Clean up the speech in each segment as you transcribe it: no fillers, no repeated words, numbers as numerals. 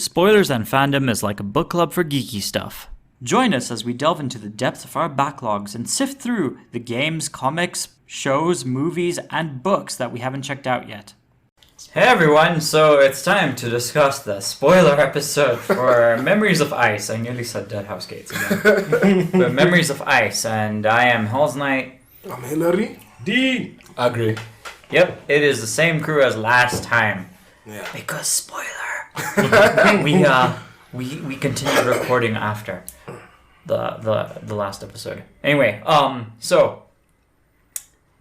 Spoilers and Fandom is like a book club for geeky stuff. Join us as we delve into the depth of our backlogs and sift through the games, comics, shows, movies, and books that we haven't checked out yet. Hey everyone, so it's time to discuss the spoiler episode for Memories of Ice. I nearly said Dead House Gates again. But Memories of Ice, and I am Hell's Knight. I'm Hillary. D. Aggrey. Yep, it is the same crew as last time. Yeah. Because spoiler. we continued recording after the last episode. Anyway, so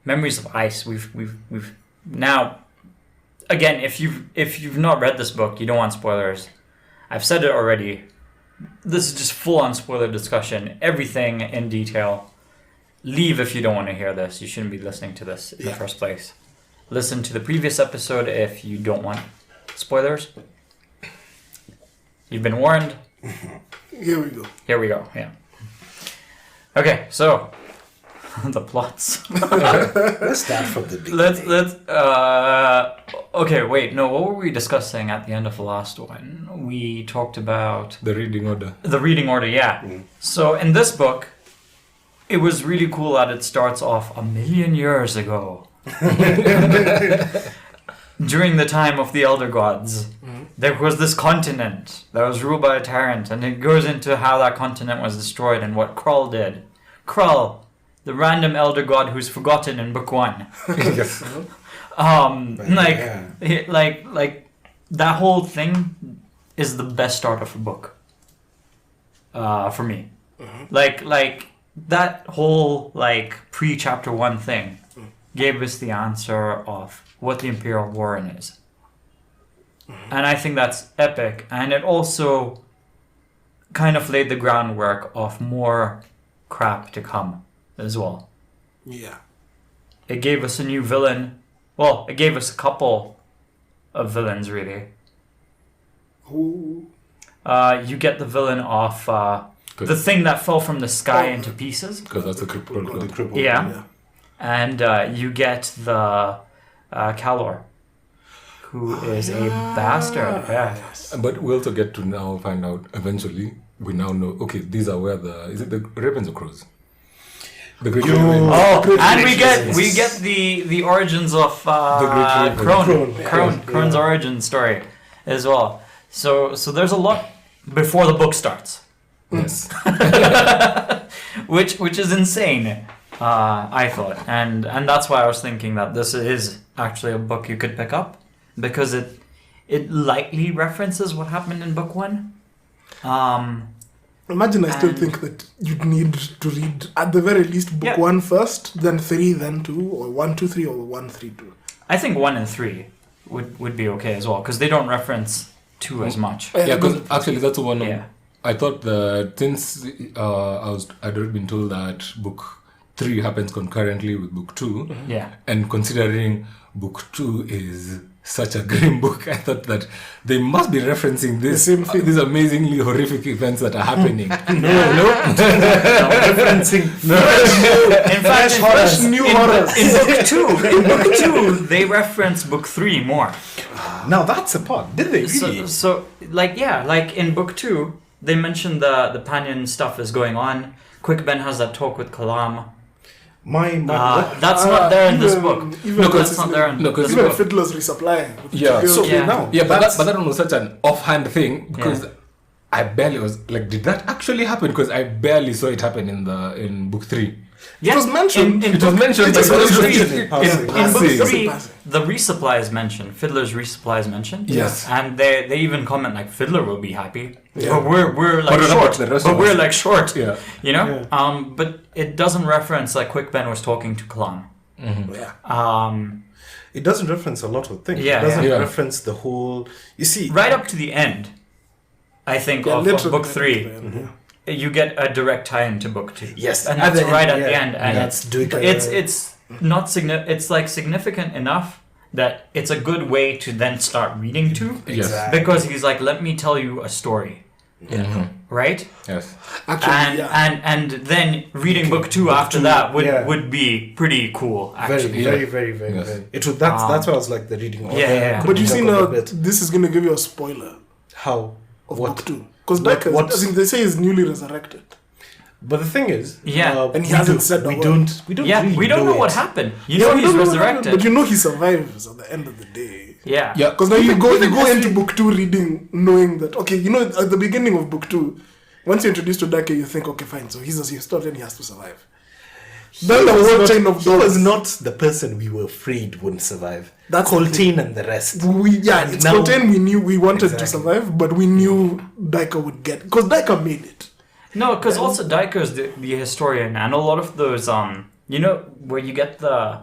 Memories of Ice. We've now, again, if you've not read this book, you don't want spoilers. I've said it already. This is just full on spoiler discussion. Everything in detail. Leave if you don't want to hear this. You shouldn't be listening to this in the first place. Listen to the previous episode if you don't want spoilers. You've been warned. Here we go. Here we go, yeah. Okay, so the plots. Let's start from the beginning. Okay, wait, no, what were we discussing at the end of the last one? We talked about The reading order. the reading order, yeah. So in this book, it was really cool that it starts off 1,000,000 years ago. During the time of the Elder Gods, there was this continent that was ruled by a tyrant, and it goes into how that continent was destroyed and what Krull did. Krull, the random Elder God who's forgotten in Book 1. Yes. Like that whole thing is the best start of a book. For me. Like that whole pre-chapter 1 thing gave us the answer of what the Imperial Warren is. And I think that's epic. And it also kind of laid the groundwork of more crap to come as well. Yeah. It gave us a new villain. Well, it gave us a couple of villains, really. Who? You get the villain of the thing that fell from the sky into pieces. Because that's the crippled. Yeah. And you get the Kallor, who is a bastard. Yeah. But we also get to now find out, eventually, we now know, okay, these are where is it the ravens or crows? The great ravens. Oh, and we get the origins of Krone's origin story as well. So there's a lot before the book starts. Yes. which is insane. I thought, and that's why I was thinking that this is actually a book you could pick up, because it lightly references what happened in Book 1. Imagine I still think that you'd need to read at the very least Book 1 first, then 3, then 2, or 1, 2, 3, or 1, 3, 2. I think 1 and 3 would be okay as well, because they don't reference 2 as much. Yeah, because actually that's one. Yeah. I thought that since I'd already been told that Book 3 happens concurrently with Book 2. Yeah. And considering Book 2 is such a grim book, I thought that they must be referencing these amazingly horrific events that are happening. No. Referencing. In fact, Fresh new horrors. In Book 2, they reference Book 3 more. Now that's a part. Did they really? So in Book 2, they mentioned the Panyan stuff is going on. Quick Ben has that talk with Kalam. That's not there in this book. That's not there in this even book. Fiddler's resupplying. Yeah. So now. Yeah, but that was such an offhand thing, because I barely was like, did that actually happen? Because I barely saw it happen in Book 3. Yeah. It was mentioned. In It was mentioned. Book but three, it was in Book 3, Passing. the resupply is mentioned. Fiddler's resupply is mentioned. Yes. And they even comment like, Fiddler will be happy. Yeah. But we're like But what about short. the rest But of we're us? like short. Yeah. You know? But it doesn't reference like Quick Ben was talking to Kalam. Yeah. It doesn't reference a lot of things. Yeah, It doesn't yeah. reference the whole. You see, Right up to the end, I think, of literally Book 3. You get a direct tie into Book 2. Yes, and at that's the right end, at the yeah. end, and That's doing it's not it's like significant enough that it's a good way to then start reading to, Yes. because he's like, let me tell you a story, right? Yes. Actually, And then reading Book 2 after that would be pretty cool, actually. very. Yes. It was that's why I was like the reading order. Yeah. But you Couldn't see talk now, about it. this is going to give you a spoiler. How? of What? book 2. Because What- Daika, what's- I think they say he's newly resurrected. But the thing is, And he hasn't said a we word. don't. We don't. Yeah, really we don't know what it. happened. You Yeah, know we he's don't know, resurrected. but you know he survives at the end of the day. Yeah. Yeah. Because now you go Even into book 2 reading knowing that, okay, you know, at the beginning of book 2, once you're introduced to Daika, you think, okay, fine, so he's a historian, he has to survive. Then the whole chain of He was dogs. not the person we were afraid wouldn't survive. That's the Coltane and the rest. And It's now- Coltane we wanted to Exactly. survive, but we knew Daika would get, because Daika made it. No, because also Daika is the historian, and a lot of those you know, where you get the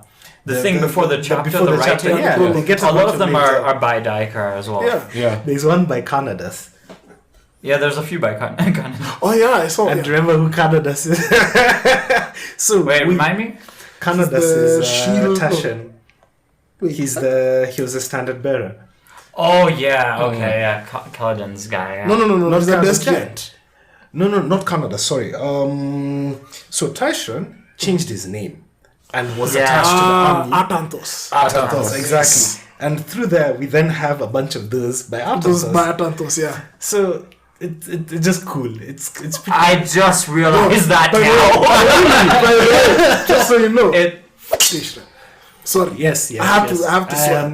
thing before the chapter, before the the chapter, writing. yeah, they get a lot bunch of them later. are by Daika as well. Yeah. Yeah. There's one by Kanadas. Yeah, there's a few by Daika. Oh yeah, I saw And it. remember who Kanadas is? So Wait, remind me. Kanadas He's the is shield- Tayschrenn. Wait, He was a standard bearer. Oh yeah, okay, yeah, Kaladin's guy. Yeah. No, Not he's the Kanadas, best yeah. giant. No, not Kanadas. Sorry. So Tayschrenn changed his name and was Yeah. attached to the army. Atanthos. Atanthos, exactly. And through there, we then have a bunch of those by Those Atanthos. by Atanthos, yeah. So it's just cool. It's pretty. I just realized that By the now. way, by the way, just so you know, Tayschrenn. Sorry. Yes. I have to swear.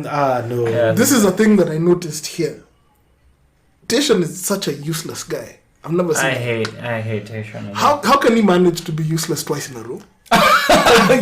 No. Yeah. This is a thing that I noticed here. Tayschrenn is such a useless guy. I've never seen I it. hate Tayschrenn. How can he manage to be useless twice in a row?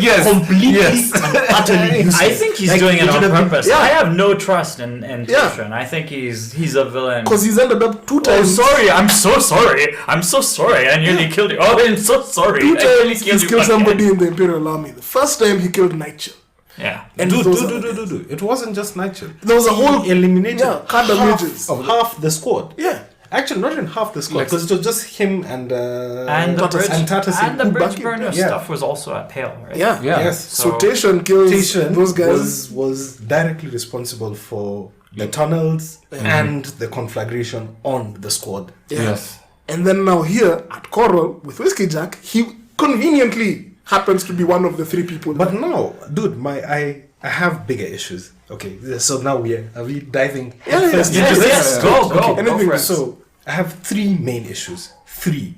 Yes. Completely and utterly useless. I think he's Like, doing it it on should have been- purpose. yeah. I have no trust in Yeah. Tayschrenn. I think he's a villain. Because he's ended up 2 Oh, times. sorry! I'm so sorry! I'm so sorry! I nearly killed you. Oh, I'm so sorry! 2 I nearly times he's you killed again. somebody in the Imperial Army. The first time he killed Nightshell. Yeah. And Dude, those other guys. It wasn't just Nigel. There was a whole He eliminated card damages. half the squad. Yeah. Actually, not even half the squad, because it was just him and And the bridge, and Tatas and the who bridge back him. burner Yeah. stuff was also at Pale, right? Yeah. Yeah. Yes. So Tayschrenn kills Tayschrenn those guys. was directly responsible for the tunnels and the conflagration on the squad. Yeah. Yes. And then now here at Coral with Whiskey Jack, he conveniently happens to be one of the 3 people. But now, dude, I have bigger issues. Okay, so now are we diving Yeah, yeah, first yeah. into Yes, this? yes, go, go, Anything go for it. So I have 3 main issues. 3.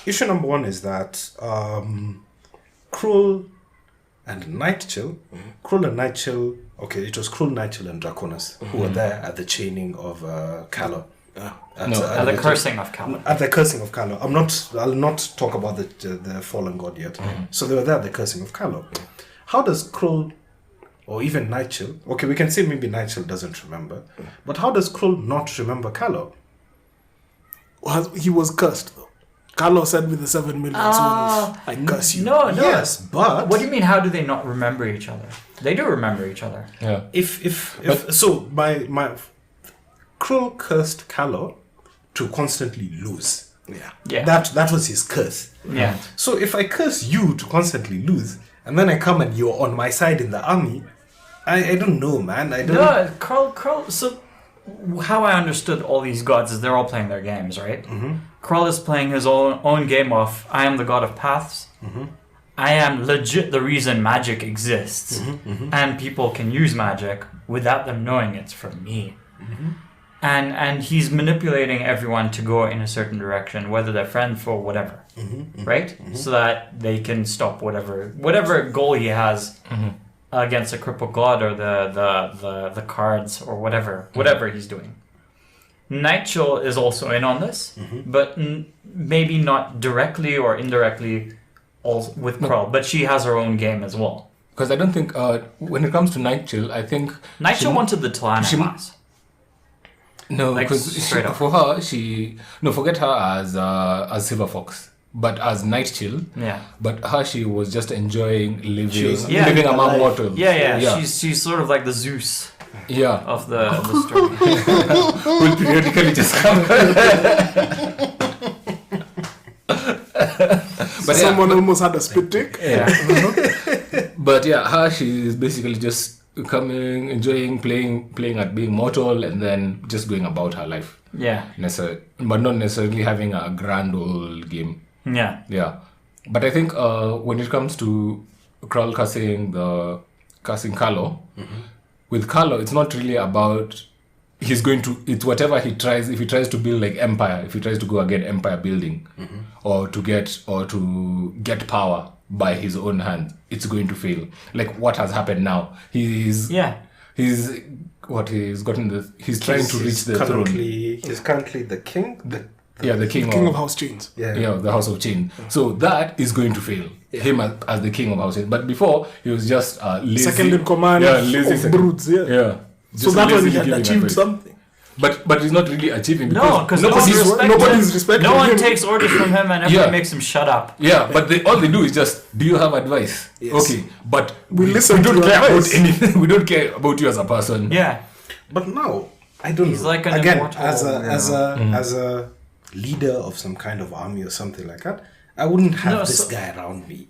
Issue number 1 is that Krull and Nightchill. Krull and Nightchill. Okay, it was Krull, Nightchill, and Draconis who were there at the chaining of Kallor. At the cursing of Kallor. At the cursing of Kallor. I'll not talk about the fallen god yet. So they were there at the cursing of Kallor. How does Krull or even Nightchill, okay, we can say maybe Nightchill doesn't remember, but how does Krull not remember Kallor? He was cursed though. Kallor said with the 7 million souls, I curse you. No. Yes, but What do you mean? How do they not remember each other? They do remember each other. Yeah. if so my Krull cursed Kallor to constantly lose. Yeah. Yeah. That was his curse. Yeah. So if I curse you to constantly lose, and then I come and you're on my side in the army, I don't know, man. I don't. No, Krull. So, how I understood all these gods is they're all playing their games, right? Krull is playing his own game of I am the god of paths. I am legit the reason magic exists, and people can use magic without them knowing it's from me. And he's manipulating everyone to go in a certain direction, whether they're friends or whatever, right? So that they can stop whatever goal he has against a crippled god or the cards or whatever he's doing. Nightchill is also in on this, but maybe not directly or indirectly with Krull, but she has her own game as well. Because I don't think when it comes to Nightchill, I think Nightchill wanted the Talana she- class. no, Like, because straight up. for her forget her as Silverfox, but as Nightchill. Yeah. But her, she was just enjoying living, was Yeah. living among alive. mortals. Yeah. She's sort of like the Zeus Yeah. of the story. Will periodically just come. But Someone almost had a spit take. Yeah. But yeah, her, she is basically just coming, enjoying, playing at being mortal, and then just going about her life. Yeah. But not necessarily having a grand old game. Yeah. Yeah. But I think when it comes to Krull cursing Kallor, with Kallor, it's not really about he's going to, it's whatever he tries, if he tries to build like empire, if he tries to go again empire building, or to get power by his own hand, it's going to fail. Like what has happened now. He's trying to reach the throne. He's currently the king. The king of House Chains. The House of Chain. So that is going to fail. Him as the king of House Chain. But before he was just lazy. Second in command of broods. Yeah. So that one he had achieved something. But he's not really achieving because nobody's respecting no one him. takes orders from him, and everyone makes him shut up. Yeah, but all they do is just, do you have advice? Yes. Okay, but we listen. We don't to care advice. about anything. We don't care about you as a person. Yeah, but now I don't He's know. like an Again, immortal, as a leader of some kind of army or something like that, I wouldn't have this guy around me.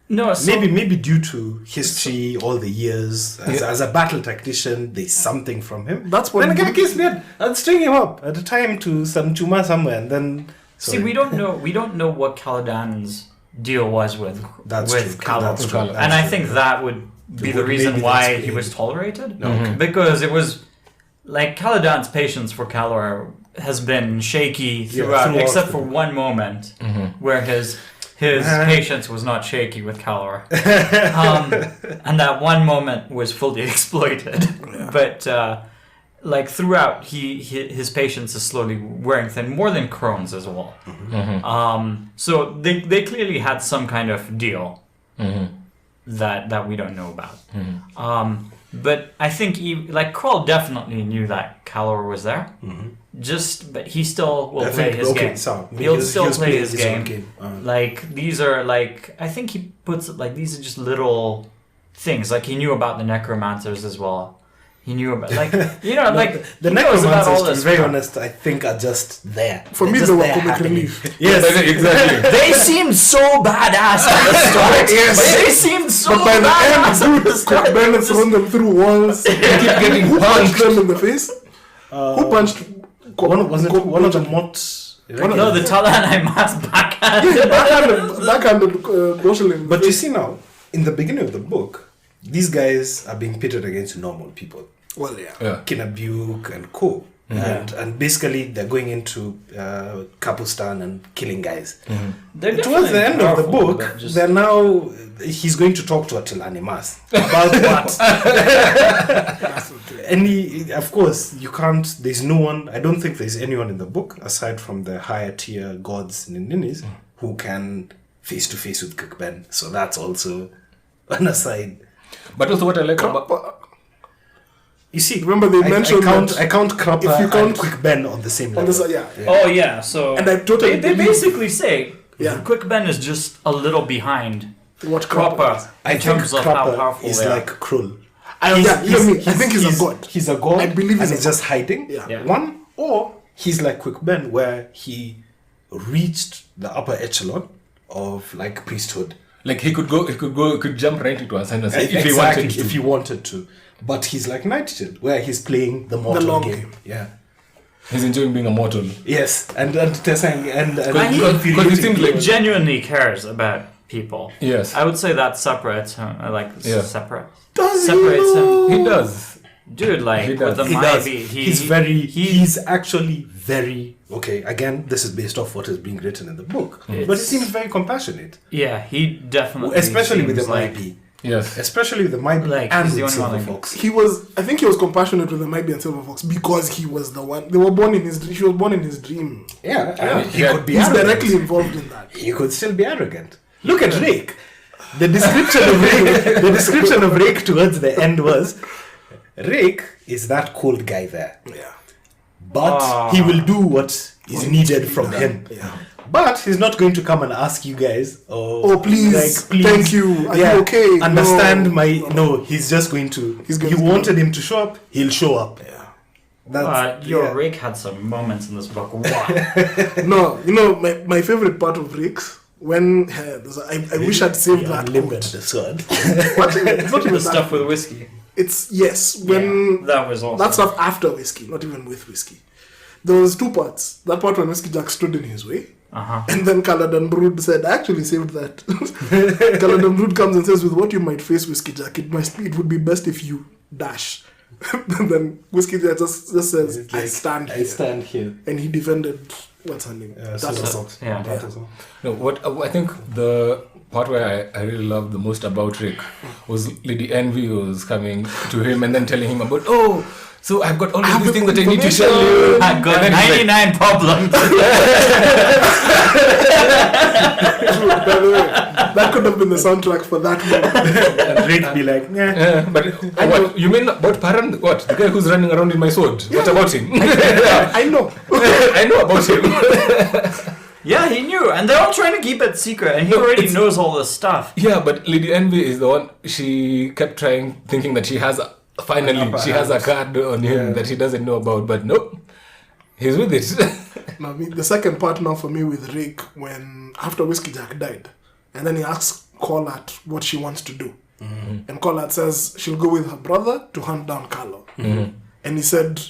No, maybe due to history, all the years as a battle tactician, there's something from him. That's what. Then again, I'd string him up at a time to some chuma somewhere, and then. See, we don't know. We don't know what Caladan's deal was with Kallor, and I think that would be the reason why he was tolerated. Because it was like Caladan's patience for Kallor has been shaky throughout except for one moment where his patience was not shaky with Kallor. And that one moment was fully exploited. But like throughout, his patience is slowly wearing thin, more than Crone's as well. So they clearly had some kind of deal that we don't know about. But I think Krull definitely knew that Kallor was there. But he still will play his game. He'll still play his game. Like these are I think he puts it like these are just little things. Like he knew about the necromancers as well. He knew about the necromancers. To be very honest, I think are just there. For me, they were comic relief. Yes, exactly. They seemed so badass at the start. Yes. They seemed so But by badass the end, Cook Bennett's run them through walls. They keep getting punched them in the face. Who punched? One of the mods. No, the Talanai mass backhand. Backhanded Gosselin. But you see now, in the beginning of the book, these guys are being pitted against normal people. Well, Kinabuk and co. And basically they're going into Kapistan and killing guys. Towards the end of the book, they're now he's going to talk to Attilani Mas about what? And of course you can't, there's no one, I don't think there's anyone in the book aside from the higher tier gods in Ninis who can face to face with Kukben. So that's also an aside. But also what I like about... You see, remember they mentioned I count Kruppe and Quick Ben on the same level. Oh yeah, so and I totally they basically say Quick Ben is just a little behind what Kruppe in terms of how powerful is they are. like Krull. I think he's a god. He's a god. I believe he's just hiding. One, or he's like Quick Ben, where he reached the upper echelon of like priesthood. Like he could jump right into a sentence if he wanted to. But he's like Nightshade, where he's playing the mortal game. Yeah. He's enjoying being a mortal. Yes, and Tayschrenn and because he seems like genuinely cares about people. Yes. I would say that separates him. Separates him. He does. Dude, like with the Maybe, he's actually very okay. Again, this is based off what is being written in the book, but he seems very compassionate. Yeah, he definitely, especially with the Maybe. Yes, especially with the Maybe and with Silverfox. I think he was compassionate with the Maybe and Silverfox because he was the one. He was born in his dream. Yeah. He could be. He's directly involved in that. He could still be arrogant. Look at Rake. The description of Rake towards the end was, Rake is that cold guy there. Yeah. But he will do what is needed from him. Yeah. But he's not going to come and ask you guys, please, thank you, are you okay? Understand he's just going to, you wanted him to show up, he'll show up. Yeah. Rake had some moments in this book. Wow. No, my favorite part of Rake's, when I wish I'd saved that quote. The sword. But it's not even the stuff with whiskey. It's, when... that was awesome. That stuff after whiskey, not even with whiskey. There was two parts. That part when Whiskey Jack stood in his way. And then Caladan Brood said, I actually saved that. Caladan Brood comes and says, with what you might face, Whiskey Jack, it would be best if you dash. then Whiskey just says, It's I like, stand I here. stand here. And he defended, what's her name? Silverfox. Yeah. That is all. No, what I think the part where I really loved the most about Rick was Lady Envy was coming to him and then telling him about, so I've got all these things that I need to tell you. I got And then he's 99 problems. By the way, that could have been the soundtrack for that movie. And Rick be like, but what? You mean about Paran? What? The guy who's running around in my sword? What about him? I know. I know about him. Yeah, he knew, and they're all trying to keep it secret, and he already knows all this stuff. Yeah, but Lady Envy is the one. She kept thinking that she has a card on him that he doesn't know about, but nope, he's with it. Now, the second part now for me with Rick, when after Whiskey Jack died, and then he asks Collat what she wants to do. And Collat says she'll go with her brother to hunt down Kallor. And he said,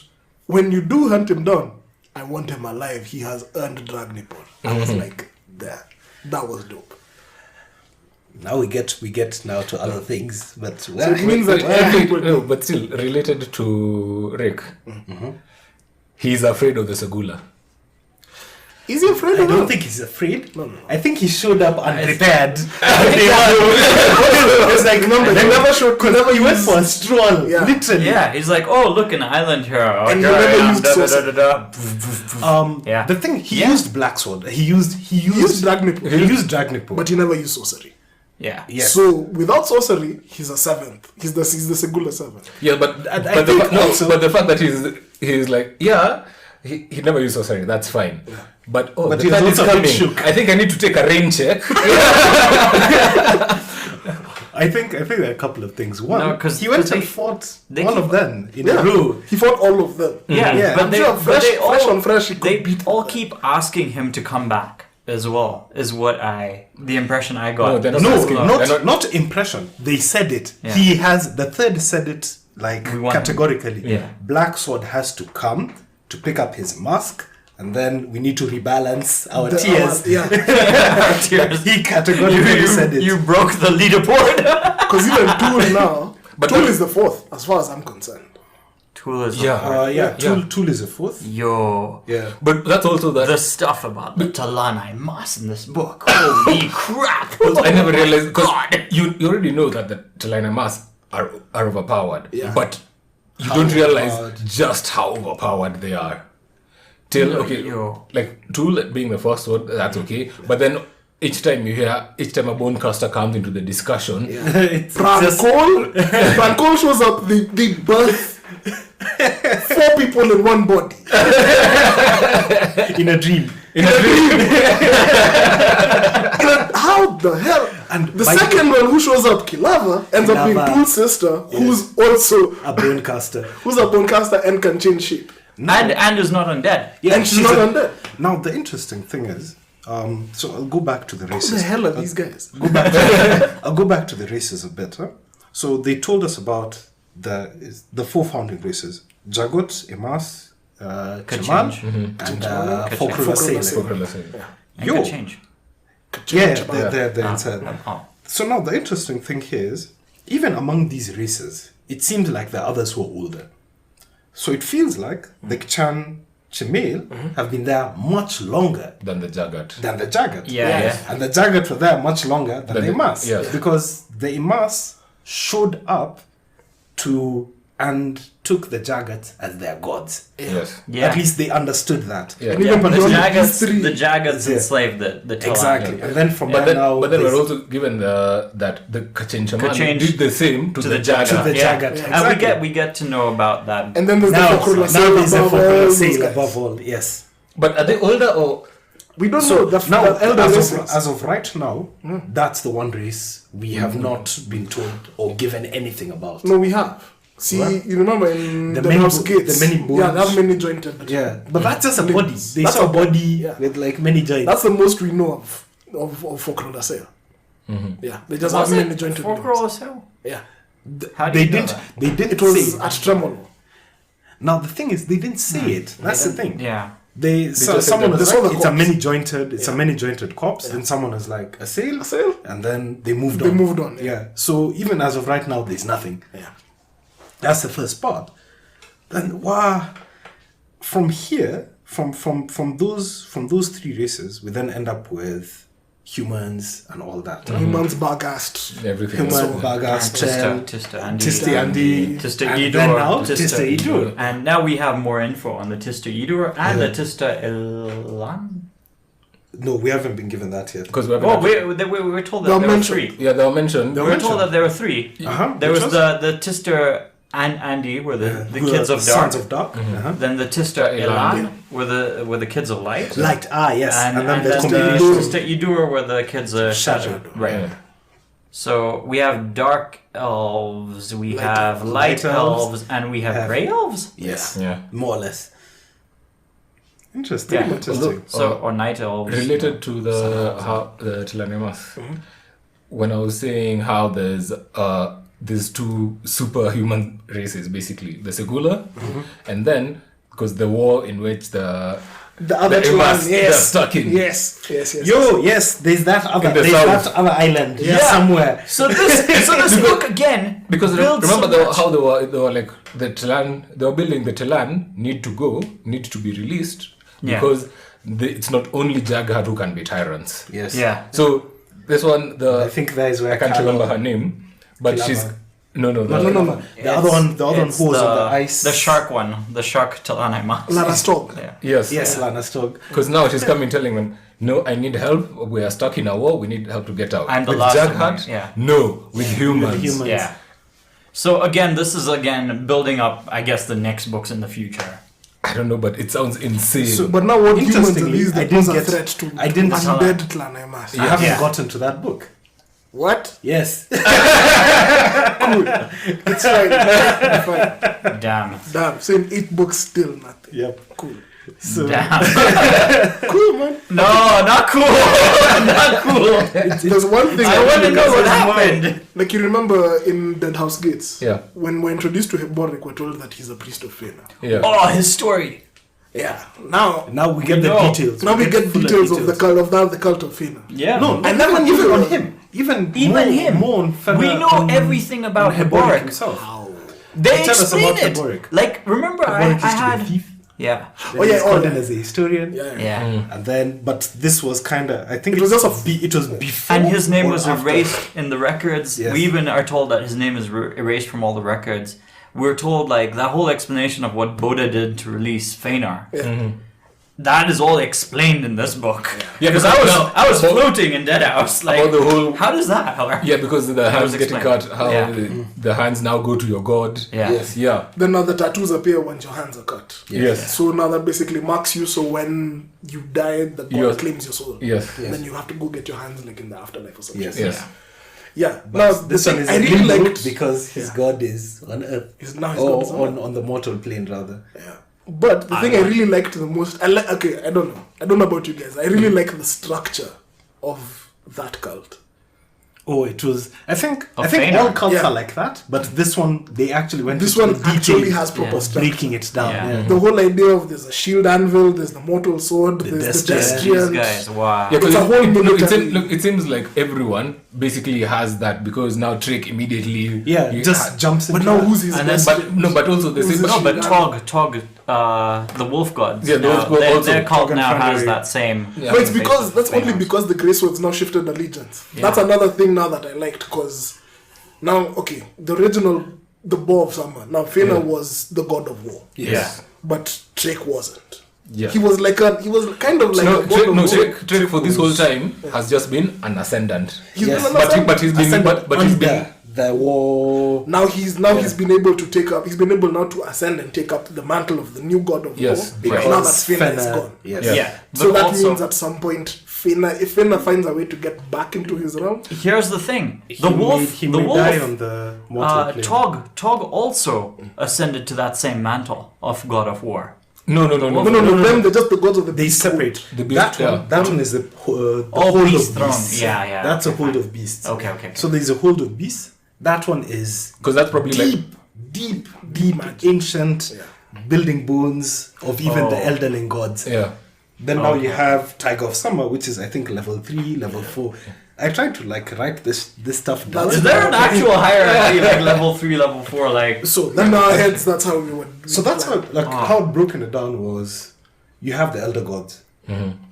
when you do hunt him down, I want him alive. He has earned Dragnipor. I was like, there. That was dope. now we get now to other things, but So it means that No, but still related to Rick. He's afraid of the Sagula. is he afraid I of don't her? think he's afraid. No. I think he showed up unprepared. It's like, remember, he never showed, He went for a stroll, Yeah. literally. Yeah, he's like, oh, look, an island here. Okay, And he never yeah, used da, da, sorcery. da, da, da. Yeah. The thing, he Yeah. used Black Sword. He used He used Dragnipor, he used Dragnipor. but he never used sorcery. Yeah. Yes. So without sorcery, he's a seventh. He's the Segula seventh. Yeah, but the fact that he's like, he never used sorcery. That's fine. But But the he was third is also a bit coming. shook. I think I need to take a rain check. I think there are a couple of things. One, No, 'cause he went they- and fought they one keep- of them in Yeah, a row. he fought all of them. Yeah, Yeah. but I'm they, sure but fresh- they all, fresh on fresh, he could they beat all them. keep asking him to come back as well, is what the impression I got. No, they're That's not No, what's going on. not impression. They said it. Yeah. He has the third said it like We want categorically. Yeah. Black Sword has to come to pick up his mask, and then we need to rebalance our tears. Tears. He categorically said it. You broke the leaderboard. Because even Tool now, But Tool the- is the fourth, as far as I'm concerned. Tool is Yeah. Tool is a fourth. Yo. Yeah. But that's also that. The stuff about the Talanai Mas in this book. Holy crap. I never realized because God. you already know that the Talina Mas are overpowered, Yeah. but you don't realize overpowered. just how overpowered they are. Till Yo. like Tool being the first one, that's okay. But then each time a bone caster comes into the discussion, It's just- Prankol shows up, the birth 4 people in one body. in a dream. How the hell? And the by second one who shows up, Kilava, ends up being Kilava. Tool's sister, who's also A bonecaster. who's a bonecaster and can change shape. And is not undead. Yeah, And she's not undead. Now the interesting thing is, so I'll go back to the races. Who the hell are these guys? I'll go back to the races a bit. Huh? So they told us about the 4 founding races: Jagot, Emas, Chaman, and Fokrula. I Yo. could change. Yeah, they're inside. Oh. So now the interesting thing here is, even among these races, it seems like the others who are older. So it feels like the Kchan Chemail have been there much longer than the Jagat. than the Jagat. Yeah. And the Jagat were there much longer than the Imas. yes. Because the Imas showed up and took the Jagat as their gods. Yes. Yeah. At least they understood that. Yeah. And even The beyond these Jaggeds, three, the Jaggeds Yeah. enslaved the Talan. Exactly. And then from But there then, now... but then they- we're also given that the Kachin Shaman Kachin did the same to the Jagat. Jagat. To the Yeah. Jagat, And exactly. we get to know about that. and then there's now, the Fokrula now there's a above all Fokrula those Sail guys. above all, yes. But are they older or? We don't So know. The now, elder races. as of right now, that's the one race we have not been told or given anything about. No, we have. See, What? you remember in The the, many house bo- gates? the many Yeah, they have bones. many jointed. Yeah, but that's just a body. They That's saw a a body yeah. with like many joints. That's the most we know of Fokrula Sail. Yeah, they just have many jointed. Folk bones. roll as hell? Yeah, How do they you know didn't. that? They didn't it was say. at Tremolo. Now the thing is, they didn't say it. That's the thing. Yeah. just said Someone that was they saw like, the it's a corpse. many jointed. It's a Yeah. many jointed corpse. And someone was like a sail, A sail? and then they moved They on. moved on, yeah. Yeah. So even as of right now, there's nothing. Yeah. That's the first part. And from here, from those three races, we then end up with humans and all that. Humans, Barghast. Everything. Human, Barghast, Tista, Andy. Tista, Andy, Tista, and Idur. then now Tista, Tista, Idur. And now we have more info on the Tista Idur and the Tista Elan. No, we haven't been given that yet. Because we Oh, we were told that They're there were mentioned. three. Yeah, they were mentioned. We were told that there were three. There Which was the Tista and Andy were the who kids are of dark. Sons of Dark. Then the Tista Elan were the kids of light. Light, yes. And then then there's the combination. Tista Idur were the kids of shadow. Shadow. Right. Yeah. So we have dark elves, we Light have elves. light Light elves. elves, and we have Have- grey elves. Yes. Yeah. More or less. Interesting. Yeah. Interesting. So or night elves. Related to the Telanimas, when I was saying how there's two superhuman races, basically the Segula, and then because the war in which the other two Emas, ones, they're yes. stuck in. Yes. There's that other, In the south. island Yeah. somewhere. So this book again Because builds remember so much. how they were like the Telan, they were building the Telan need to be released Yeah. because it's not only Jaghat who can be tyrants. Yes. Yeah. So this one, I think that is where I can't Kallor- remember her name, but Kilama. she's no. No. The other one It's who was on the ice. The shark one. The shark Telanimas. Lana Stog. Yeah. Yes. Yes, Lana Stog. Because now she's coming telling them, no, I need help. We are stuck in a war. We need help to get out. I'm the with last Jaghat, one, yeah. no, with humans. humans. Yeah. So again, this is building up, I guess, the next books in the future. I don't know, but it sounds insane. So, but now what humans are Interestingly, these I that didn't pose a get- threat to I didn't- undead Tlanaemas? You haven't Yeah. gotten to that book. What? Yes. It's fine. Fine. Damn. Damn. So in 8 books, still nothing. Yep. Cool. So Damn. Cool, man. No, not cool. Not cool. There's one thing I want to know what there's happened. Like you remember in Dead House Gates, Yeah. when we're introduced to Heboric, we're told that he's a priest of Fena. Yeah. Oh, his story. Yeah. Now now we get the know. details. we get fuller details of the cult of Fena. Yeah. No, And and that one even too. on him. Even him. More on Fenner, We know on- everything about on Heboric Heboric. himself. They Tell us explain about it. Heboric. Like, remember I Heboric used to be a had... thief. Yeah. Then Oh, yeah, he's oh, called yeah. in as a historian. Yeah. And then, but this was kind of, I think It was just it was before. And his name or was after. erased in the records. Yes. We even are told that his name is erased from all the records. We're told, like, that whole explanation of what Boda did to release Fenar. Yeah. That is all explained in this book. Yeah, Because I was floating in Dead House. Like, About the whole- how does that work? Yeah, because the That hands was getting explained. cut, how Yeah. the hands now go to your god. Yeah. Yes. Yeah. Then now the tattoos appear when your hands are cut. Yes. So now that basically marks you. So when you die, the god Yes. claims your soul. Yes. And then you have to go get your hands like in the afterlife or something. Yes. Yes. Yeah. But Now this one is I really liked because his Yeah. god is on earth. Now his Or god is on on the mortal plane, rather. Yeah. But the thing I really liked the most, I don't know. I don't know about you guys. I really like the structure of that cult. Oh, it was. I think Fenar. all cults Yeah. are like that, but this one they actually went. This into one the actually detail, has proper structure. breaking it down. Yeah. Yeah. The whole idea of there's a shield anvil, there's the mortal sword, there's the Destrian. These Destrian. guys, wow. Yeah, because It's a whole military- it seems like everyone basically has that because now Trick immediately Yeah, just jumps into But now that. who's his And then- best but friend? no, but also the Who's same. the No, but shield Tog, the wolf gods. Yeah, the now, wolf god also. their cult Tog and now has Fandom. that same. Yeah. But it's face because of that's only Fenar. because the Grey Swords now shifted allegiance. Yeah. That's another thing now that I liked because now the original the Bow of Summer. Now Fena was the god of war, Yes. but Drake wasn't. Yeah. He was kind of like No, a god of war. Trick for this whole time has just been an ascendant. He's Yes. been an ascendant. But he's been Ascended but he's under been the war. Now he's been able to take up. He's been able now to ascend and take up the mantle of the new god of Yes, war. because Now that Fena is gone. Yes. Yeah. Yeah. So But that also, means at some point, if Fena finds a way to get back into his realm, here's the thing: He the wolf, he the may wolf, die on the mortal plane. Tog also ascended to that same mantle of god of war. no. no, them they're just the gods of the They beast. separate. The beast, That one is the Oh, hold beast of throne. beasts. Yeah. That's a okay, hold fine. of beasts. Okay. So there's a hold of beasts. That one is because that's probably like deep, magic. ancient building bones of even the elderling gods. yeah. Then now you Okay. have Tiger of Summer, which is I think level 3, level 4. I tried to like write this stuff down. Is there an actual hierarchy, like level 3, level 4, like? So in our heads, that's how we would. So that's how, like, how I'd broken it down was, you have the elder gods.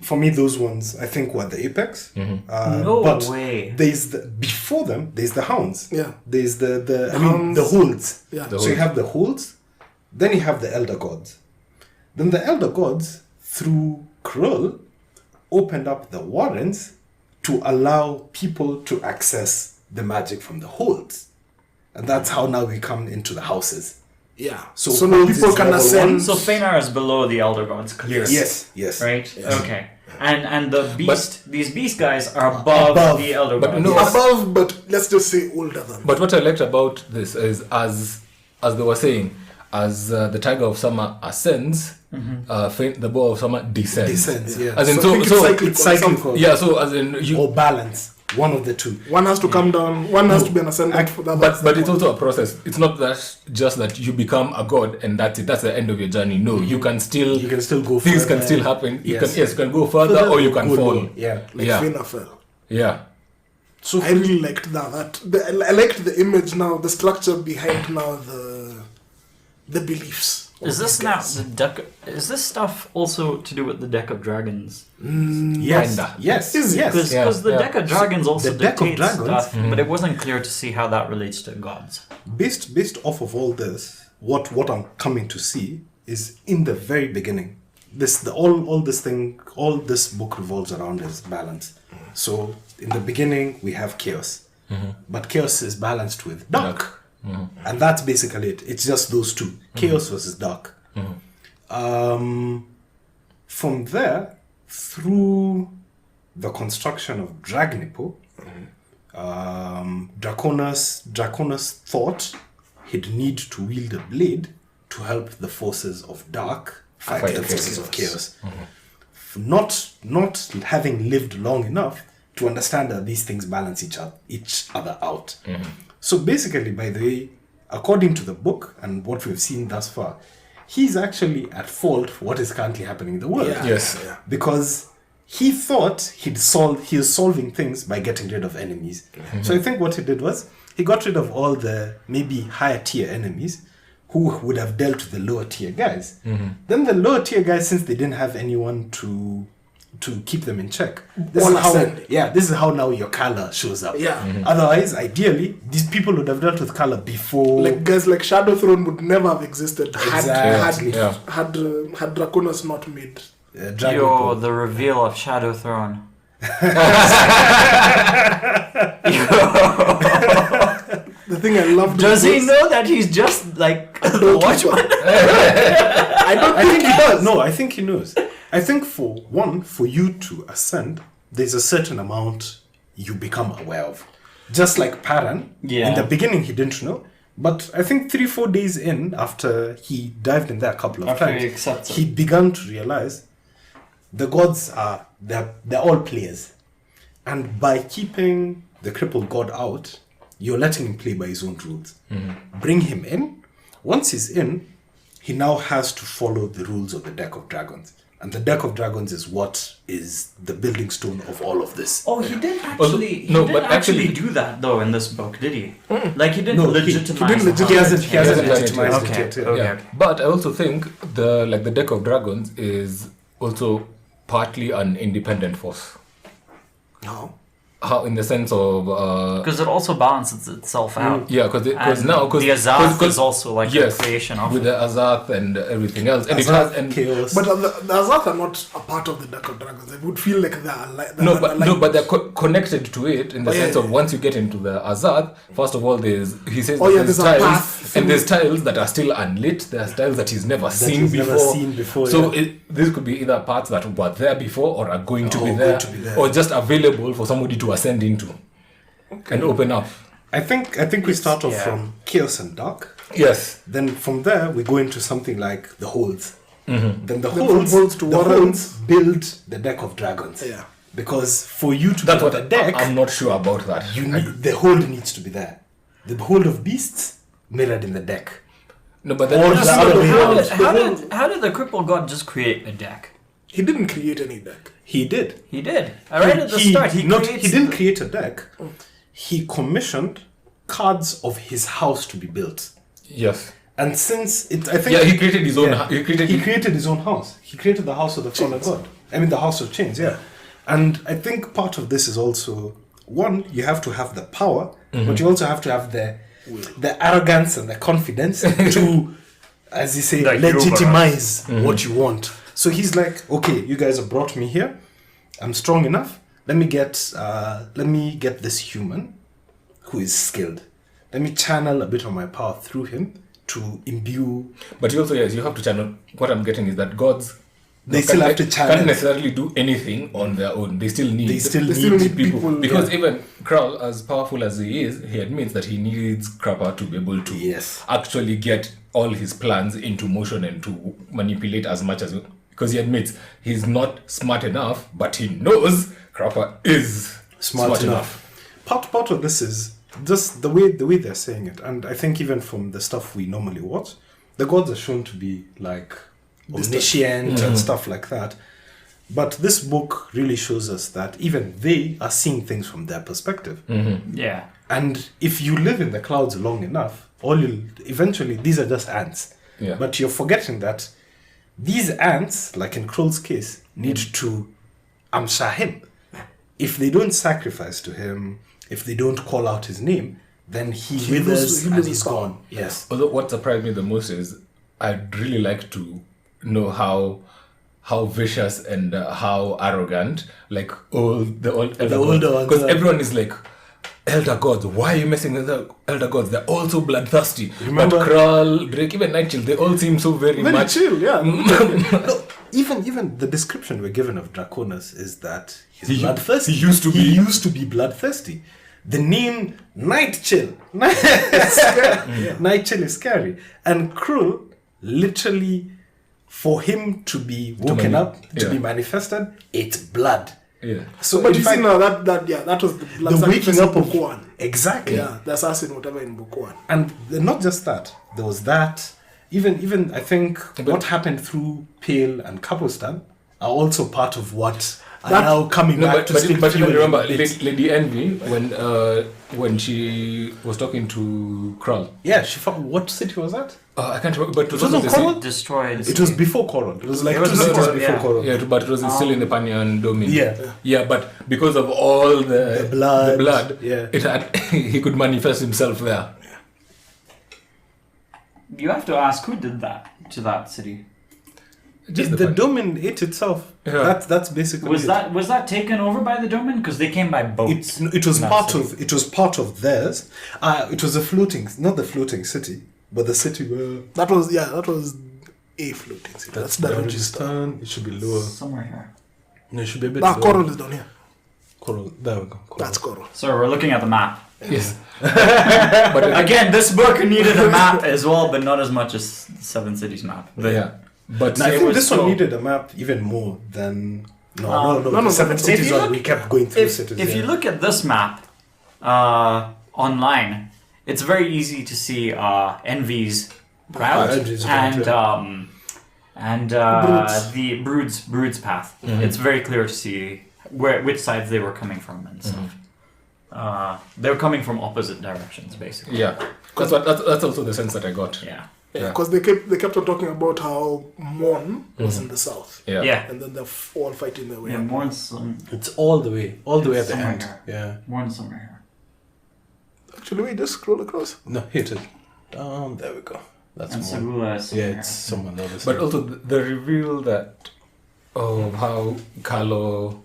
For me, those ones I think were the apex. No but way. There's before them. There's the hounds. Yeah. There's the holds. Yeah. So you have the holds, then you have the elder gods. Then the elder gods through Krull opened up the warrens to allow people to access the magic from the holds, and that's how now we come into the houses. Yeah. So now holds people is can level ascend. one. So Fenar is below the Elder Gods, clearly. Yes. Right? Yes. Okay. And the beast, these beast guys are above the Elder But Gods. no, Above, but let's just say older than. But what I liked about this is, as they were saying, as the Tiger of Summer ascends, the Bow of Summer descends. Yeah. As in, I think it's cyclical. yeah. So as in, Or balance. One of the two. One has to come down. One has to be an ascendant for that. but it's also a process. It's not that just that you become a god and that's it. That's the end of your journey. No, you can still go. things further. can still happen. You Yes. can go further or you can Go fall. low. Yeah. Like Yeah. Fina fell. Yeah. So I really liked that. I liked the image now, the structure behind now the beliefs. Is this now the deck? Is this stuff also to do with the deck of dragons? yes, Kinda. yes, Is it? yes. Because the deck of dragons also the deck of dictates dragons- stuff, but it wasn't clear to see how that relates to gods. Based off of all this, what I'm coming to see is in the very beginning. All this book revolves around is balance. So in the beginning we have chaos, but chaos is balanced with dark. And that's basically it. It's just those two, chaos versus dark. From there, through the construction of Dragnipo, Draconis thought he'd need to wield a blade to help the forces of dark fight the forces of chaos. Not having lived long enough to understand that these things balance each other out. So basically, by the way, according to the book and what we've seen thus far, he's actually at fault for what is currently happening in the world. Yeah. Yes. Yeah. Because he thought he is solving things by getting rid of enemies. So I think what he did was he got rid of all the maybe higher tier enemies who would have dealt with the lower tier guys. Then the lower tier guys, since they didn't have anyone to keep them in check. This is how now your Kallor shows up. Yeah. Otherwise, ideally, these people would have dealt with Kallor before. Like guys like Shadow Throne would never have existed Exactly. had Draconis not made. Yo, the reveal of Shadow Throne. The thing I loved. Does he was- know that he's just like the watchman? I think he does. No, I think he knows. I think for you to ascend, there's a certain amount you become aware of. Just like Paran, in the beginning he didn't know, but I think 3-4 days in, after he dived in there a couple of After he times, accepts it. he began to realize the gods they're all players, and by keeping the crippled god out, you're letting him play by his own rules. Bring him in. Once he's in, he now has to follow the rules of the deck of dragons. And the deck of dragons is what is the building stone of all of this. Oh, he didn't actually, do that though in this book, did he? Like he didn't No, legitimize. He hasn't legitimized legitimized Okay. it yet. Okay. Yeah. But I also think the deck of dragons is also partly an independent force. No. How, in the sense of Because it also balances itself out. yeah, because And now the Azath is also like yes, a creation of with it. the Azath and everything else, and Azath, and chaos. But the Azath are not a part of the Deck of Dragons. I would feel like but they're connected to it in the sense of once you get into the Azath. First of all, there's there's a tiles, path and there's tiles that are still unlit. There's tiles that he's never seen he's before. never seen before, So yeah. this could be either parts that were there before or are going to be going there, to be there. or just available for somebody to ascend into and open up. I think we start off from chaos and dark. Yes. Then from there we go into something like the holds. Then the from holds, holds to the warrens. holds build the deck of dragons. Yeah. Because for you to That's build what a deck, I'm not sure about that. the hold needs to be there. The hold of beasts mirrored in the deck. No, but Or then the other way around. How did the crippled god just create a deck? He didn't create any deck. He did. He did. Right at the start, he didn't create a deck. He commissioned cards of his house to be built. Yes. And since I think he created his own. He created his own house. He created the house of the fallen god. I mean, the house of chains. Yeah. And I think part of this is also one. You have to have the power, but you also have to have the arrogance and the confidence to, as you say, legitimize what you want. So he's like, okay, you guys have brought me here. I'm strong enough. Let me get this human who is skilled. Let me channel a bit of my power through him to imbue. But also, yes, you have to channel. What I'm getting is that gods, they still have to channel. Can't necessarily do anything on their own. They still need people. Because even Krull, as powerful as he is, he admits that he needs Kruppe to be able to actually get all his plans into motion and to manipulate as much as... Because he admits he's not smart enough, but he knows Kruppe is smart enough. Part of this is just the way they're saying it, and I think even from the stuff we normally watch, the gods are shown to be like omniscient and stuff like that. But this book really shows us that even they are seeing things from their perspective. Yeah. And if you live in the clouds long enough, eventually these are just ants. Yeah. But you're forgetting that these ants, like in Krull's case, need to amsha him. If they don't sacrifice to him, if they don't call out his name, then he withers and he's gone. Yes. Although what surprised me the most is I'd really like to know how vicious and how arrogant, like all the older ones. Because everyone is like, elder gods, why are you messing with the elder gods? They're all so bloodthirsty. Remember, but Krull, Drake, even Nightchill, they all seem so very much chill. Yeah. No, even the description we're given of Draconis is that he's bloodthirsty. He used to be bloodthirsty. The name Nightchill. Nightchill is scary. And Krull, literally, for him to be woken up, to be manifested, it's blood. Yeah. So, but you see now that was the blood the waking up of book one. Exactly. Yeah, the assassin, whatever in book one. And not just that, there was that. Even I think what happened through Pale and Kapostan are also part of what are now coming back to speak. But you remember Lady Envy when she was talking to Krull. Yeah, she found, what city was that? I can't remember, but it wasn't Coral? Destroyed. It was before Coral. It was like 2 cities before Coral. Yeah, but it was still in the Panian domain. Yeah, but because of all the blood, it had he could manifest himself there. You have to ask who did that to that city. The domain itself. Yeah. That's basically was that taken over by the domain because they came by boats. It was part of theirs. It was not the floating city, but the city where that was a floating city. That's the register. It should be lower. Somewhere here. No, it should be a bit lower. Coral is down here. Coral. There we go. Coral. That's Coral. So we're looking at the map. Yes. But again, this book needed a map as well, but not as much as the Seven Cities map. But I think this one needed a map even more than no. Seven Cities one we kept going through cities. If you look at this map online, it's very easy to see Envy's route and the Brood's path. It's very clear to see which sides they were coming from and stuff. They were coming from opposite directions, basically. Yeah, that's also the sense that I got. Yeah. Because they kept on talking about how Morn was in the south. Yeah. And then they're all fighting their way. Yeah, Morn's it's all the way at the end. Here. Yeah. Morn's somewhere here. Actually, wait, just scroll across. No, hit it. There we go. That's more. It's someone else. But also the reveal that how Kallor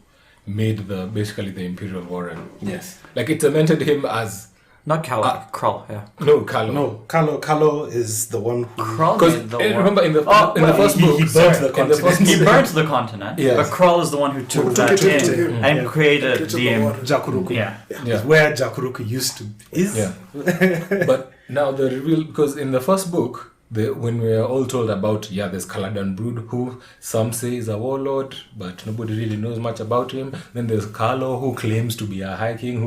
made basically the Imperial Warren. Yes. Like it cemented him as not Kallor, Krull, yeah. No, Kallor. No, Kallor is the one who... Krull made the remember in the first book... He burnt the continent. He burnt the continent, yes. But Krull is the one who took that in and created the... Jakuruku. Yeah. Where Jakuruku used to is. Yeah. But now the reveal... Because in the first book, when we are all told about, there's Caladan Brood, who some say is a warlord, but nobody really knows much about him. Then there's Kallor, who claims to be a High King,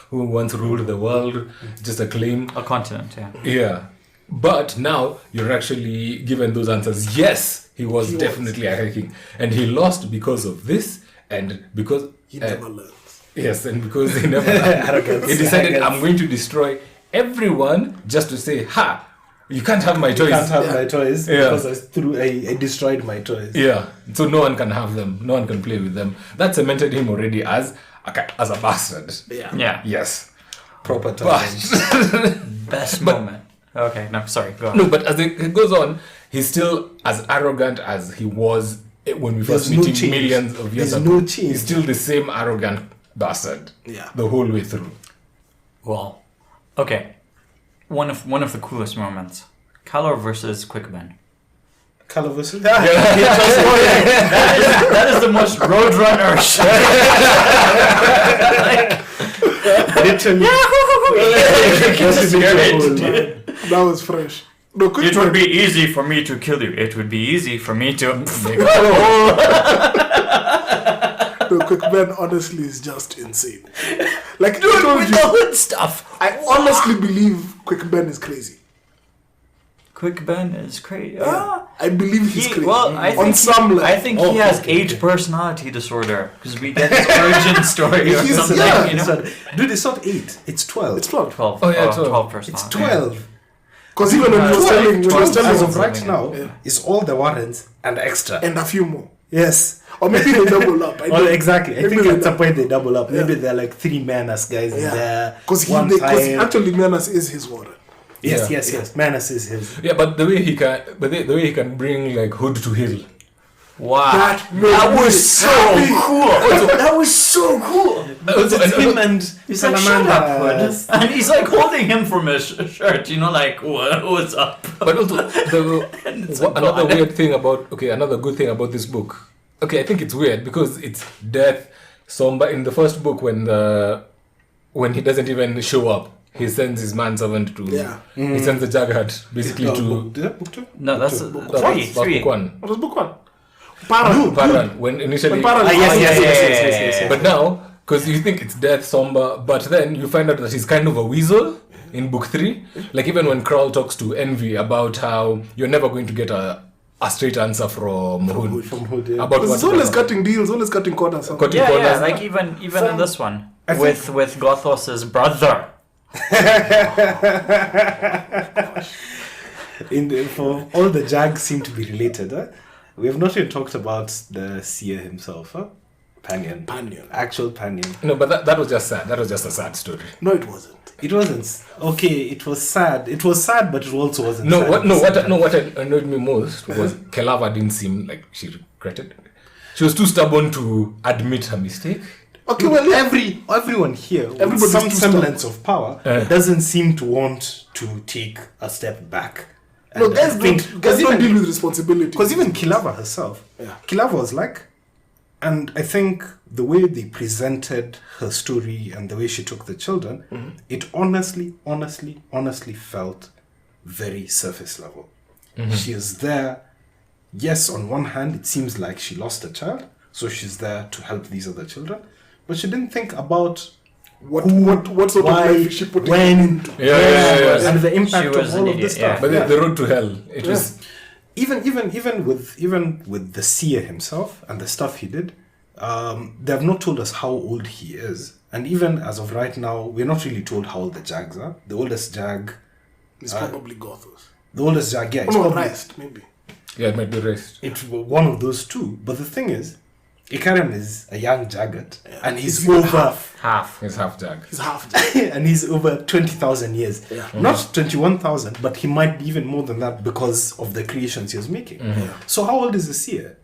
who once ruled the world, just a claim. A continent, Yeah. But now you're actually given those answers. Yes, he was definitely a High King, and he lost because of this, and because He never learns. yes, and because he never he decided I'm going to destroy everyone just to say, ha, you can't have my toys. You can't have my toys Yeah. because I destroyed my toys. Yeah, so no one can have them. No one can play with them. That cemented him already as a bastard. Yeah. Yes. Proper toys. But Best moment. Okay, no, sorry, go on. no, but as it goes on, he's still as arrogant as he was when we first There's no met him change. millions of years There's ago. no change. He's still the same arrogant bastard. Yeah. The whole way through. Well, okay. One of the coolest moments. Kallor versus Quickman. Kallor versus? That is the most Roadrunner shit. Literally. That was fresh. No, It Quickman, would be easy for me to kill you. It would be easy for me to. Quickman honestly is just insane. Like, Dude, I told with you, the hood stuff. I honestly believe Quickman is crazy. Quickman is crazy. Yeah. I believe he's crazy. Well, I On think some level. I think he has age personality disorder because we get his origin story or He's- something. yeah, You know? Dude, it's not 8, it's 12. It's 12. 12. Oh, yeah, 12 12. It's personality. 12. Because even when he was 12, telling, when he was 12 telling as of us, right now Yeah. is all the warrants and extra. and a few more. Yes. Or maybe they double up. I Well, don't- exactly. I maybe think they at some point they double up. Maybe Yeah. they're like 3 Manus guys in there. Because One time. actually Menace is his warrant. Yes, Yeah. yes. Manus is his. Yeah, but the way he can, the way he can bring like Hood to heel. Wow. That made That me was so happy. cool. That was so cool. It's him and He's like, shut up, Hood. Salamander. And he's like holding him from his shirt, you know, like, what's up? But also, It's another God. weird thing about another good thing about this book. Okay, I think it's weird because it's death, somber. In the first book, when he doesn't even show up, he sends his manservant to. Yeah. He sends the Juggernaut basically to. Is that book 2? No, that's That's three. book one. What was book one? Paran. Paran. When initially. When Paran- yes. But now, because you think it's death, somber, but then you find out that he's kind of a weasel in book 3. Like even when Kroll talks to Envy about how you're never going to get a straight answer from Hood. From Hood, yeah. About Because it's what always cutting deals, always cutting corners. Cutting Yeah, corners. like even in this one I think- with Gothos's brother. For all the Jags seem to be related. We have not even talked about the Seer himself. Panion. Actual Panion. No, but that was just sad. That was just a sad story. No, it wasn't. It wasn't. Okay, it was sad. It was sad, but it also wasn't No, sad. what annoyed me most was Kelava didn't seem like she regretted. She was too stubborn to admit her mistake. Okay, well, yeah. Everyone here, with Everybody's some too semblance of power, Yeah. doesn't seem to want to take a step back. No, And guys I think- don't deal with responsibility. Because even Kilava herself, Yeah. Kilava was like, and I think the way they presented her story and the way she took the children, it honestly felt very surface level. She is there. Yes, on one hand, it seems like she lost a child, so she's there to help these other children, but she didn't think about what sort of life is she putting when, into? Yeah. and the impact She was of all an of this idiot, stuff. But Yeah. the road to hell, it was. even with the Seer himself and the stuff he did, they have not told us how old he is, and even as of right now, we're not really told how old the Jags are. The oldest Jag, It's probably Gothos. yeah, it's Oh, no, probably Rest, maybe. Yeah, it might be rest. it's one of those two. But the thing is, Ikarian is a young Jagged, and he's He's even over Half. It's half Jag. He's half. and he's over 20,000 years. Yeah. Not 21,000, but he might be even more than that because of the creations he was making. So how old is the Seer?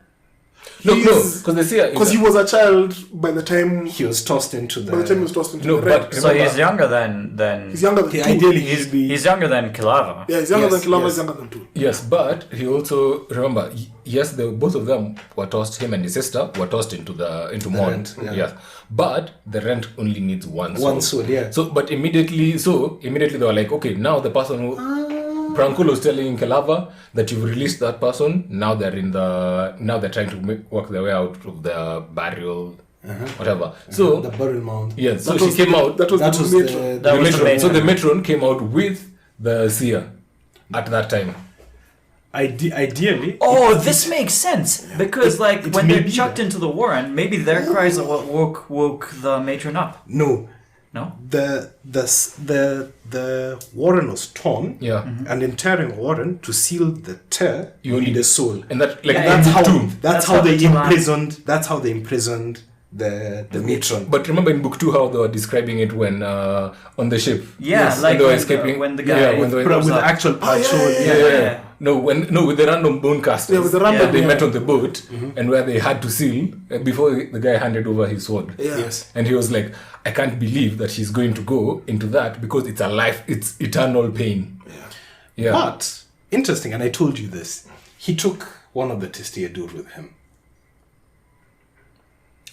No, He's- because they say Because he was a child by the time He was tossed into the... by the time he was tossed into No, the red. but- So Remember- he's younger than He's younger than He two. ideally he's, he'd be... he's younger than Kilava. Yeah, he's younger Yes, than Kilava, yes. he's younger than two. Yes, but he also remember. Yes, both of them were tossed. Him and his sister were tossed into Mont. rent, yeah. Yes, but the rent only needs one soul. One soul, yeah. So, but immediately they were like, okay, now the person who Prankulo was telling Kelava that you've released that person. Now they're trying to work their way out of the burial, whatever. So the burial mound. yes, so That she was came the- out. That was That the was matron. That the was the matron. So matron. the matron came out with the seer. at that time. Ideally. Oh, this makes sense because, like, it when may they're be chucked into the warren, maybe their cries are what woke the matron up. No. No. The warren was torn. Yeah. And in tearing warren, to seal the tear, you need a soul. And that, like, Yeah, That's how they the Talan- imprisoned. That's how they imprisoned the matron. But remember in book 2 how they were describing it when on the ship. Yeah, Yes, like when they were when escaping. when the guy Yeah, when they were- With the actual patrol. yeah. No, with the random bone casters. Yeah, with the random- that they yeah. met on the boat and where they had to seal before the guy handed over his sword. Yeah. Yes. And he was like, I can't believe that she's going to go into that because it's eternal pain. Yeah. But interesting, and I told you this. He took one of the Testiadur with him.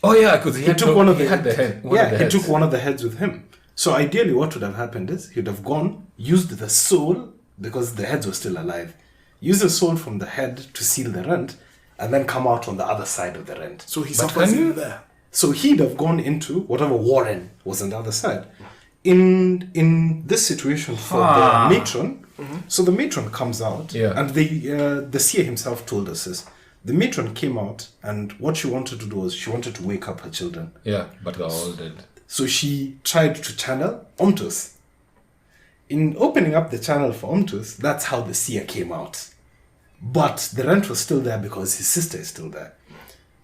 Oh yeah, because he He took one of the had the head. he took one of the heads with him. So ideally, what would have happened is he'd have gone, used the soul because the heads were still alive, use the soul from the head to seal the rent, and then come out on the other side of the rent. So he But suffers can you- in there. So he'd have gone into whatever warren was on the other side. In this situation for the matron, so the matron comes out, Yeah. and the seer himself told us this. The matron came out, and what she wanted to do was she wanted to wake up her children. Yeah, but they're all dead. So she tried to channel Omtus. In opening up the channel for Omtus, that's how the seer came out. But the rent was still there because his sister is still there.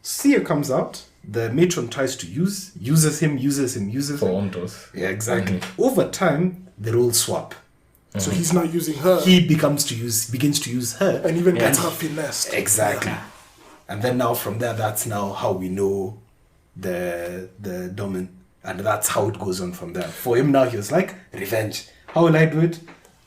Seer comes out, the matron tries to uses him. For Ontos. Yeah, exactly. Over time, the roles swap. So he's now using her He begins to use her. and even gets her finessed. Exactly. And then now from there, that's now how we know the domin. And that's how it goes on from there. For him now, he was like, revenge. How will I do it?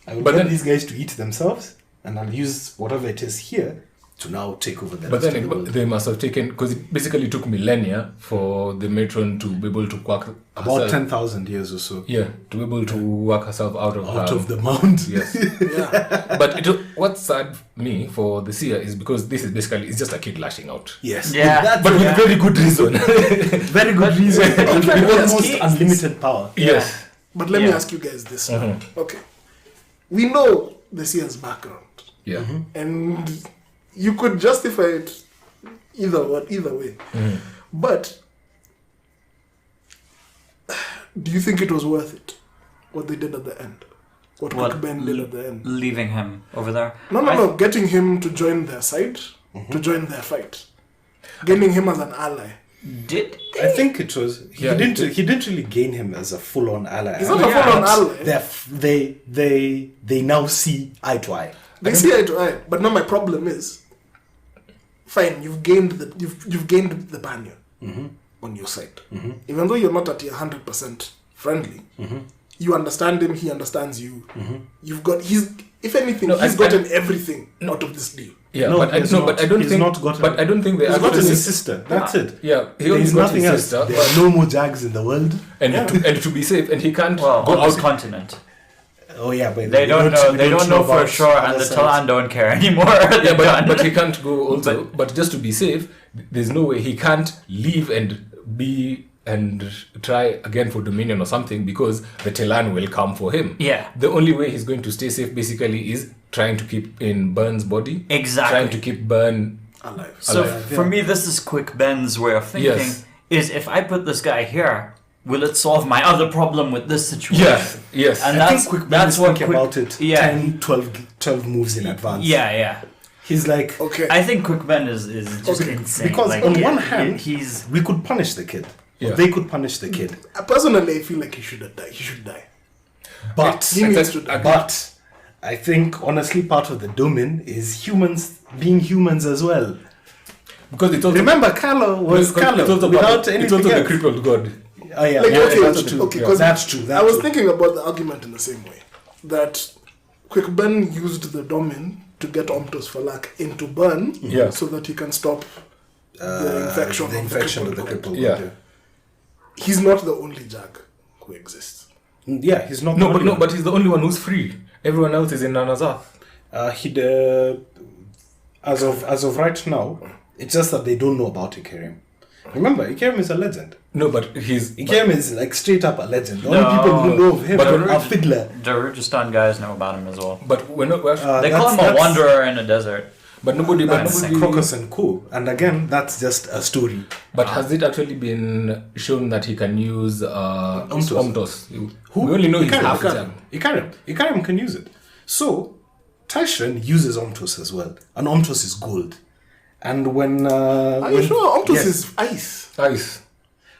I will But get then- these guys to eat themselves, and I'll use whatever it is here to now take over the But rest then of the world. they must have taken, because it basically took millennia for the matron to be able to quack About herself. 10,000 years or so. Yeah, to be able to work herself out of Out her- of the mount. Yes. Yeah. But what's sad me for the seer is because this is basically, it's just a kid lashing out. Yes. Yeah. That's But with very good reason. very good reason. And let me with ask almost you- unlimited power. Yes. But let me Yeah. ask you guys this now. Okay. We know the seer's background. Yeah. And you could justify it either way. But do you think it was worth it? What they did at the end? What Quick Ben did at the end? Leaving him over there. No. Getting him to join their side, to join their fight. Gaining him as an ally. Did I think it was Yeah, he didn't really gain him as a full-on ally. He's not a full-on ally. They now see eye to eye. They see eye to eye. But now my problem is, fine, you've gained the banyan on your side. Even though you're not at your 100% friendly, you understand him, he understands you. You've got if anything, No, he's I- gotten everything out of this deal. Yeah, No, but I he's don't not. think. He's not gotten- But I don't think they He's gotten actually. his sister. That's it. Yeah, he only There's got nothing his else. sister, There but- are no more Jags in the world. and to be safe, and he can't well go on this out. continent? Oh yeah, but They don't know. They don't know for about sure, and other the sides. Talan don't care anymore. Yeah, They're done. but he can't go also. But just to be safe, there's no way he can't leave and try again for Dominion or something because the Telan will come for him. Yeah. The only way he's going to stay safe basically is trying to keep in Burn's body. Exactly. Trying to keep Burn. Alive. So alive. for me, this is Quick Ben's way of thinking. Yes. Is if I put this guy here, will it solve my other problem with this situation? Yes. And I that's think Quick Ben that's is what thinking Quick, about it Yeah, 10, 12 moves in advance. yeah. He's like, Okay. I think Quick Ben is just Okay, insane. because Like, on one hand, he's we could punish the kid. Or Yeah. they could punish the kid. Personally, I feel like he should have died. He should die. But He needs to die. But I think honestly part of the domain is humans being humans as well. Because it's also Remember Kallor was because Kallor it's also without it's anything also the else. crippled god. Oh yeah, Like, yeah, okay, that's true. okay, 'cause That's true. I was thinking about the argument in the same way. That Quick Ben used the domain to get Omtos Falak into Burn Yeah. so that he can stop the infection the of infection the of the crippled crippled. Yeah. God, He's not the only Jag who exists. yeah, he's not. No, the but only one. he's the only one who's free. Everyone else is in Nanazath. As of right now, it's just that they don't know about Ikarim. Remember, Ikerim is a legend. No, but Ikerim is like straight up a legend. The No, only people who know of him but are Fiddler. The Rajasthan guys know about him as well. but we're not. They call him a wanderer in the desert. but nobody. But That's nobody. Crocus and Co. And again, that's just a story. But has it actually been shown that he can use Omtos? We only know he's half Jang. Ikarim can use it. So, Tayschrenn uses Omtos as well. And Omtos is gold. And when... Are you sure? Omtos is ice. Ice.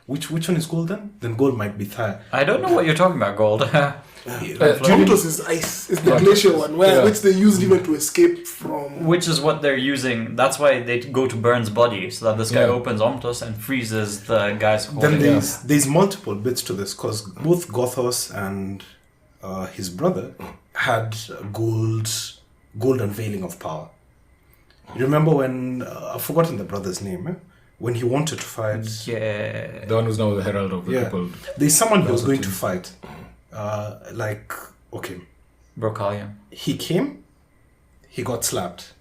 Which one is gold then? Then gold might be Thai. I don't know what you're talking about, Gold. Omtos is ice. It's the glacier one, which they used even to escape from... Which is what they're using. That's why they go to Burn's body, so that this guy opens Omtos and freezes the guys holding Then it. there's multiple bits to this, because both Gothos and his brother had gold unveiling of power. You remember when... I've forgotten the brother's name, when he wanted to fight... Yeah. The one who's now the herald of the Crippled. There's someone who was going to fight. Brocalion. He came, he got slapped.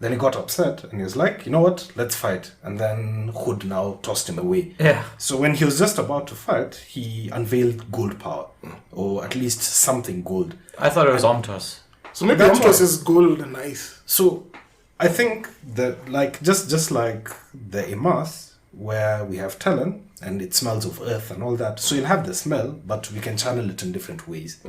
Then he got upset and he was like, you know what, let's fight. And then Hood now tossed him away. Yeah. So when he was just about to fight, he unveiled gold power, or at least something gold. I thought it was Omtos. So maybe That's Omtos why. is gold and ice. So I think that like just like the Imas, where we have Talon and it smells of earth and all that. So you'll have the smell, but we can channel it in different ways.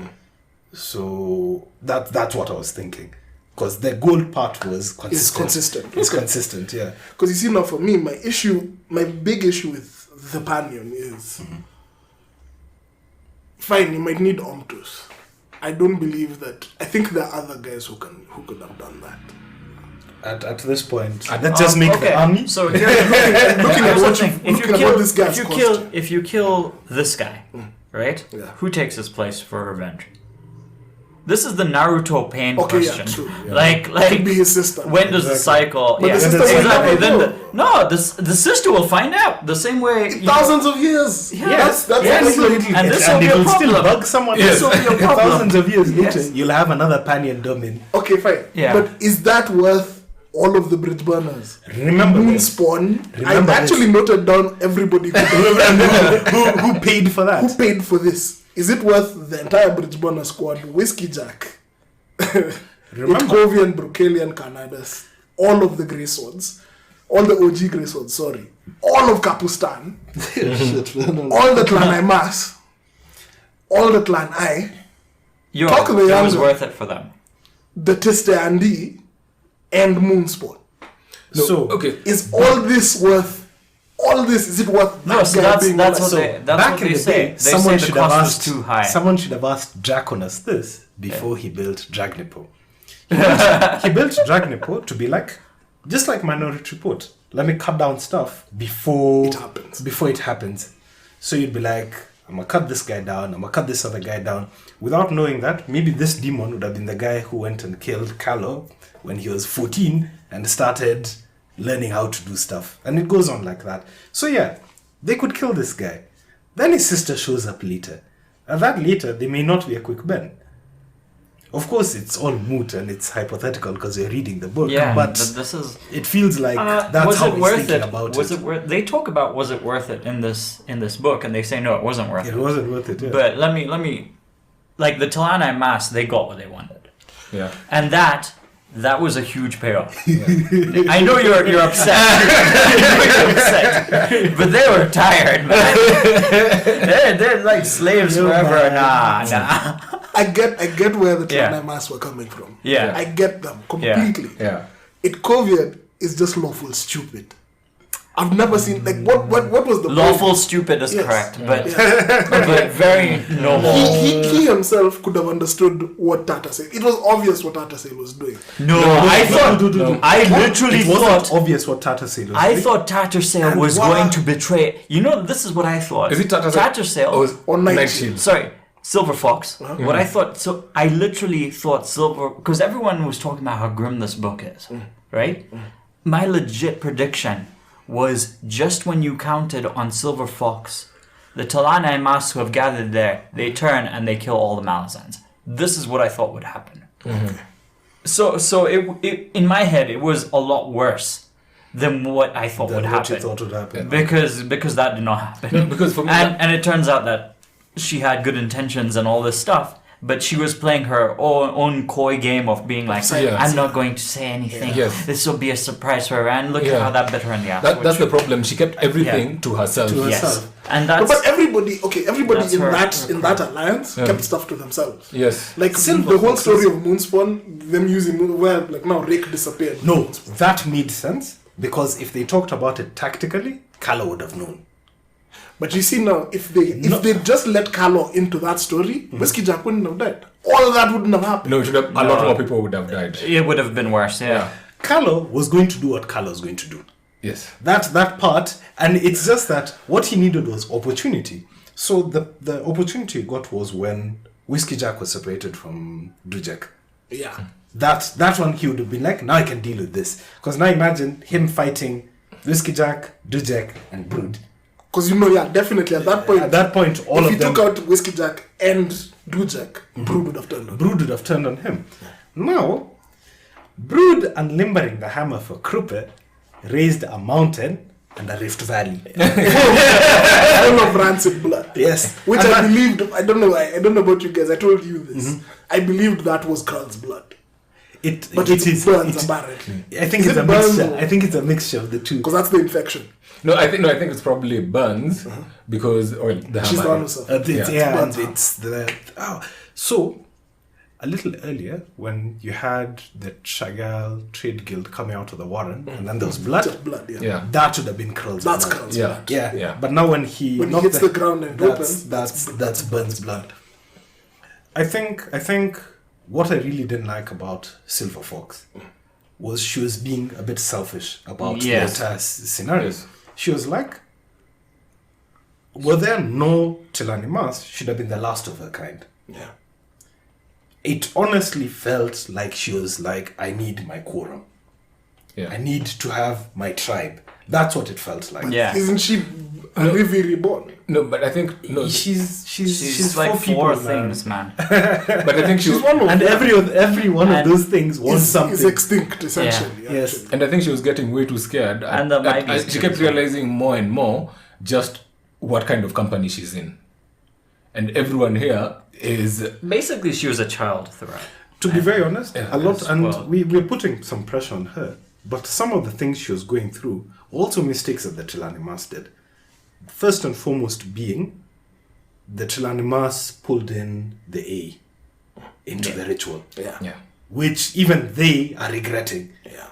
So that's what I was thinking. Because the gold part was consistent. It's consistent. It's consistent, yeah. Because you see now, for me, my big issue with the Panion is, fine, you might need Omtus. I don't believe that. I think there are other guys who could have done that. At this point, let's just make the army. So here, Looking at what this guy's if you kill this guy, right? Yeah. Who takes his place for revenge? This is the Naruto pain question. Yeah, true. Yeah. Like Could be his sister. when does the cycle? But yeah, the sister will exactly. never Then know. the sister will find out the same way. Thousands of years. Yeah. That's Yes. And this will be a will still problem. bug someone. Yes. This will be a problem. Thousands of years later, Yes. you'll have another Panion domain. Okay, fine. Yeah. But is that worth all of the bridge burners? Remember this. Moonspawn. I Remember actually noted down everybody who paid for that. who paid for this. Is it worth the entire bridge burner squad? Whiskey Jack. Itkovian, Brokelian, Canadas, all of the Grey Swords, all the OG Grey Swords, sorry, all of Kapustan, all the Clan Imas, all the Clan I, Yo, Talk of the it was younger. worth it for them. the Tiste Andi, and Moonspawn. So, Okay. Is all this worth? All this, is it worth? No, that so guy that's being that's alive? what they that's back what in they the say. day, They someone say should the have cost was asked. too high. Someone should have asked Draconis this before he built Dragnipo. He built Dragnipo to be like, just like Minority Report. Let me cut down stuff before It happens. Before it happens. So you'd be like, I'm gonna cut this guy down. I'm gonna cut this other guy down. Without knowing that, maybe this demon would have been the guy who went and killed Kallor when he was 14 and started learning how to do stuff. And it goes on like that. So yeah, they could kill this guy. Then his sister shows up later. And that later, they may not be a quick Ben. Of course, it's all moot and it's hypothetical because you're reading the book. Yeah, but this is. it feels like that's was how it he's worth thinking it? about Was it. it worth? They talk about was it worth it in this book, and they say no, it wasn't worth It it. wasn't worth it, yeah. But let me, like the Talani Mass, they got what they wanted, Yeah. and that was a huge payoff. I know you're upset. I know you're upset, but they were tired, man. they're like slaves forever. Nah. I get where the Yeah. Clan Imas were coming from. Yeah. I get them completely. Yeah. Itkovian is just lawful stupid. I've never seen like what was the Lawful stupid is Yes. correct, but but very noble. He himself could have understood what Tata said. It was obvious what Tata said was doing. No, I thought I literally It wasn't thought obvious what Tata said. I thought Tattersale And was why- going to betray. You know, this is what I thought. Is it Tattersale? Tattersale. Or Night Night Shield. Shield. Sorry, Silverfox. What I thought. So I literally thought Silver, because everyone was talking about how grim this book is, right? My legit prediction was just when you counted on Silverfox, the Talani Mas who have gathered there, they turn and they kill all the Malazans. This is what I thought would happen. So it in my head it was a lot worse than what I thought would What happen. you thought would happen. Because that did not happen. No, because for me, And it turns out that she had good intentions and all this stuff, but she was playing her own coy game of being like, Yeah. I'm not going to say anything. Yes. This will be a surprise for her. And look at Yeah. how that bit her in the ass. that's the problem. She kept everything to herself. To Yes. herself. And No, that's... but everybody That's in her- that alliance Yeah. kept stuff to themselves. Yes. Like Silverfox the whole story is- of Moonspawn, them using where like now Rake disappeared. No, that made sense because if they talked about it tactically, Kallor would have known. But you see now, if they just let Kallor into that story, Whiskey Jack wouldn't have died. All that wouldn't have happened. No, it should have, a lot more people would have died. It would have been worse, yeah. Kallor was going to do what Kallor's going to do. Yes. That part, and it's just that what he needed was opportunity. So the opportunity he got was when Whiskey Jack was separated from Dujek. Yeah. That one he would have been like, now I can deal with this. Because now imagine him fighting Whiskey Jack, Dujek, and Brood. Because definitely at that point, At that point, all if of he them, took out Whiskey Jack and Dujek, Brood would have turned on. Brood would have turned on him. Now, Brood unlimbering the hammer for Kruppe raised a mountain and a rift valley. Full of rancid blood. Yes. Which And I that- believed, I don't know about you guys, I told you this. I believed that was Carl's blood. But it burns apparently. I think Is it's it a burns mixture. or- I think it's a mixture of the two. Because that's the infection. No, I think it's probably burns because the She's the hammer- one who suffered. And burns it's the so a little earlier when you had the Chagall Trade Guild coming out of the Warren and then there was blood. Just blood, yeah. Yeah. That should have been Krill's That's blood. Carl's Yeah. blood. Yeah. Yeah. But now when he When he knocked hits the ground and that's opens, that's Burns' blood. I think what I really didn't like about Silverfox was she was being a bit selfish about Yes. the entire scenario. Yes. She was like, were there no Tilanimas, she'd have been the last of her kind. Yeah. It honestly felt like she was like, I need my quorum. Yeah. I need to have my tribe. That's what it felt like. Yeah. Isn't she a Rivi reborn? No, but I think She's like four four people, man. things, man. but I think she She's one of And them. every one of And those things was something. Is extinct, essentially. Yeah. Yes. actually. and I think she was getting way too scared. And the might be she kept scared. realizing more and more just what kind of company she's in, and everyone here is Basically, she was a child throughout. To be very honest, Yeah, a lot, yes, and well- we're putting some pressure on her. But some of the things she was going through, also mistakes that the Tilanimas did. First and foremost being, the Tilanimas pulled in the A into the ritual, yeah. which even they are regretting. Yeah.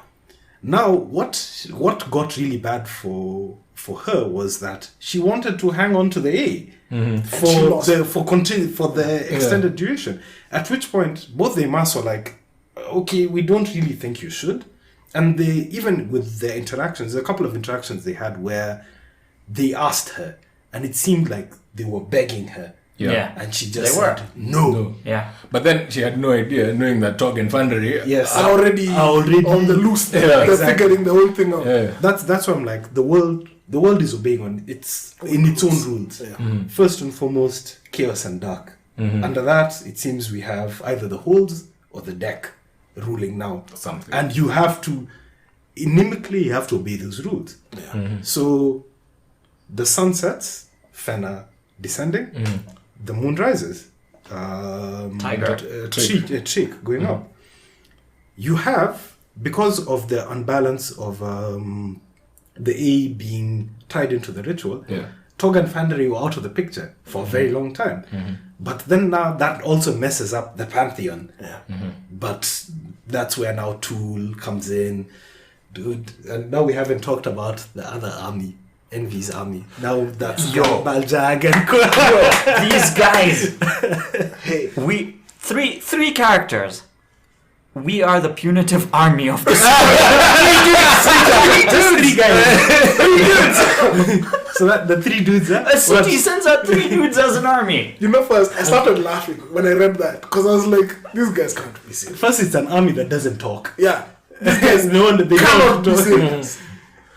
Now, what got really bad for her was that she wanted to hang on to the A She for lost. for the extended duration. At which point, both the Mas were like, "Okay, we don't really think you should." And they even with their interactions, a couple of interactions they had where they asked her, and it seemed like they were begging her, Yeah. and she just They were. said no. No. Yeah. But then she had no idea, knowing that Tog and Fandery. Yes, Are already on the loose. Yeah, They're exactly. figuring the whole thing out. Yeah. That's why I'm like the world is obeying on its in its own rules. Yeah. First and foremost, chaos and dark. Under that, it seems we have either the holds or the deck ruling now. Something. And you have to inimically you have to obey those rules. Yeah. So the sun sets, Fenna descending, the moon rises. Tiger. Cheek going up. You have, because of the unbalance of the A being tied into the ritual, Yeah. Tog and Fandery were out of the picture for a very long time. But then now that also messes up the pantheon. Yeah. But that's where now Tool comes in. Dude, and now we haven't talked about the other army, Envy's army. Now that's Baljag and These guys. Hey. We three characters. We are the punitive army of this. three guys. So that the three dudes. A city sends out 3 dudes as an army. You know, first I started laughing when I read that because I was like, these guys can't be safe. First, it's an army that doesn't talk. Yeah. These guys know that they Cannot don't be talk. safe.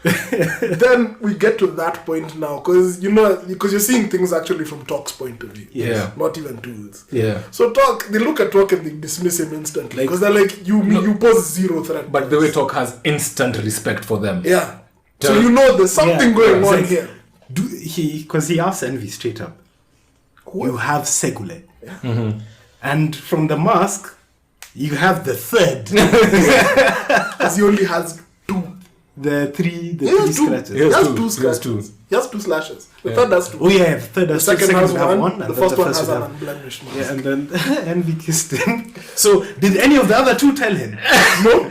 Then we get to that point now, because you're seeing things actually from Talk's point of view. Yeah. Not even Tools. Yeah. So they look at Talk and they dismiss him instantly, because they're like, you pose zero threat. But the way Talk has instant respect for them. Yeah. So there's something going on here. Because he asked Envy straight up, you have Segule. Yeah. And from the mask, you have the third. Because he only has two. The three scratches. He has two He has two. He has two slashes. The third has two. Oh yeah, the third has The two. second has would have one. and The first then one has would an have- unblemished mask. Yeah, and then Envy kissed him. So, did any of the other two tell him? No.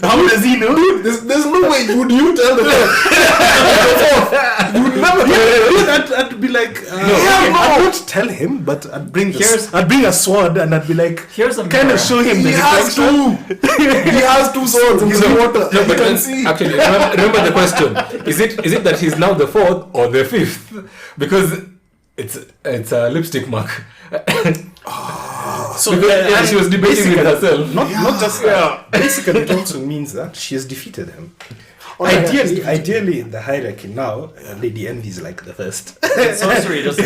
How does he know? There's no way you tell the third. You would never I'd be like, I won't tell him, but I'd bring a sword and I'd be like, Here's a kind mirror. of show him the He has reflection. two. He has two swords in the water. No, You but can see. actually, remember the question. Is it that he's now the fourth or the fifth? Because it's a lipstick mark. So Because, she was debating with herself. Not just that. Basically, it also means that she has defeated him. Ideally, in the hierarchy now, Lady Envy is like the first. Sorcery doesn't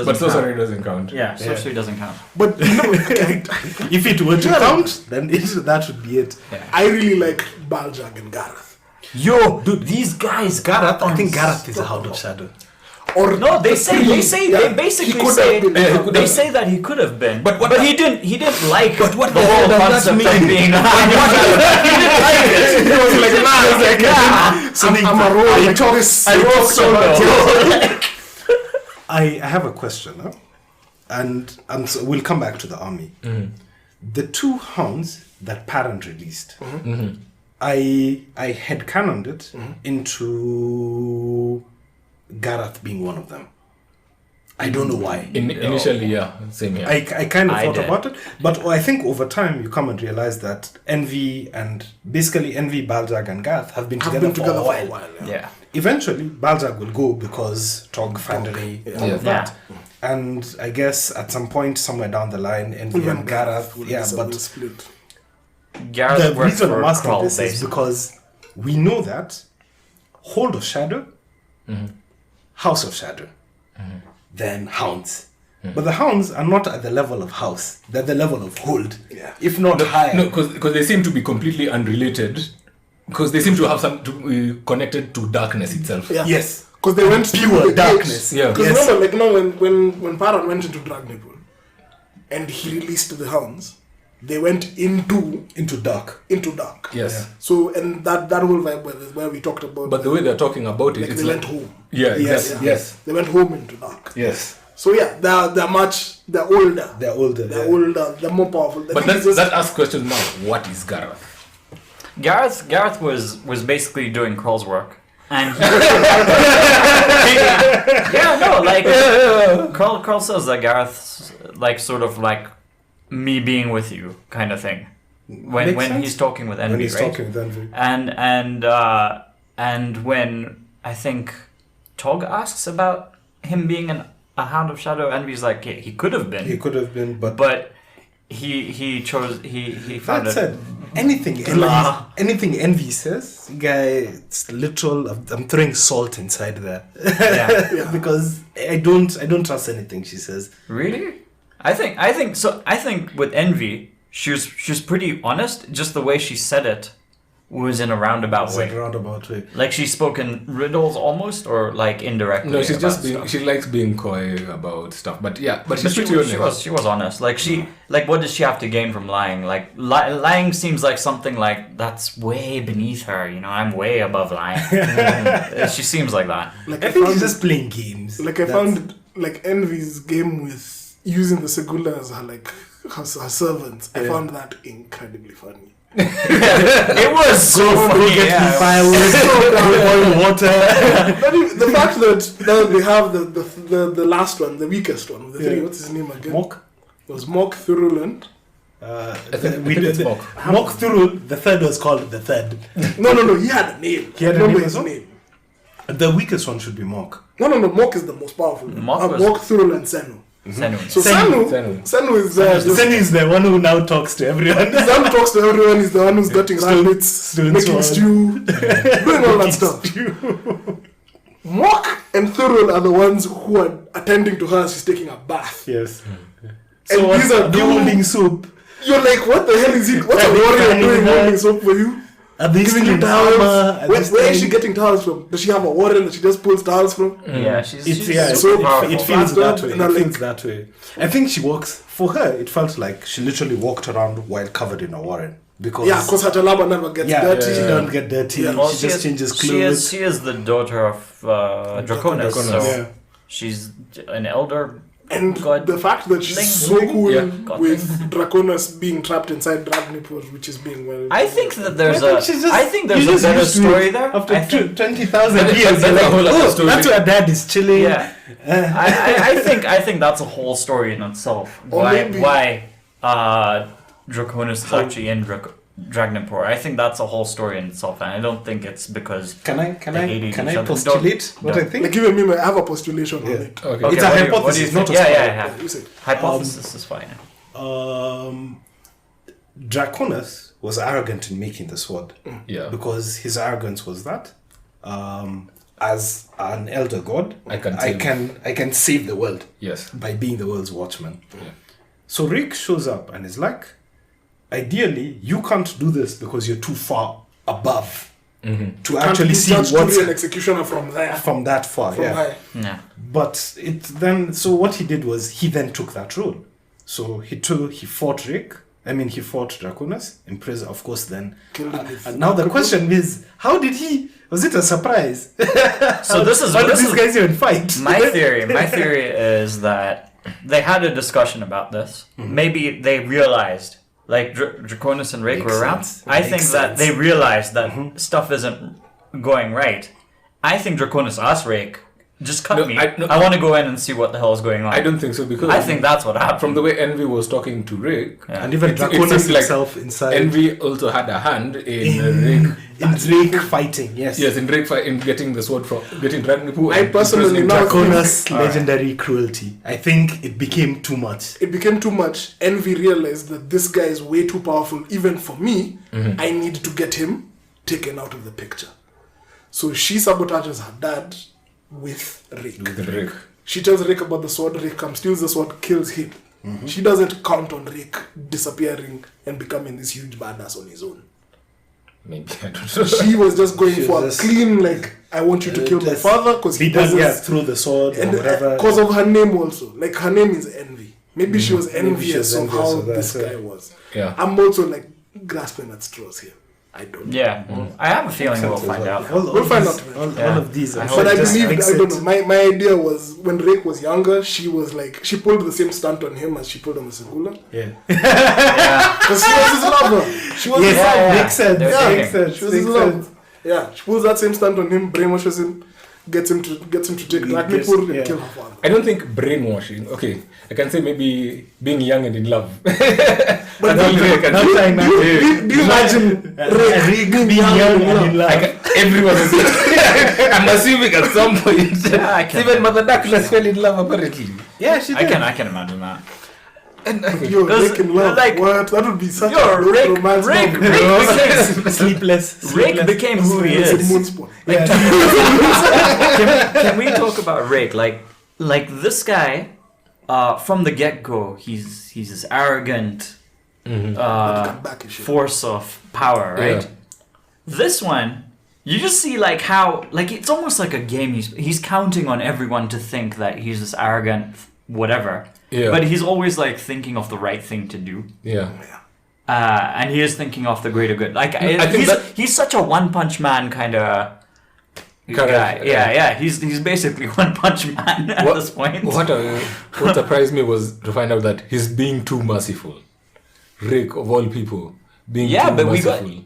But sorcery count. doesn't count. Yeah, sorcery doesn't count. But If it were to count, then that would be it. I really like Baljag and Gareth. Yo, dude, these guys. Gareth, I think Gareth is a Hound of Shadow. Or No, they basically he could say have been. they say that he could have been, But what but the- he didn't like But what the the whole hell does that concept of mean? being. He didn't like it. He was like, nah, So I'm a roll. I talk solo. I have a question, huh? and so we'll come back to the army. The two hounds that Parent released, I headcanoned it into Gareth being one of them. I don't know why. Initially, yeah, same here. I kind of I thought did. about it, but I think over time you come and realize that Envy, Baljag and Gareth have been together for a while. Yeah. Eventually, Baljag will go because Tog, Fandery, all of Yeah. that. And I guess at some point, somewhere down the line, Envy and Gareth, will split. Gareth the worked reason I'm for asking Krull, this is basically. because we know that Hold of Shadow, House of Shadow, then Hounds. But the Hounds are not at the level of House; they're the level of Hold, if not higher. No, because they seem to be completely unrelated. Because they seem to have some connected to darkness itself. Yeah. Yes, Because they went Pure to the darkness. Gate. Yeah. Because Yes. remember, when Paran went into Dragnipur and he released the hounds, they went into dark. dark. Yes. So and that whole vibe where we talked about. But the way they're talking about it, like it's they like, went home. Yeah, Yes, exactly. yes, They went home into dark. yes. So yeah, they're older. They're older. They're older. They're more powerful. The But thing is that asks questions now. What is Gareth? Gareth was basically doing Krull's work, and Krull says that Gareth's like sort of like me being with you kind of thing when Makes sense. he's talking with Envy, When he's right? talking with Envy. And when I think Tog asks about him being a Hound of Shadow, Envy's like, yeah, he could have been, He could have been, but he chose he found that it. said, anything Envy says, guy, it's literal. I'm throwing salt inside there. Yeah. Because I don't trust anything she says. Really? I think so. I think with Envy, she was pretty honest. Just the way she said it was in a roundabout It's way. a roundabout way. Like she's spoken riddles almost, or like indirectly. No, she's just about being. stuff. She likes being coy about stuff. But yeah, but But she's she pretty honest. was honest. Like what does she have to gain from lying? Like lying seems like something like that's way beneath her. You know, I'm way above lying. She seems like that. like I think she's just playing games. Like I found like Envy's game with using the Segula as her servants. I found that incredibly funny. It was so funny. Yeah. fireworks, boil water. The fact that they have the last one, the weakest one, the three. What's his name again? Mok. It was Mok, Thurulent. I think it's Mok. Mok Thurul, the third was called the third. No. He had a name. He had a Remember name his as well? name. The weakest one should be Mok. No. Mok is the most powerful. Mok was- Mok, Thurul, and Senu. Senu. So Senu is there. Senu is the one who now talks to everyone. He's the one who talks to everyone. He's the one who's getting rabbits, making stew, doing all that stuff. Mok and Thurul are the ones who are attending to her as she's taking a bath. Yes. And So these are they two- holding soup. You're like, what the hell is it? What's a warrior doing holding soap for you? Are they Giving still you in towels? armor at Where this is time? she getting towels from? Does she have a warren that she just pulls towels from? Yeah, she's It's super so powerful. it feels that way. And It I'm feels like- that way. I think she walks. For her, it felt like she literally walked around while covered in a warren because Yeah, because her jalaba never gets dirty. she don't get dirty. Yeah. Well, She just changes She clothes. is the daughter of Draconis, Draconis, so yeah. she's an elder. And God the fact that she's thing. so cool Yeah. God with thing. Draconis being trapped inside Dragnipur, which is being well. I think that there's I think she's just- I think there's you a just better used to story it. there. After I think, 20,000 That's- years, that's you're a whole like, other oh, story. that's where dad is chilling. yeah, I think that's a whole story in itself. Or maybe- Why Draconis is actually in Dragnipur. I think that's a whole story in itself, and I don't think it's because Can I hated each other. postulate what I Don't. think? Like, even me, I have a postulation on Yeah. it. Okay. It's a what do you hypothesis, think? not a yeah, story. yeah. You say. Hypothesis is fine. Draconis was arrogant in making the sword Yeah. because his arrogance was that as an elder god, I can save the world Yes. by being the world's watchman. Yeah. So Rake shows up and is like, ideally, you can't do this because you're too far above to actually Can't see be judged to what's be an executioner from there. from that far. From Yeah. high. Yeah. But it then, so what he did was he then took that role. So he fought Rake. I mean, he fought Draconis in prison, of course. Then, Killed him with- and now the question is, how did he? Was it a surprise? So this is How did this these is guys even fight? my theory is that they had a discussion about this. Maybe they realized, like Draconis and Rake Makes were around. sense. I Makes think that sense. they realized that stuff isn't going right. I think Draconis asked Rake, just cut No, me. I- no, I want to go in and see what the hell is going on. I don't think so because I think that's what happened. from the way Envy was talking to Rick, Yeah. And even it Draconis seems like himself inside Envy also had a hand in Rick. in Rake fighting. Yes. Yes, in Rick in getting the sword from getting Dragnipur. I personally now Draconis' Alright. legendary cruelty. I think it became too much. It became too much. Envy realized that this guy is way too powerful, even for me. I need to get him taken out of the picture. So she sabotages her dad with Rick. with Rick. She tells Rick about the sword. Rick comes, steals the sword, kills him. She doesn't count on Rick disappearing and becoming this huge badass on his own. Maybe I don't know. She was just going She for a was- clean, like, I want you to kill my Just father because he Be done, doesn't. yeah, through the sword or And whatever. because of her name also. Like, her name is Envy. Maybe she was Maybe she envious was of envious how of that, this so- guy was. Yeah. I'm also, like, grasping at straws here. I don't know. Yeah, I have a feeling we'll find out. We'll find out. All Yeah. of these. I I'm hope But sure I just believe, makes I don't it- know, my idea was when Rake was younger, she was like, she pulled the same stunt on him as she pulled on Segula. Yeah. Yeah. Because she was his lover. She was his Yes, lover. yeah. makes sense. They're Yeah, dating. Makes sense. She was Makes his sense. love. Yeah, she pulls that same stunt on him, brainwashes him, gets him to take He Dragnipur and gets- yeah. kill her father. I don't think brainwashing. Okay, I can say maybe being young and in love. But That's the only way I can say it. do you imagine Rake being young and in love? Everyone is. I'm assuming at some point. Yeah, I can. Even Mother Douglas fell in love apparently. Yeah, she did. I can imagine that. Yo, Because, Rake in love. like- What? That would be such Yo, a Rake romance novel. became Sleepless. Rick became who he It's a is. moonspawn. Can we talk about Rake? Like this guy, from the get go, he's this arrogant Come back and shit. force of power, right? Yeah. This one, you just see like how like it's almost like a game. He's counting on everyone to think that he's this arrogant whatever. Yeah. But he's always like thinking of the right thing to do. Yeah. And he is thinking of the greater good. Like I think he's such a one punch man kind of guy. Correct, Yeah. He's basically one punch man at this point. What surprised me was to find out that he's being too merciful. Rick of all people being Yeah, too but we got- merciful.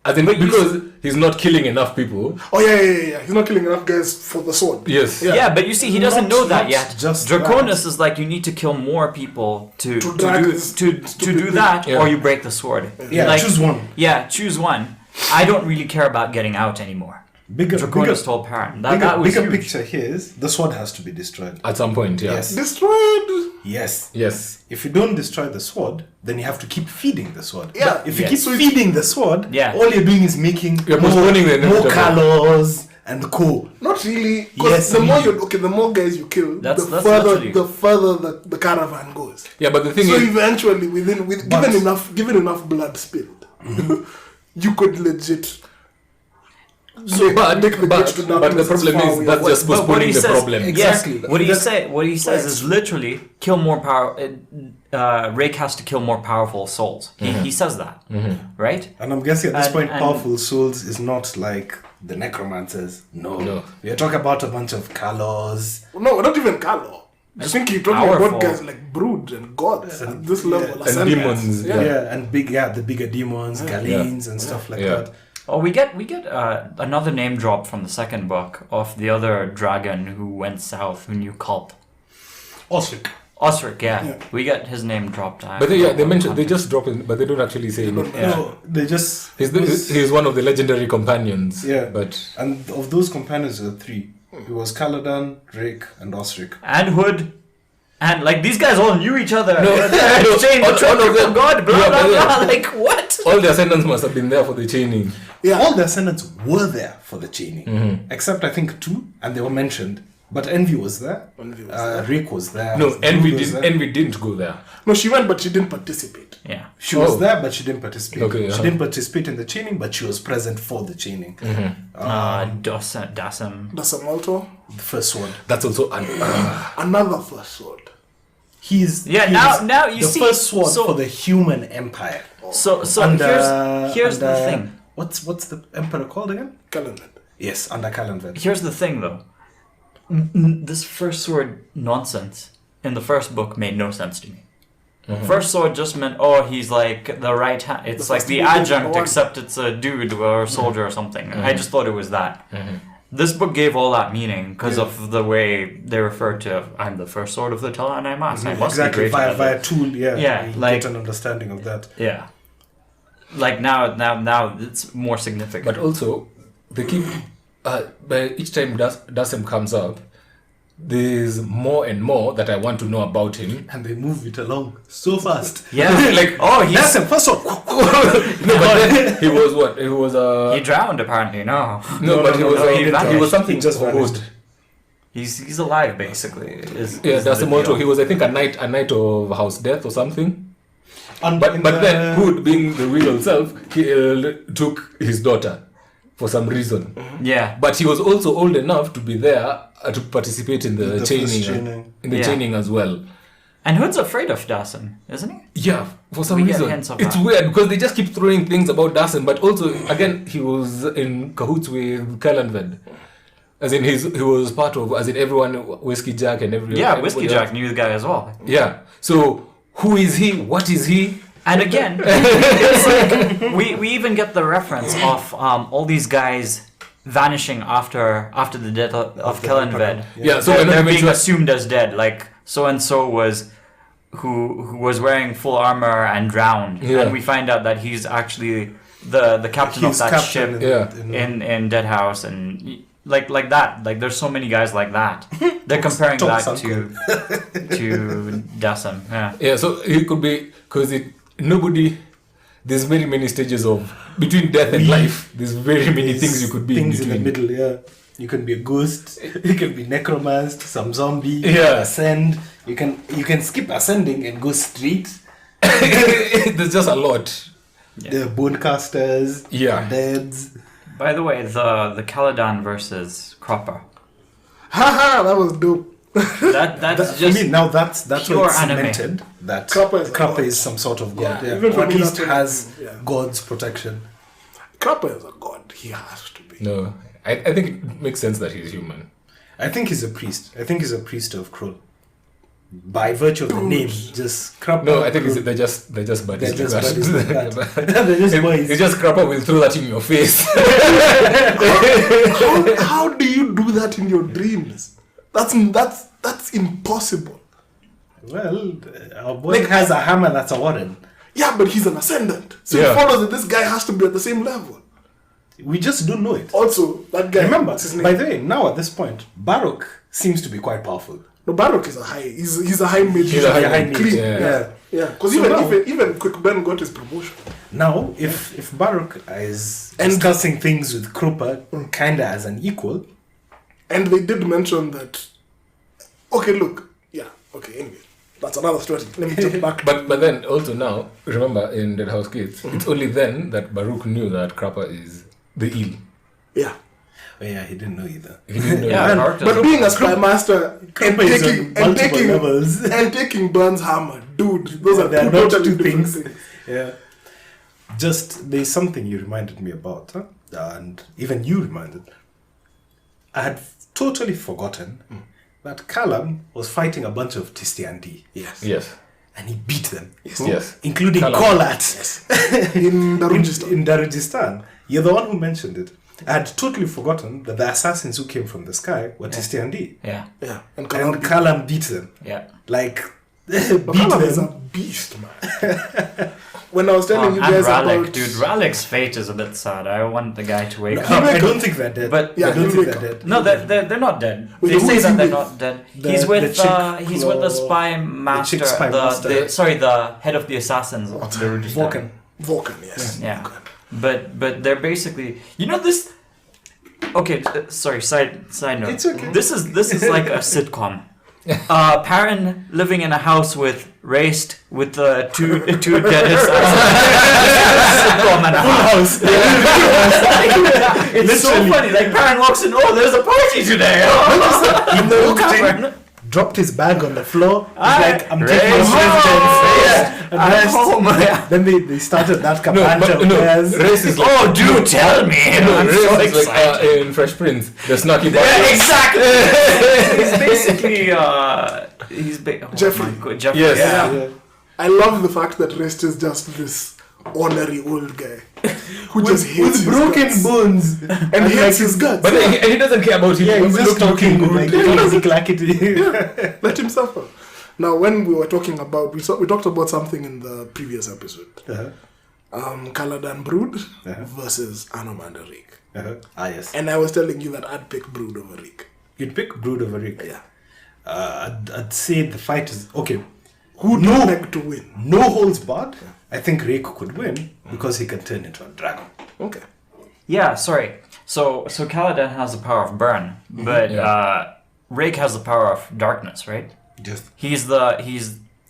I think because he's not killing enough people. Oh yeah. He's not killing enough guys for the sword. Yes. Yeah, but you see, he doesn't Not- know that not yet. just Draconis is like you need to kill more people to drag do this to stupid do that, Yeah. or you break the sword. Yeah, Like, choose one. Yeah, choose one. I don't really care about getting out anymore. Draconis told Perrin. That was bigger huge. picture here is the sword has to be destroyed. At some point, yeah. Yes. Destroyed. Yes. Yes. If you don't destroy the sword, then you have to keep feeding the sword. Yeah. But if you Yes. keep feeding the sword, Yeah. all you're doing is making You're postponing the more inevitable. Kallors and co. Not really. 'Cause Yes, the more really. the more guys you kill, That's the literally- further the caravan goes. Yeah, but the thing So is, eventually, But- given enough blood spilled, you could legit. but make the bridge to the darkness problem as far is away that's as just But what he postponing the says, problem. Exactly. Yes, what he says is literally kill more power. Rake has to kill more powerful souls. He says that, right? And I'm guessing at this And- point, and- powerful souls is not like the necromancers. No. We are talking about a bunch of Kallors. No, not even Kallor. I think you're talking powerful. about guys like Brood and gods at this level. and ascendants. demons, Yeah, and the bigger demons, Galines and stuff like Yeah. that. Oh, we get another name drop from the second book of the other dragon who went south, who knew cult. Osric. Osric, yeah. We get his name dropped. But they mention, they just drop it, but they don't actually say anything. No, they just. He's one of the legendary companions. Yeah. But And of those companions, there were three. It was Caladan, Rake, and Osric. And Hood. And like these guys all knew each other. No, Chain all betrayal of them- from God, blah Yeah, blah but yeah. blah. Like what? all the ascendants must have been there for the chaining. Yeah. All the ascendants were there for the chaining, except I think two, and they were mentioned. But Envy was there. Envy was there. Rake was there. No, Brood Envy was didn't. there. Envy didn't go there. No, she went, but she didn't participate. Yeah. She was Oh. there, but she didn't participate. Okay, She yeah. didn't participate in the chaining, but she was present for the chaining. Dassam. The Samalto, The first sword. That's also another first sword. He's Yeah, he's now you the see- first sword so- for the human empire. So here's the thing. What's the emperor called again? Calendar. Yes, under Kalanved. Here's the thing though. This first sword nonsense in the first book made no sense to me. First sword just meant he's like the right hand. It's The like first the dude is adjunct, the one. except it's a dude or a soldier or something. I just thought it was that. This book gave all that meaning because of the way they referred to. I'm the first sword of the Talanai Mass. I must Exactly, be greater than via this." tool, Yeah, you like- get an understanding of that. Yeah. Like now it's more significant. But also, they keep. But each time Dassem comes up, there's more and more that I want to know about him. And they move it along so fast. yeah, Like, he's That's the first one. No, but then he was what? He was he drowned apparently. No, but he was no, he he vanished. was something He just host. vanished. he's alive basically. Yeah, that's the motto. deal. He was, I think, a knight of house death or something. And But in then Hood, being the real self, he took his daughter for some reason. Yeah, But he was also old enough to be there to participate in the, The first chaining, chaining. in the Yeah. chaining as well. and Hood's afraid of Dassem, isn't he? Yeah, for some We get reason. hints of It's that. weird because they just keep throwing things about Dassem, but also, again, he was in cahoots with Kalanved. As in, he was part of, as in everyone, Whiskey Jack and everyone. Yeah, Whiskey Jack knew the guy as well. Yeah. So, who is he? What is he? And again, it's like we even get the reference of all these guys vanishing after the death of Kellenved. Yeah, so they're we're not being even assumed as dead. Like so and so was who was wearing full armor and drowned, Yeah. and we find out that he's actually the captain He's of that captain ship Yeah. in Dead House, and like that. Like there's so many guys like that. They're comparing Tom's that to Dassem. Yeah. Yeah, so he could be, because there's very many stages of, between death and life, there's very many things you could be things in in the between. middle. Yeah, you can be a ghost. You can be necromanced. Some zombie. Yeah. Ascend. You can skip ascending and go straight. There's just a lot. There are bone casters. Yeah. Deads. By the way, the Caladan versus Kruppe. Haha, that was dope. That's For just me now that's pure what it's anime. cemented that Kruppe is a Kruppe god. is some sort of god. Yeah, Yeah, even or for at me, least that's what has it is, yeah. God's protection. Kruppe is a god. He has to be. No, I think it makes sense that he's human. I think he's a priest. I think he's a priest of Krull. By virtue of the name, just Kruppe. No, I think Krull. they're just buddies. They're just like buddies like that. that. They're just boys. You just Kruppe will throw that in your face. How do you do that in your dreams? That's impossible. Well, our boy has a hammer that's a warren. Yeah, but he's an ascendant, so Yeah. it follows that this guy has to be at the same level. We just don't know it. Also, that guy. Remember, what's his name? by the way, now at this point, Baruch seems to be quite powerful. No, Baruch is a high. He's a high mage. He's a high Clean. mage, Yeah. Because So now- even Quick Ben got his promotion. Now, if Baruch is discussing things with Kruppe kinda as an equal, And they did mention that. Okay, look. Yeah. Okay. Anyway, that's another story. Let me jump back. But then also now, remember in Dead House Kids, it's only then that Baruch knew that Crapper is the eel. Yeah. oh yeah, he didn't know either. He didn't know Yeah, that. Baruch But doesn't- being a spy master and is on taking multiple levels. and taking Burns' hammer, dude, those are They are two not totally two different things. things. Yeah. Just there's something you reminded me about, huh? And even you reminded. I had totally forgotten that Callum was fighting a bunch of Tistiandi. Yes. Yes. And he beat them. Yes. Including Callum. Kolat. In the Rajasthan. In Darujistan. You're the one who mentioned it. I had totally forgotten that the assassins who came from the sky were Tistiandi. Yeah. Yeah. And And Callum beat them. Yeah. Like, But beat Callum is a them. beast, man. When I was telling you and guys Ralek, about dude, Ralek's fate is a bit sad. I want the guy to wake No, up. I don't think they're dead. But- Yeah, I don't he'll think wake they're up. dead. No, they're not dead. Wait, They who say is that he they're with? not dead. The- He's with the chick he's with the claw- spy master, chick spy master. the head of the assassins of the Rajasthan. Vulcan, yes. Yeah. Vulcan. But they're basically, you know, this. Okay, sorry. Side note. It's okay. This is like a sitcom. Perrin living in a house with raced with two dead assassins. Sitcom and a house. It's so funny. Like Perrin walks in. Oh, there's a party today. In the Look up, routine, Perrin. dropped his bag on the floor. He's Aye. like, I'm Race. taking a shift and I'm rest. home. Yeah. Then they started that No, capancha but of no, theirs. race is like. Oh, do tell me. No, I'm race so is excited. like in Fresh Prince, the snarky Yeah, bastard. exactly. He's basically Jeffrey. Oh my God, Jeffrey. Yes. Yeah. Yeah. I love the fact that Rest is just this ornery old guy who just hates With his broken guts. bones. And hates his guts. But then he doesn't care about him. Yeah, he's just talking good. like lazy clackety. Let him suffer. Now, when we were talking about, we talked about something in the previous episode. Caladan Brood versus Anomander Rake. Ah, yes. And I was telling you that I'd pick Brood over Rake. You'd pick Brood over Rick. Yeah. I'd say the fight is okay. Who do you like to win? No holds barred. I think Rake could win because he can turn into a dragon. Okay. Yeah, sorry. So Caladan has the power of burn, but Rake has the power of darkness, right? Just He's the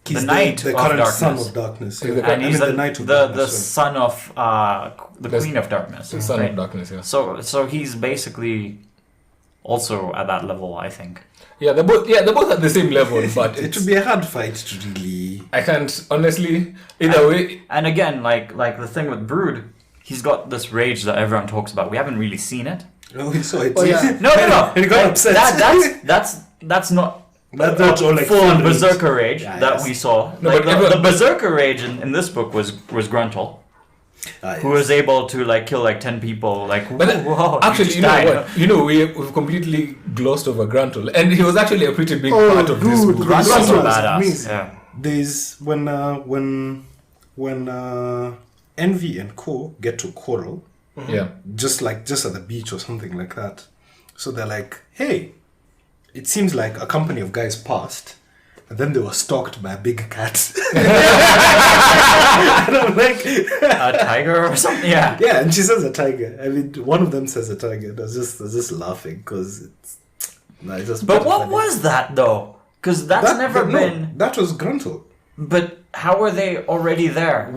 knight the of current darkness. son of darkness. He's the And he's the knight of the darkness. son of the That's- queen of darkness. The son right? of darkness, yeah. So he's basically also at that level, I think. Yeah, they're both at the same level, but It it's, would be a hard fight to really. I can't honestly either way. And again, like the thing with Brood, he's got this rage that everyone talks about. We haven't really seen it. Oh, he saw it. Oh, yeah. No. And he got Like, upset. That's not. That's not all like full on full rage. berserker rage Yeah, that yes. we saw. No, Like but the everyone- berserker rage in this book was Gruntle, who was able to like kill like 10 people. Like, But then, whoa, he actually, just you know died. what? You know, we've completely glossed over Gruntle, and he was actually a pretty big Oh, part of this dude, book. Gruntle's Gruntle so was badass. amazing. Yeah. There's when Envy and Co get to quarrel, Yeah. just at the beach or something like that. So they're like, hey, it seems like a company of guys passed, and then they were stalked by a big cat. And I'm like, A tiger or something. Yeah. yeah, and she says a tiger. I mean, one of them says a tiger. I was just laughing because it's. No, it's just But pretty what funny. was that though? Because that's never no, been. that was Gruntle. But how were they already there?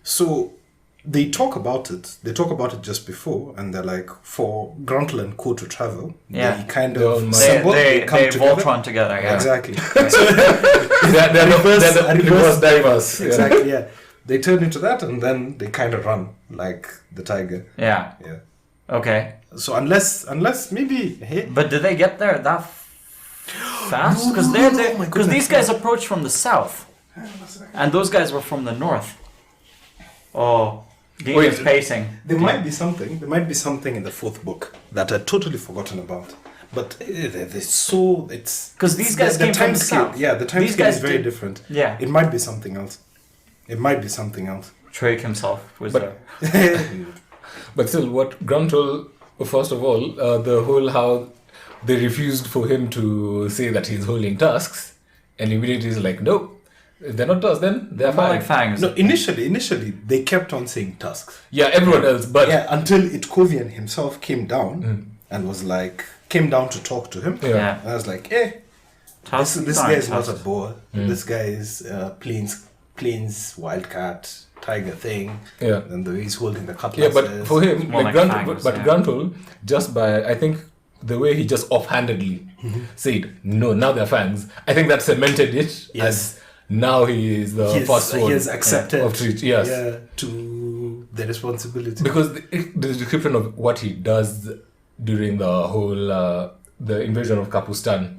So they talk about it. They talk about it just before, and they're like, for Gruntle and Co to travel, Yeah. they kind They're of on assemble, They come together. Voltron together. Yeah. Exactly. They're Reverse- the reverse divers. Yeah. Exactly. Yeah. They turn into that, and then they kind of run like the tiger. Yeah. Yeah. Okay. So unless maybe hey, But did they get there that fast? Because No, my because goodness, these guys approached from the south, and those guys were from the north. Oh, Dean Wait, is pacing. there might be something. There might be something in the fourth book that I'd totally forgotten about. But they're so it's 'Cause these guys the came from time the scale. south. Yeah, the time These scale guys is very did- different. Yeah. It might be something else. It might be something else. Drake himself was But- there. But still, what Gruntle, first of all, the whole how they refused for him to say that he's holding tusks, and immediately he's like, no, if they're not tusks, then they're More fine. like fangs. No, initially they kept on saying tusks. Yeah, everyone else, but Yeah, until Itkovian himself came down and was like, came down to talk to him. Yeah. And I was like, Tusks this aren't guy is not a tusks. boar. This guy is plains wildcat tiger thing. Yeah. And the way he's holding the cutlass. yeah, but for him, more like like Gruntle, fangs, but yeah. Gruntle, just by I think the way he just offhandedly said, no, now they're fangs. I think that cemented it Yes. as now he is the first one he has accepted of treat. Yes. to the responsibility. Because the description of what he does during the whole the invasion of Kapustan,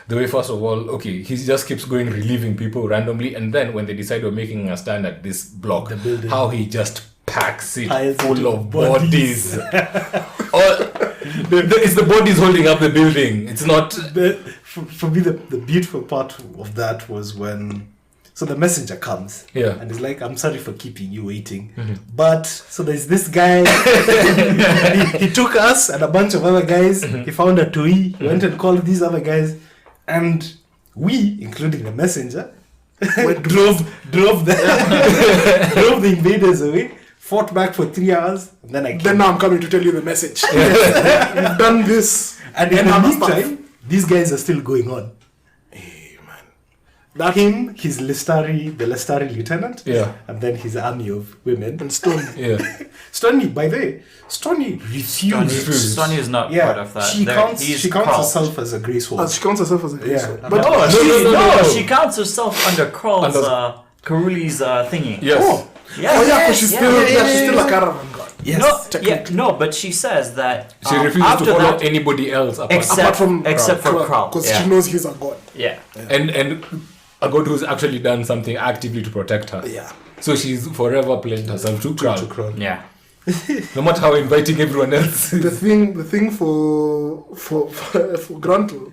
the way first of all, okay, he just keeps going relieving people randomly, and then when they decide we're making a stand at this block, The building. how he just packs it Piles full into of bodies. It's the bodies holding up the building. It's not. For me, the beautiful part of that was when the messenger comes Yeah. and he's like, I'm sorry for keeping you waiting, but so there's this guy he took us and a bunch of other guys, he found a Tui, he went and called these other guys, and we, including the messenger, drove the invaders away, fought back for 3 hours, and then I came. Then now I'm coming to tell you the message. We've done this. And in and the other stuff. meantime, these guys are still going on. Hey, man. That him, his the Lestari lieutenant, Yeah. and then his army of women. And Stone. Yeah. Stony, by the way, Stony refused. Sonny is not part of that. She counts herself as a grace As horse. she counts herself as a grace. Yeah. But No, she counts herself under Krall's, Under- Karuli's thingy. Yes. oh, Yes, oh yeah, yes, because she's yeah, still yeah, she's yeah, still yeah. a caravan god. Yes. No, but she says that She refuses after to follow that, anybody else apart. Except for Krall. Because Yeah. she knows he's a god. Yeah. And a god who's actually done something actively to protect her. Yeah. So she's forever pledged herself to Krall. To crown. Yeah. No matter how inviting everyone else The is. thing for Gruntle,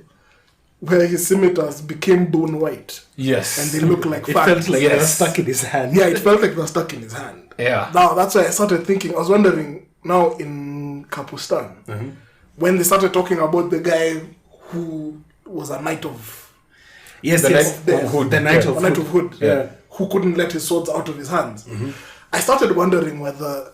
where his scimitars became bone white Yes. and they look like It fangs. felt like they were Yes. stuck in his hand. Yeah, it felt like they were stuck in his hand. Yeah. Now that's why I started thinking. I was wondering now in Kapustan when they started talking about the guy who was a knight of Yes, The yes. Knight of Hood. The Knight Yeah. of a knight Hood. of Hood, Yeah. who couldn't let his swords out of his hands. I started wondering whether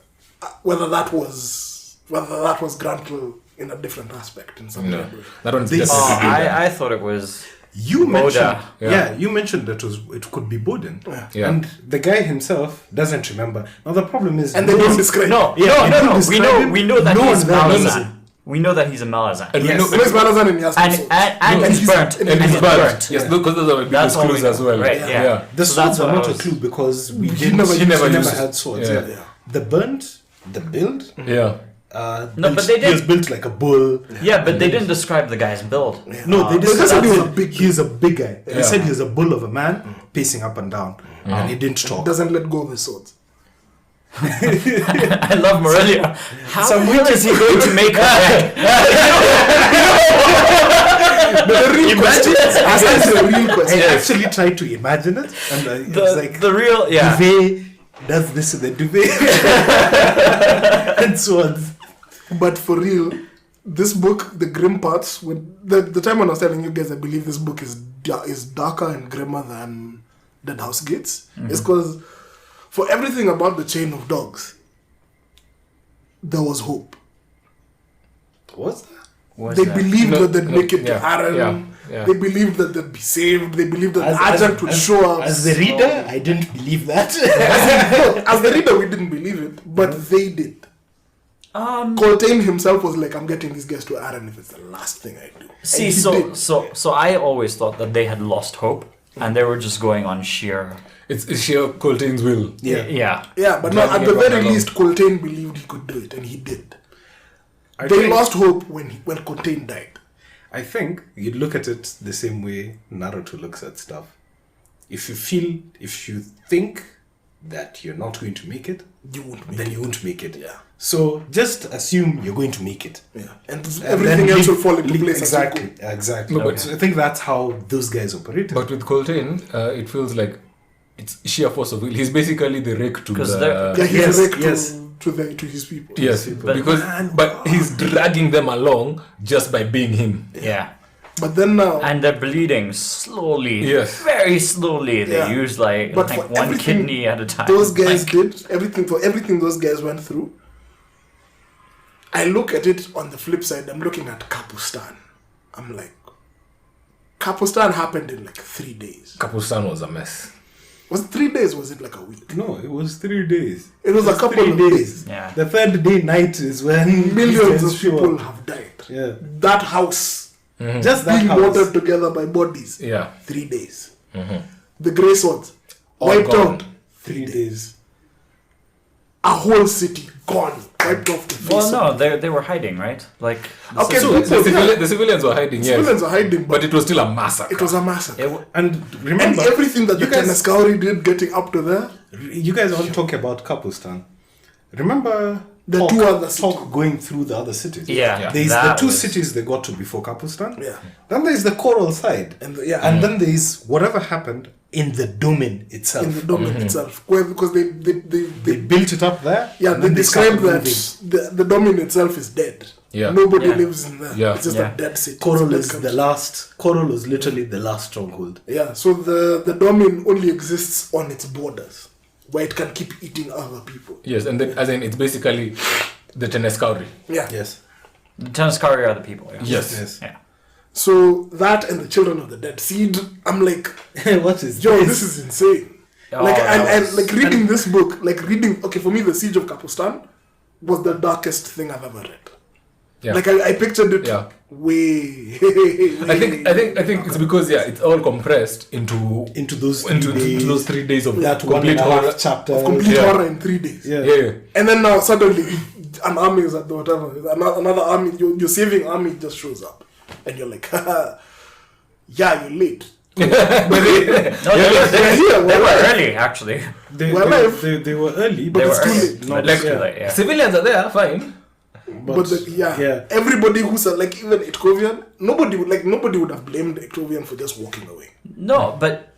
that was Gruntle in a different aspect in some No. way. That one's This- definitely I thought it was. You mentioned, Yeah. you mentioned that it could be Bodin, Yeah. and the guy himself doesn't remember. Now the problem is, And they don't describe. No, Yeah, you don't no. describe him. We know that No he's one there knows Malazan. him. We know that he's a Malazan. And we Yes. know- Where's Malazan and he has two And swords? and No, he's he's- burnt. and and he's he's burnt. Yes, because those are my That's biggest all we clues know. as well. Right, yeah. The So swords that's are what not I a was- clue because we He didn't. never He used never it. had swords. Yeah. Yeah. The burnt, the build. Yeah. No, but they He was did. built like a bull. Yeah, but they didn't describe the guy's build. No, they They just just said said he was a big- He's a big guy. They Yeah. said he was a bull of a man pacing up and down, and he didn't talk. Doesn't let go of his swords. I love Morelia. How Some the hell is he going to make her? The real question. That's the real I question. actually tried to imagine it, and it's like The real, yeah. duvet does this in the duvet and swords. But for real, this book, the grim parts, when the time when I was telling you guys, I believe this book is darker and grimmer than Dead House Gates. It's because for everything about the chain of dogs, there was hope. What's that? They believed that they'd make it to yeah, Aaron. yeah. They believed that they'd be saved. They believed that As- Adjunct would show up. As the reader, I didn't believe that. As the reader, we didn't believe it, but they did. Coltane himself was like, I'm getting these guys to Aaron if it's the last thing I do. See, And he did. so I always thought that they had lost hope, and they were just going on sheer. It's sheer Coltane's will. Yeah. Yeah. Yeah, but no, Dragging at the everyone very along. least, Coltane believed he could do it, and he did. I They think- lost hope when Coltane died. I think you look at it the same way Naruto looks at stuff. If you think that you're not going to make it, You won't make then it. you won't make it. Yeah. So just assume you're going to make it. Yeah. And And everything then else leave- will fall into leave- place. as you Exactly. go. Exactly. No, but- So I think that's how those guys operate. But with Coltane, it feels like it's sheer force of will. He's basically the Rake to 'Cause the... they're- Yeah, he's Yes, a wreck yes. to his people. Yes, but he's dragging them along just by being him. Yeah. But then now, And they're bleeding slowly. Yes. Very slowly. They Yeah. use like But for one everything kidney at a time. those guys Like, did everything those guys went through. I look at it on the flip side. I'm looking at Kapustan. I'm like, Kapustan happened in like 3 days. Kapustan was a mess. Was it 3 days? Was it like a week? No, it was 3 days. It was a couple 3 of days. Yeah. The third day night is when Millions Christians of show people up. have died. Yeah. That house Just that being house. watered together by bodies. Yeah. 3 days. The Grey Swords All wiped gone. out. 3 days. A whole city gone, wiped off the face. Well, of no, they were hiding, right? Like, Okay, So the civilians were hiding, yes. Civilians are hiding, But it was still a massacre. it was a massacre. And And remember, everything that the you guys- Teneskauri did getting up to there, you guys all talk about Kapustan. Remember The talk, two other talk going through the other cities. Yeah. There's the that two was- cities they got to before Kapustan. Yeah. Then there's the coral side. And the- yeah. And then there's whatever happened in the domain itself. in the domain itself, because they they built it up there. yeah and they then describe started that moving. the domain itself is dead. Yeah. Nobody Yeah. lives in there. Yeah. It's just Yeah. a dead city. Coral It's is a dead the country. last. Coral was literally the last stronghold. Yeah, so the domain only exists on its borders, where it can keep eating other people. Yes, and then as in it's basically the Teneskauri. Yeah. Yes. the Teneskauri are the people. Yeah. Yes. Yeah. So that and the Children of the Dead Seed, I'm like, What is yo, this is insane. Oh, Like that and was- like reading this book, like reading. Okay, for me, the Siege of Kapustan was the darkest thing I've ever read. Yeah. Like I pictured it Yeah. way. I think it's because it's all compressed into those 3 into days. those 3 days of That complete 1.5 horror. chapter. of complete Yeah. horror in 3 days. Yeah. Yeah. And then now suddenly an army is at the whatever. Another army, your saving army just shows up, and you're like, haha, yeah, you're late. No, they here, they we're were alive. early, actually. They Well, were early, but They it's were too early, late. but Not it's too yeah. late, yeah. Civilians are there, fine. But yeah. everybody who's like even Ictovian, nobody would have blamed Ictovian for just walking away. No, but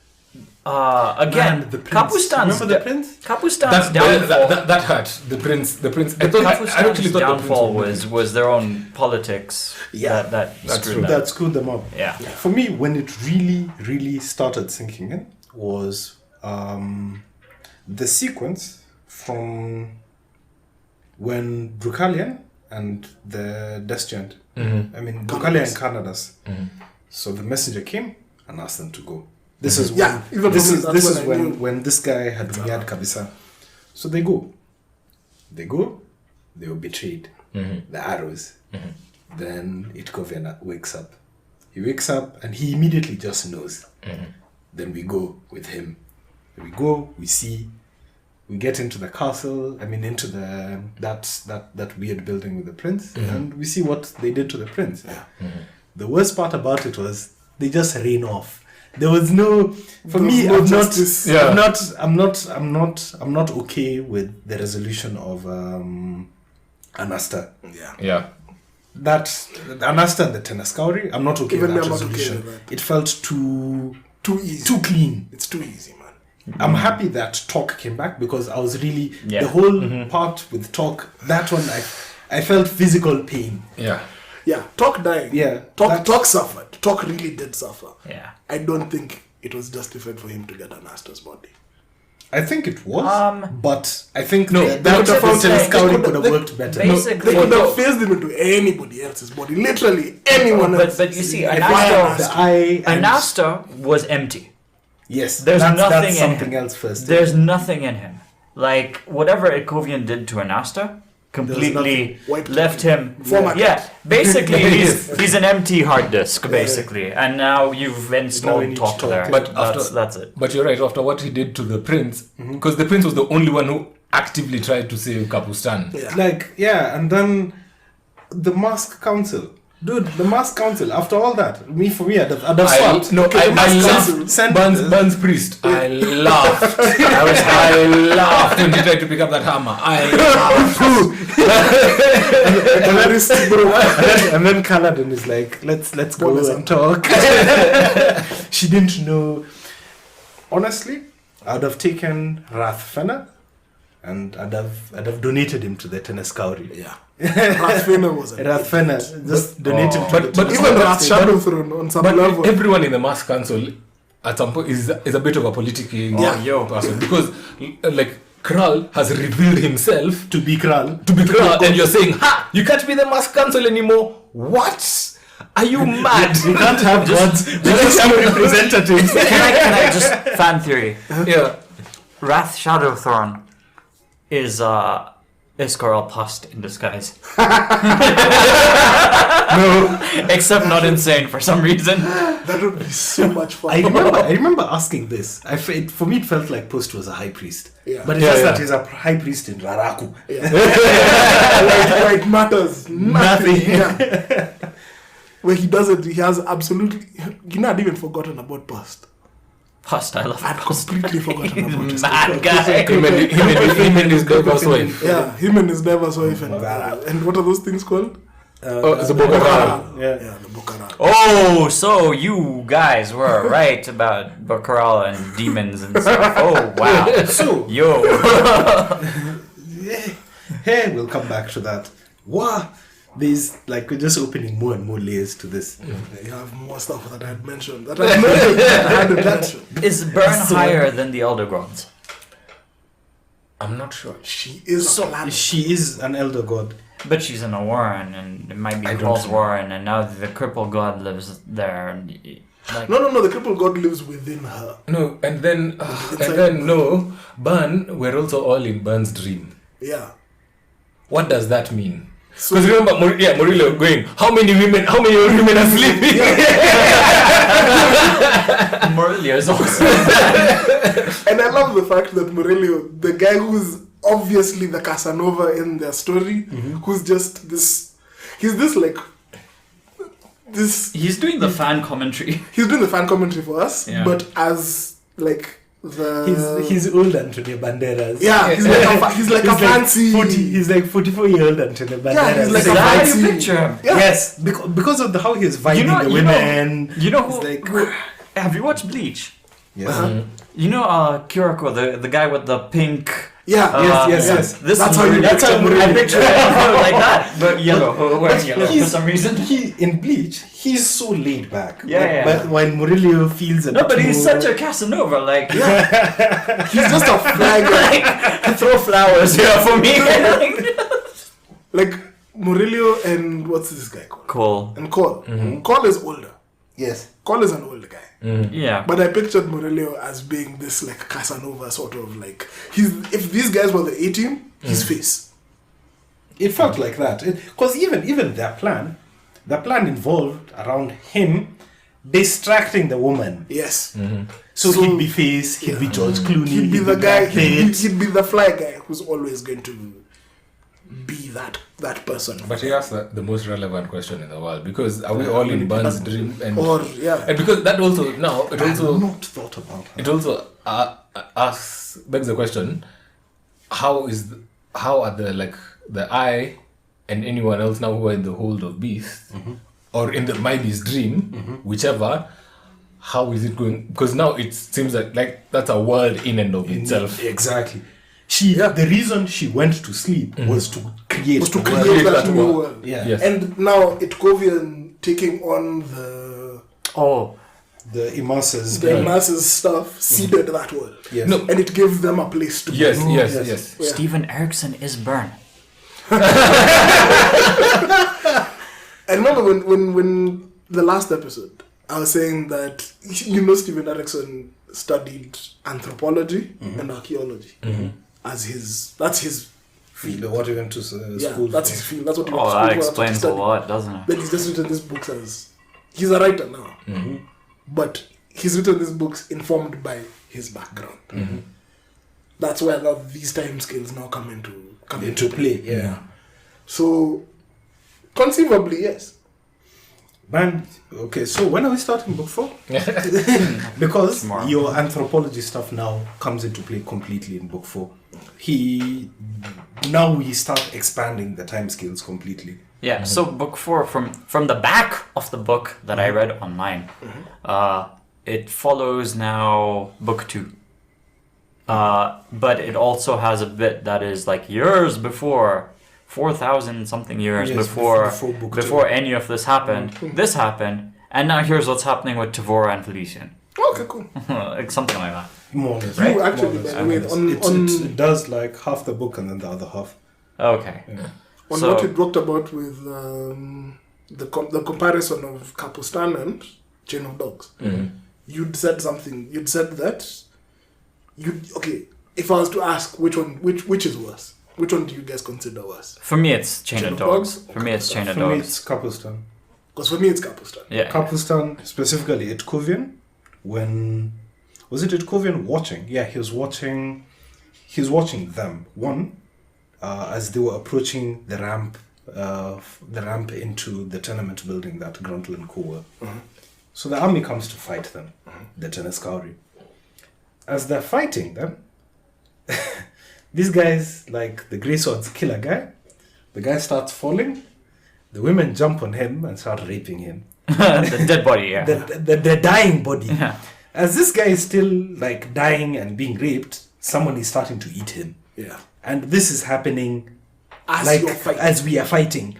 again, Man, the prince. Kapustan's Remember the prince? Kapustan's That downfall. that hurt the prince. I thought I actually Kapustan's thought downfall the prince was their own politics. Yeah, that that's screwed true. them. That screwed them up. Yeah. For me, when it really started sinking in was the sequence from when Brucalian and the Desgiant, I mean Brucalian and Canadas. So the messenger came and asked them to go. This is Yeah, when, even this for me, is that's this when is I when knew. when this guy had Kabisa. So they go. They were betrayed. The arrows. Then Itkovian wakes up. He wakes up and he immediately just knows. Then we go with him. We go, we see, we get into the castle, into the that weird building with the prince, and we see what they did to the prince. The worst part about it was they just ran off. There was no, for me, no I'm justice. not okay with the resolution of Anasta. Yeah. That Anasta and the Teneskauri, I'm not okay Even with me, that I'm not okay resolution. with that. It felt too easy. too clean. It's too easy, man. I'm happy that Talk came back because I was really Yeah. the whole part with Talk. That one, I felt physical pain. Yeah. Yeah, Talk died. Yeah, Talk suffered. Talk really did suffer. Yeah. I don't think it was justified for him to get an Aster's body. I think it was, but I think No, that they could have found- Teneskauri they could have could- worked better. Basically, They could have phased him into anybody else's body. Literally anyone else. but you see, I Anasta, think the eye and- Anasta was empty. yes, There's that's nothing in something him. else first. There's nothing in him. Like whatever Ikovian did to Anasta completely nothing. Wiped left out. him. Formatted. Yeah, basically he's an empty hard disk basically, and now you've Now we installed need Talk Talk. there. But that's it. But you're right. After what he did to the prince, because the prince was the only one who actively tried to save Kapustan. Yeah. And then the Mask Council. Dude, the Mask Council, after all that, for me, I'd have stopped. I laughed. Send Burns Priest. I laughed. I laughed when he tried to pick up that hammer. I laughed. and then Kaladin is like, let's go and talk. She didn't know. Honestly, I would have taken Rathfena and I'd have donated him to the Tennescowry. Yeah. Rathfena was a Rathfena just donated him to the but even Rath Shadowthrone on some But level. everyone in the Mass Council at some point is a bit of a politicking person because like Kral has revealed himself to be Kral. and you're saying, ha, you can't be the Mass Council anymore. What? Are you mad? You can't have gods. You just have representatives. Can I just fan theory? Yeah. Wrath Shadowthorn is Coral Pust in disguise. No. Except not insane for some reason. That would be so much fun. I remember asking this. For me, it felt like Post was a high priest. Yeah. But it's just that he's a high priest in Raraku. Like matters nothing. Yeah. Where he doesn't, he has absolutely, you know, I'd even forgotten about Past. Pust, I love I'd Pust. completely forgotten about his Mad guy. Him and his diverse wife. Yeah, him and his diver's wife. And what are those things called? The Bokara. Yeah, the Bokara. Oh, so you guys were right about Baccaral and demons and stuff. Oh, wow. So, Yo. hey, we'll come back to that. Wow. There's like we're just opening more and more layers to this. You have more stuff that I had mentioned. That I hadn't mentioned. Is Burn higher than the Elder Gods? I'm not sure. She is a planet. She is an elder god. But she's in a warren, and it might be I don't Paul's know. warren, and now the Crippled God lives there. And, like, No, the crippled god lives within her. No, and then Burn, we're also all in Burn's dream. Yeah. What does that mean? So, Because remember, Murillo going, how many women are sleeping? Morelia is awesome. and I love the fact that Murillo, the guy who's obviously the Casanova in their story, who's just this, he's this like, this, He's doing the fan commentary. he's doing the fan commentary for us, Yeah. but as like the... He's old Antonio Banderas. Yeah, he's like a fancy... He's like 44-year-old Antonio Banderas. Yeah, he's like Is a that how you fancy... picture him? Yeah. Yes, because of how he's vibing the women. You know It's who? like- Have you watched Bleach? Yeah. You know Kiriko, the guy with the pink. Yeah, yes. This That's is how you Murillo. picture Murillo. I picture it like that, but yellow. Wearing yellow for He's- some reason. He in Bleach, he's so laid back. Yeah. But when Murillo feels a No, bit but he's more- such a Casanova. Like, He's just a flag. like throw flowers here for me. Like Murillo and what's this guy called? Cool. And Cole. Cole is older. Yes. Cole is an older guy. Yeah. But I pictured Murillo as being this like Casanova sort of like if these guys were the A-team, his face. It felt like that. Because even their plan involved around him distracting the woman. Yes. So he'd be Face, he'd be George Clooney, He'd be the guy. Brad Pitt. He'd be the fly guy who's always going to be that person. But he asked the most relevant question in the world because are we all in Burn's dream? And because that also now it I also have not thought about that. it also begs the question: how are the Eye and anyone else now who are in the hold of Beast or in the My Beast dream, whichever? How is it going? Because now it seems like that's a world in and of itself. Exactly. The reason she went to sleep was to create that new world. Yeah. Yes. And now Itkovian taking on The Imases. Imases stuff seeded that world. Yes. No. And it gave them a place to Yes, go. yes. Yeah. Steven Erikson is Burn. I remember when the last episode, I was saying that Steven Erikson studied anthropology and archaeology as that's his field. What he went to school that's for. his field. That's what he Oh, went to that school for, explains a study. lot, doesn't it? Then he's just written these books as he's a writer now, but he's written these books informed by his background. That's where these time scales now come into play. Yeah. So conceivably, yes. Man, okay, so when are we starting book 4? Because Tomorrow. your anthropology stuff now comes into play completely in book 4. Now we start expanding the timescales completely. Yeah, so book 4, from the back of the book that I read online, it follows now book 2. but it also has a bit that is like years before, 4,000 something years Yes, before book before two. any of this happened. This happened, and now here's what's happening with Tavora and Felician. Okay, cool. Like something like that. More or less. You Right. actually, More or by the way, less. It does like half the book and then the other half. Okay. on So- what you talked about with the comparison of Kapustan and Chain of Dogs. You'd said something. You'd said that. Okay. If I was to ask which is worse, which one do you guys consider worse? For me, it's Chain of Dogs. For me, it's Chain of For me, Dogs. it's Kapustan. Because for me, it's Kapustan. Yeah. Kapustan, specifically Itkovian, when was it Itkovian watching? Yeah, he was watching them. One, as they were approaching the ramp into the tenement building that Gruntle and Co were. So the army comes to fight them, the Teneskauri. As they're fighting them, these guys, like the Grey Swords, kill a guy. The guy starts falling. The women jump on him and start raping him. The dead body, yeah. The dying body. Yeah. As this guy is still like dying and being raped, someone is starting to eat him. Yeah. And this is happening As like you're fighting. as we are fighting.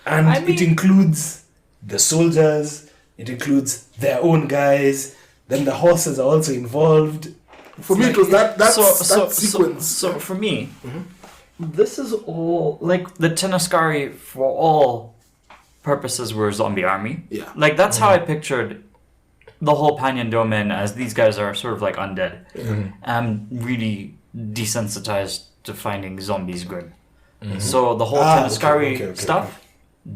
And I mean- it includes the soldiers, it includes their own guys, then the horses are also involved. For me, it was that sequence. So for me, this is all like the Tenaskari for all purposes were a zombie army. Yeah. Like that's how I pictured the whole Panyan domain, as these guys are sort of like undead. I'm really desensitized to finding zombies grim. So the whole Tenaskari okay. stuff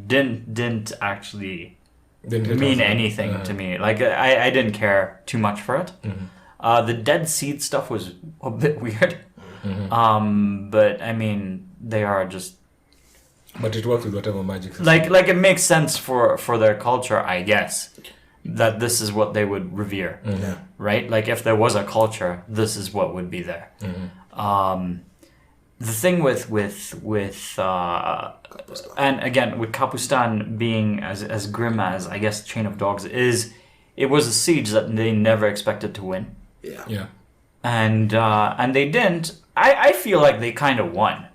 didn't actually Didn't hit mean us. anything to me. Like I didn't care too much for it. The dead seed stuff was a bit weird. But I mean, they are just But it works with whatever magic system. like it makes sense for their culture, I guess, that this is what they would revere, right? Like if there was a culture, this is what would be there. The thing with and again with Kapustan being as grim as I guess Chain of Dogs is, it was a siege that they never expected to win, Yeah. and they didn't. I feel like they kind of won.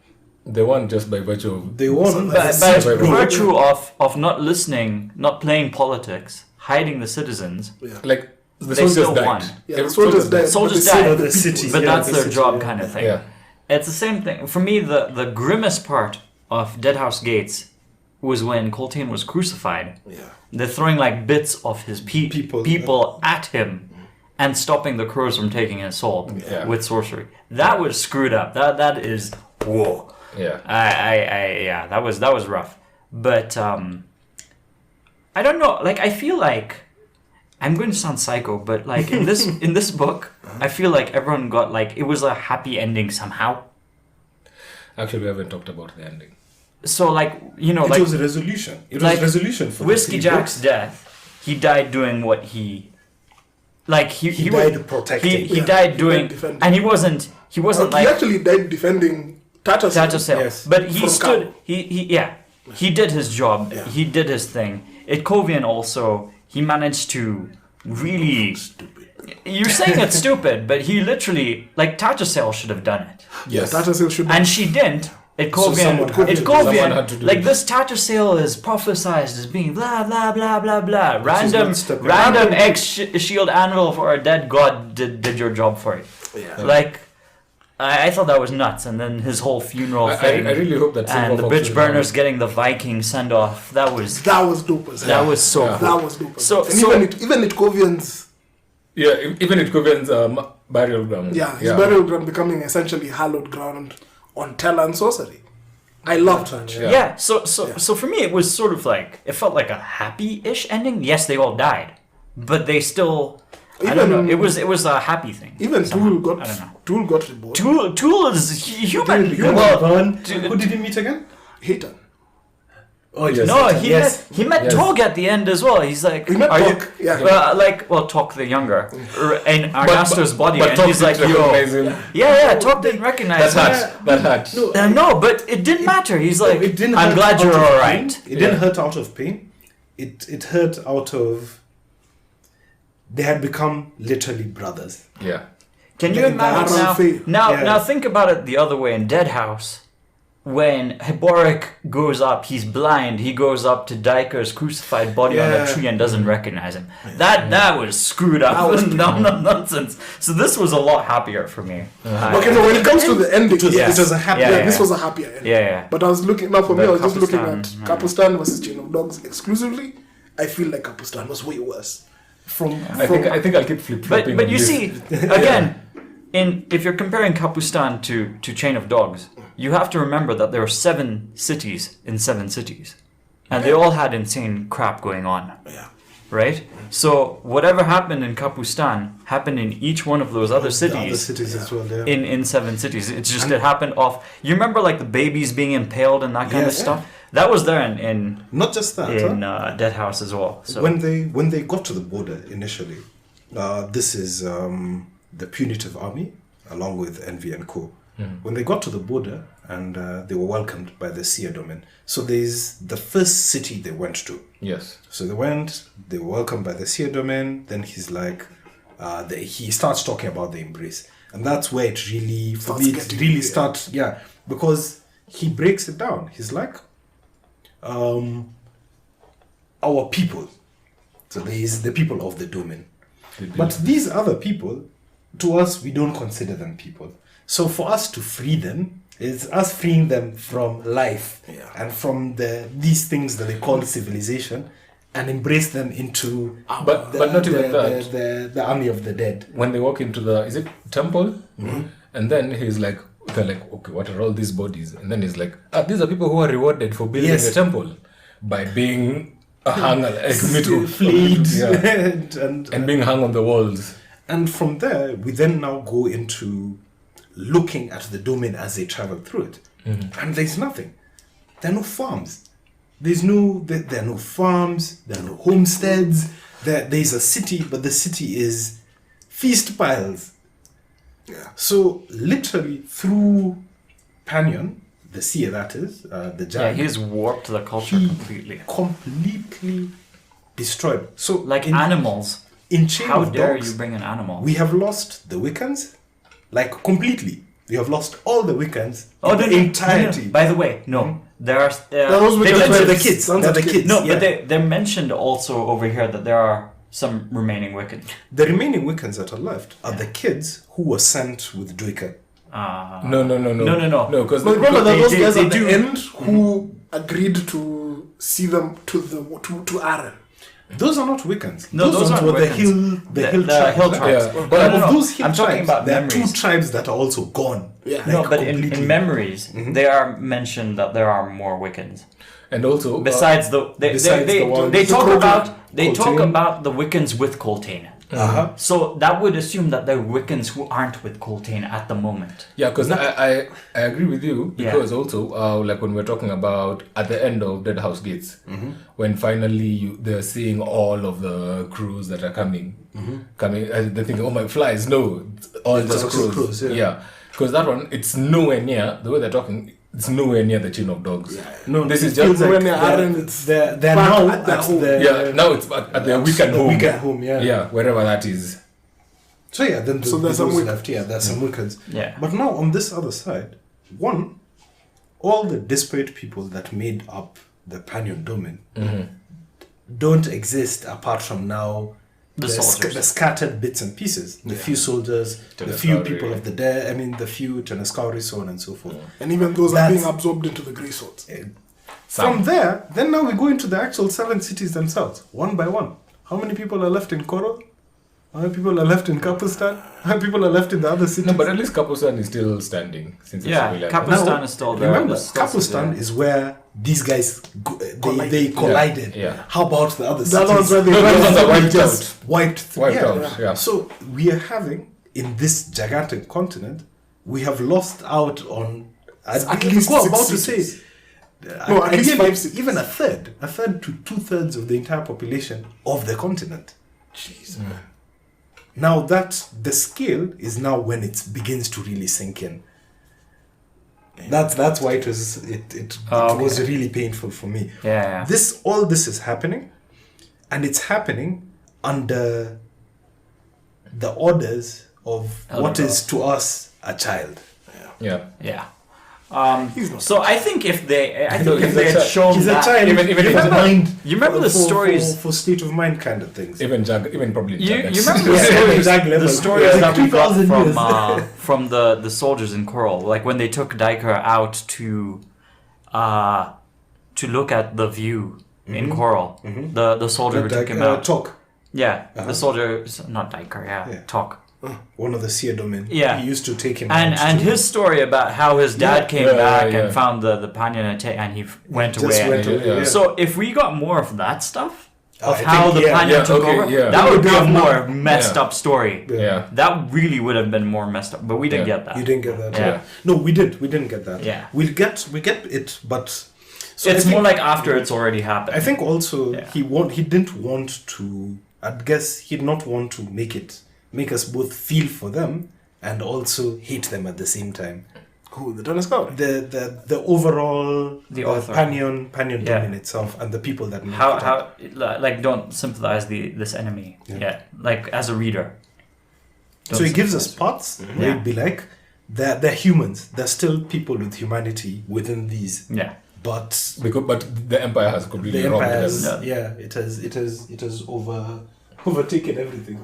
They won just by virtue of... They won By Survival. virtue of not listening, not playing politics, hiding the citizens. Like, the They soldiers still died. won. Yeah, the soldiers died. Soldiers but they saved died. the city. But Yeah, that's the their city, job yeah. kind of thing. Yeah. It's the same thing. For me, the grimmest part of Deadhouse Gates was when Coltane was crucified. Yeah. They're throwing like bits of his people at him and stopping the crows from taking his soul with sorcery. That was screwed up. That is whoa. Yeah. Yeah, that was rough. But I don't know. Like I feel like I'm going to sound psycho, but like in this book, I feel like everyone got like it was a happy ending somehow. Actually, we haven't talked about the ending. So like you know It like was a resolution. It like was a resolution for Whiskey the 3 Jack's books. death. He died doing what he like. He died would- protecting. He Yeah, died he doing, died defending. and he wasn't He like actually died defending Tata Tata Sale. Yes. But he From stood. Kallor. He did his job. Yeah. He did his thing. Itkovian also. He managed to really. Stupid. You're saying it's stupid, but he literally like Tata Sale should have done it, Yes. Tata Sale should. and she didn't. someone had to do- someone had to do like it. this Tata Sale is prophesized as being blah blah blah blah blah. Random not stepping random X shield anvil for a dead god did your job for it. Yeah. Like I thought that was nuts, and then his whole funeral thing. I really hope that and the Silverfox bitch is burners around. getting the Viking send off. That was dope as hell. that was so Yeah. cool. That was dope. As So- hell. And so- even Itkovian's Yeah, even it Coven's burial ground. his burial ground becoming essentially hallowed ground on Tella and sorcery. I loved that. Yeah. So for me, it was sort of like it felt like a happy-ish ending. Yes, they all died, but they still. I don't know. It was a happy thing. Even somehow. Tool I don't know. got reborn. Tool is human. Well, Who did he meet again? Hater. Oh yes. no, yes. he met Yes. Tog at the end as well. He's like, He met are Tog, yeah. Tog the younger, in Argasto's body, But and Tom he's like, didn't yo, recognize him. yeah, Tog didn't recognize That him. hurt. That hurt. No, but it didn't matter. He's like, It didn't I'm hurt glad out you're of all pain. right. It didn't hurt out of pain. It hurt out of. They had become literally brothers. Yeah. Can you The imagine Aral Fae. now think about it the other way in Dead House. When Hiborik goes up, he's blind. He goes up to Diker's crucified body on a tree and doesn't recognize him. That was screwed up. That was nonsense. So this was a lot happier for me. Okay, no, when it comes to the ending, It was a happy. this was a happier ending. Yeah. But I was looking, now for me, I was just looking at Kapistan, Kapistan versus Chain of Dogs exclusively. I feel like Kapistan was way worse. I think I'll keep flip-flopping. But you see, again, if you're comparing Kapustan to Chain of Dogs, you have to remember that there are 7 cities in 7 cities. And they all had insane crap going on. Yeah. Right? So whatever happened in Kapustan happened in each one of those other cities. The other cities as well, yeah. In 7 cities. It's just it happened off. You remember like the babies being impaled and that kind of stuff? That was there in Not just that. Dead House as well. So When they got to the border initially, this is the punitive army along with Envy and Co. When they got to the border and they were welcomed by the Seer domain. So there's the first city they went to. Yes. So they were welcomed by the Seer domain. Then he's like, he starts talking about the embrace, and that's where it really, for me, it really starts. Yeah, because he breaks it down. He's like, our people. So there is the people of the domain, but these other people, to us, we don't consider them people. So for us to free them, it's us freeing them from life and from these things that they call civilization, and embrace them into But not even that. The army of the dead. When they walk into is it temple? And then they're like, okay, what are all these bodies? And then he's like, these are people who are rewarded for building the temple by being hung, flayed, and being hung on the walls. And from there, we then now go into looking at the domain as they travel through it. And there's nothing. There are no farms. There are no farms. There are no homesteads. There's a city, but the city is feast piles. Yeah. So literally through Panion, the seer that is, the giant. yeah, he's warped the culture completely. Completely destroyed. So Like animals. in Chain How of dare Dogs, you bring an animal? we have lost the Wiccans, like completely. We have lost all the Wiccans. Oh, the no, entirety. no. By the way, no. There are. Those they Wiccans mentioned- were the kids. Sons They're of the kids. kids. No, yeah. but they mentioned also over here that there are some remaining Wiccans. The remaining Wiccans that are left are the kids who were sent with Druika. No. No, because But remember that those they- guys they at do- the end who agreed to see them to Aaron. Those are not Wiccans. No, those aren't were the Wiccans. hill tribes. hill tribes. Yeah. But No, of no. those hill I'm talking tribes, about there are memories. 2 tribes that are also gone. Yeah. No, Like, but in completely. memories, they are mentioned that there are more Wiccans. and also Besides the ones- they talk Coltane. about talk Coltane. about the Wiccans with Coltane. So that would assume that there are Wiccans who aren't with Coltane at the moment. yeah, because I agree with you, because also like when we're talking about at the end of Dead House Gates, when finally they're seeing all of the crews that are coming, they're thinking, oh my flies, no, all It's just also crews. crews, Yeah, because that one, it's nowhere near the way they're talking. It's nowhere near the Chain of Dogs. No, this is it feels just when like they're Aaron, it's they're back now at their home. now it's at their weekend the home. weekend home, yeah. Yeah, wherever that is. So yeah, then So there's some those Wiccans. left. Yeah, there's some Wiccans. Yeah. But now on this other side, all the disparate people that made up the Panion domain don't exist apart from now The soldiers. the scattered bits and pieces. The few soldiers, the few people of the dead. I mean, the few Tenaskauri, so on and so forth. And even those are That's- being absorbed into the Grey Swords. From there, then now we go into the actual 7 cities themselves, one by one. How many people are left in Koro? How many people are left in Kapistan? How many people are left in the other cities? No, but at least Kapusan is still standing since it's Yeah, civilian. Kapistan is still there. Remember, There's still Kapistan there. is where these guys they collided. Yeah. How about the other The other ones cities? where they No, those ones are wiped just wiped Wiped yeah. out, yeah. So we are having in this gigantic continent, we have lost out on At least go 6 about to cities. say. No, at least again, 5 cities. even a third to 2/3 of the entire population of the continent. Jeez. Now that the scale is now when it begins to really sink in. That's why it was really painful for me. Yeah. All this is happening, and it's happening under the orders of Elder what is Gods. to us a child. Yeah. Yeah. He's not So I think if they, I No, think if he's they a had child. shown He's a that, child, even in if- mind. You remember the stories- for state of mind kind of things. Even probably You Jaggers. remember the Yeah, stories, Jack the level. stories Yeah. that we got 2,000 from years. from the soldiers in Coral, like when they took Diker out to look at the view in Coral, the soldier who took him out. Talk. Yeah, the soldier, not Diker, Yeah. Talk. One of the Seer domain. Yeah. He used to take him And out and to- his story about how his dad Yeah. came Yeah, back yeah. and found the Panyan and he went just away. went away. Yeah. Yeah. So if we got more of that stuff, of I how think, the yeah, Panyan yeah, took okay, over, yeah. that would be a have more messed Yeah. up story. Yeah. That really would have been more messed up, but we didn't Yeah. get that. You didn't get that. Yeah. No, we did. We didn't get that. Yeah. We get it, but so It's I more think- like after it's already happened. I think also Yeah. he didn't want to. I guess he'd not want to make us both feel for them and also hate them at the same time. Who, the Dennis Cowley? The overall The author. Panyan Yeah. domain itself and the people that make it how up. like don't sympathize this enemy. Yeah. Like as a reader. So he gives us parts where Yeah. it'd be like they're humans. They're still people with humanity within these. Yeah. But But the Empire has completely the robbed empire them. has, Yeah. it has overtaken everything.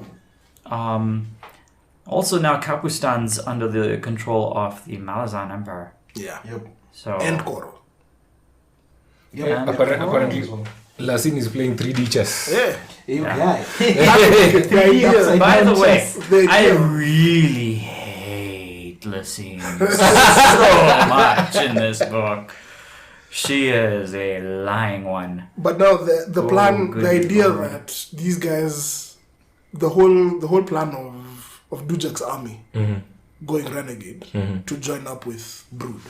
Also now Kapustan's under the control of the Malazan Empire. Yeah. Yep. So And Coral. Yeah. Apparently, Lassine is playing 3D chess. Yeah. by the way, They I do. really hate Lassine so much in this book. She is a lying one. But now the plan, good the idea lord. that these guys, the whole plan of Dujak's army going renegade to join up with Brood.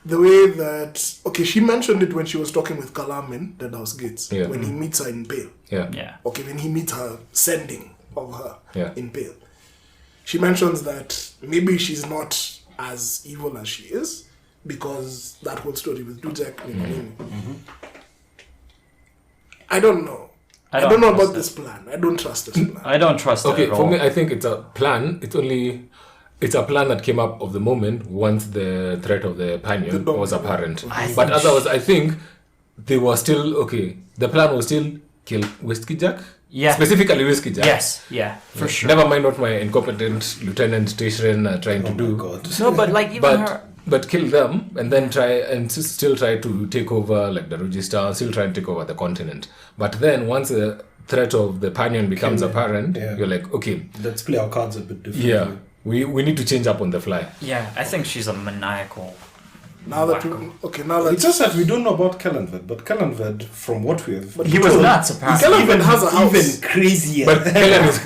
The way that she mentioned it when she was talking with Kalam in Dead House Gates Yeah. when he meets her in Pale. Yeah. Yeah. Okay, when he meets her sending of her Yeah. in Pale. She mentions that maybe she's not as evil as she is because that whole story with Dujak. I don't know. I don't know about this plan. I don't trust this plan. I don't trust it Okay, at for all. me, I think it's a plan. It's a plan that came up of the moment once the threat of the Panyan The was bomb. apparent. I But think otherwise, I think they were still okay. The plan was still kill Whiskey Jack. Yeah. Specifically Whiskey Jack. Yes, yeah, for sure. Never mind what my incompetent Lieutenant Tayschrenn are trying to Oh do. my god. No, but like even her. But kill them and then still try to take over like the Rajasthan, still try and take over the continent. But then once the threat of the Panyan becomes apparent, Yeah. you're like, okay, Let's play our cards a bit differently. yeah, we need to change up on the fly. Yeah, I think she's a maniacal. Now that It's just that we don't know about Kellenved, but Kellenved, from what we have, He was nuts, apparently. Kellenved has a house. even crazier. But Kellen is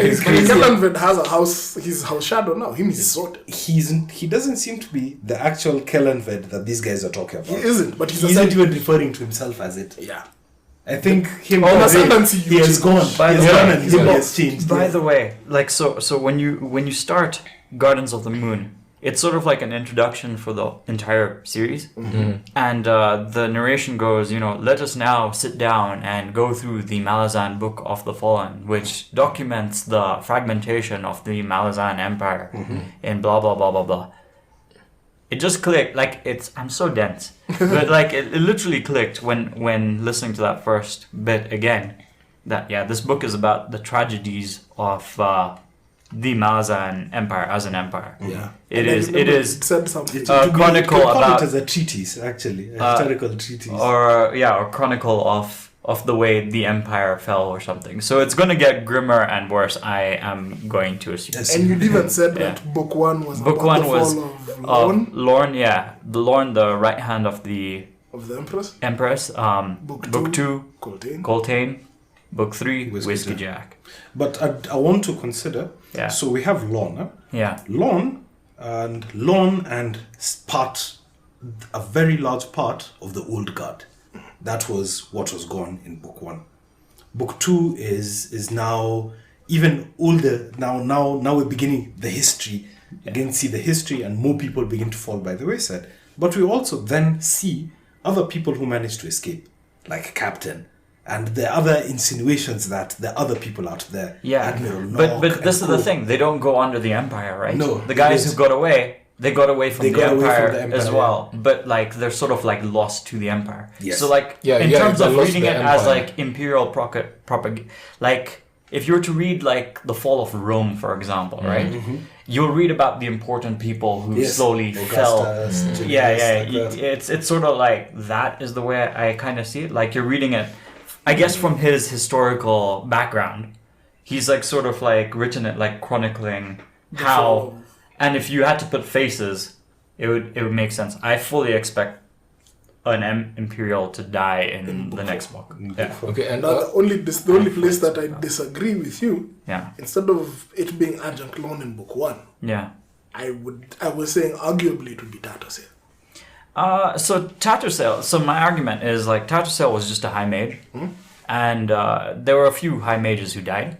he's crazy. Kellenved has a house. His house shadow now. Him is sorted. He doesn't seem to be the actual Kellenved that these guys are talking about. He isn't, but he's He isn't even referring to himself as it. Yeah. I think him. In ascendancy, he has you gone. change. By He the has way, gone and his yeah. body has changed. By the way, like so when you start Gardens of the Moon, it's sort of like an introduction for the entire series, and the narration goes, let us now sit down and go through the Malazan Book of the Fallen, which documents the fragmentation of the Malazan Empire in blah blah blah blah blah. It just clicked, like I'm so dense, but like it literally clicked when listening to that first bit again. That this book is about the tragedies of the Malazan Empire as an empire. Yeah. It And then is. remember, It is. It said something. It- a to be- chronicle to call about- it as a treatise, actually, a historical treatise. Or chronicle of the way the empire fell or something. So it's going to get grimmer and worse. I am going to assume. Yes. And you even said Yeah. that book one was Book about one the was fall of Lorne, Lorne. Yeah, the Lorne, the right hand of the of the Empress. Empress. Book two, Coltane. Coltane. Book three, Whiskey Whiskey Jack. Jack. But I want to consider. Yeah. So we have Lorne. Yeah. Lorne and a very large part of the old guard. That was what was gone in book one. Book two is now even older. Now we're beginning the history. Again, see the history, and more people begin to fall by the wayside. But we also then see other people who manage to escape, like Captain And there are other insinuations that there are other people out there. Yeah, Admiral but Locke this is and the co. thing. They don't go under the Empire, right? No, the guys they who got away, they got away from, They the, got away Empire from the Empire, as well. But like they're sort of like lost to the Empire. Yes. So like in terms they of lost reading the it as Empire. like imperial propaganda, like if you were to read like the fall of Rome, for example, right? You'll read about the important people who Yes. slowly fell. Augustus, Julius, Yeah, like that. it's sort of like that is the way I kind of see it. Like you're reading it, I guess, from his historical background. He's like sort of like written it like chronicling how, and if you had to put faces, it would make sense. I fully expect an Imperial to die in the next book. Yeah, Okay, and Now, the only place that I disagree with you, yeah, instead of it being Adjunct Loan in book 1, yeah. I was saying arguably it would be Tattersail. So Tattersail. So my argument is like Tattersail was just a high mage, and there were a few high mages who died,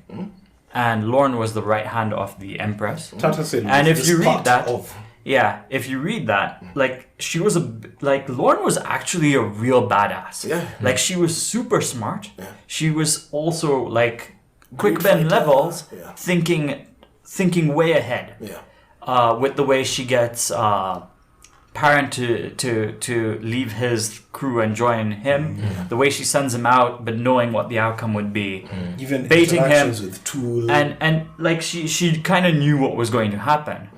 and Lorne was the right hand of the Empress. Tattersail And was if you just read part that, of- yeah, if you read that, like she was Lorne was actually a real badass. Yeah. Like she was super smart. Yeah. She was also like quick Great bend fighter. levels, Yeah. thinking way ahead. Yeah. With the way she gets Perrin to leave his crew and join him, the way she sends him out, but knowing what the outcome would be, even baiting him, interactions with Tool. and like she kind of knew what was going to happen,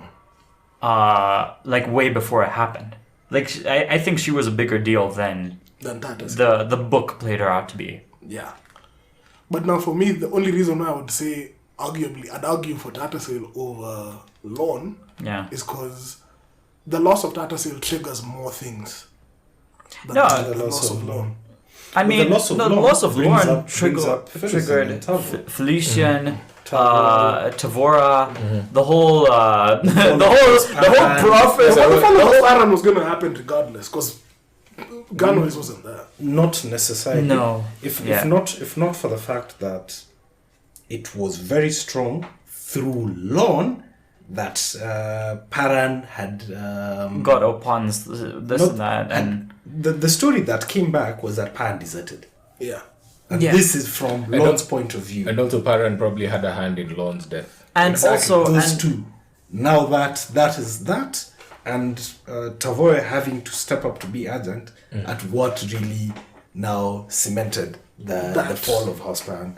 like way before it happened. Like I think she was a bigger deal than Than Tattersail. the book played her out to be. Yeah. But now for me, the only reason why I would say I'd argue for Tattersail over Lorne Yeah. is because the loss of Tattersail triggers more things than No, the loss of Lorne. I But mean, the loss of the Lorne loss of brings Lorne up Felician triggered and Tavor. Felician, Tavor. Tavora, the whole the Farron. whole prophet. The fall of Farron was going to happen regardless because Gunwise wasn't there. Not necessarily. No. Yeah. If not for the fact that it was very strong through Lorne that Paran had got upon this and that, and the story that came back was that Paran deserted. Yeah. And Yeah. this is from I Lorne's don't- point of view. And also, Perrin probably had a hand in Lorne's death. and Exactly. also those and, two. Now that is that, and Tavor having to step up to be adjunct at what really now cemented the fall of House Paran.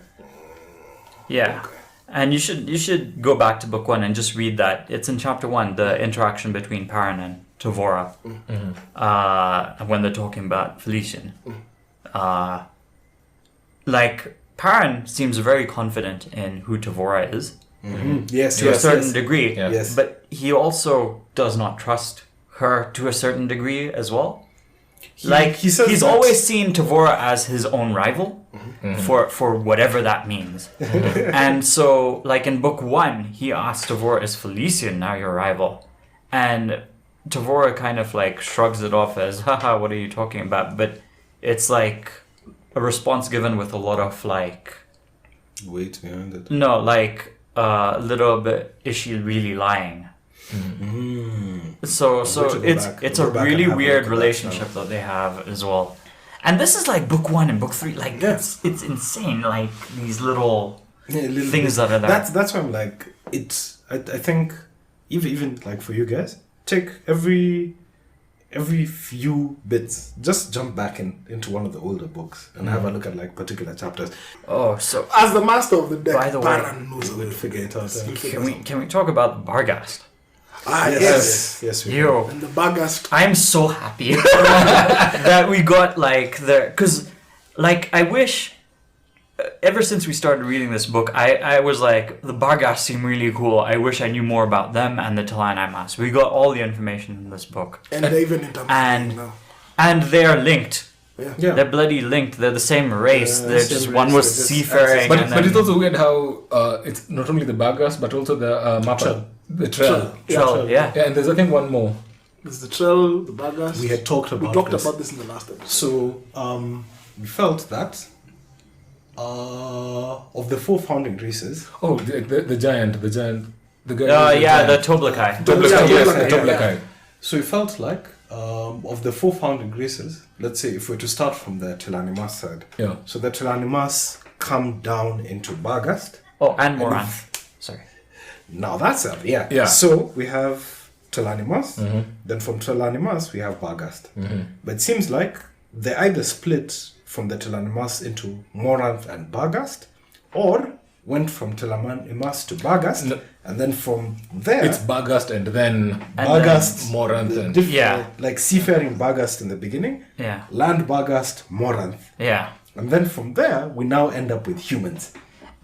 yeah. And you should go back to book 1 and just read that. It's in chapter 1, the interaction between Perrin and Tavora, when they're talking about Felician. Like Perrin seems very confident in who Tavora is Yes, to a certain degree, Yeah. Yes. but he also does not trust her to a certain degree as well. He says he's that- always seen Tavora as his own rival for whatever that means. And so like in book 1 he asks Tavora, is Felician now your rival? And Tavora kind of like shrugs it off as, haha, what are you talking about? But it's like a response given with a lot of like, Wait behind it. no, like a little bit, is she really lying? So going to go it's back- it's go a back and really have a weird look at that relationship that they have as well. And this is like book 1 and book 3. Like Yeah. it's insane. Like these little Yeah, a little things bit. that are there. That's why I'm like it's. I think even like for you guys, take every few bits, just jump back into one of the older books and have a look at like particular chapters. Oh, so As the master of the deck, By the way, Farron knows We'll figure it out. can we talk about the Barghast? Yes. We Yo, And the Barghast. I'm so happy that we got like because like I wish ever since we started reading this book I was like the Barghast seem really cool. I wish I knew more about them and the Talan Mas. We got all the information in this book And they're even intermarrying now. and they're linked. Yeah. They're bloody linked. They're the same race. Yeah, they're same just race, one was they're just seafaring. But and but then it's also weird how it's not only the Barghast but also the Mappa, the Trell. Trell, yeah. Yeah, and there's I think one more. There's the Trell, the Barghast. We had talked about this in the last episode. So we felt that of the 4 founding races, Oh, the giant, the guy. The Toblakai. Toblakai, yes, Yeah. Toblakai. so we felt like of the 4 founding races, let's say if we're to start from the Telanimas side. Yeah. So the Telanimas come down into Barghast. Oh, and Moranth. Sorry. Now that's up, yeah. Yeah. So we have Telanimas, then from Telanimas we have Barghast. But it seems like they either split from the Telanimas into Moranth and Barghast, or went from Telanimas to Barghast, No. and then from there It's Barghast and then Barghast, Moranth and like seafaring Barghast in the beginning, Yeah. land Barghast, Moranth, Yeah. and then from there we now end up with humans.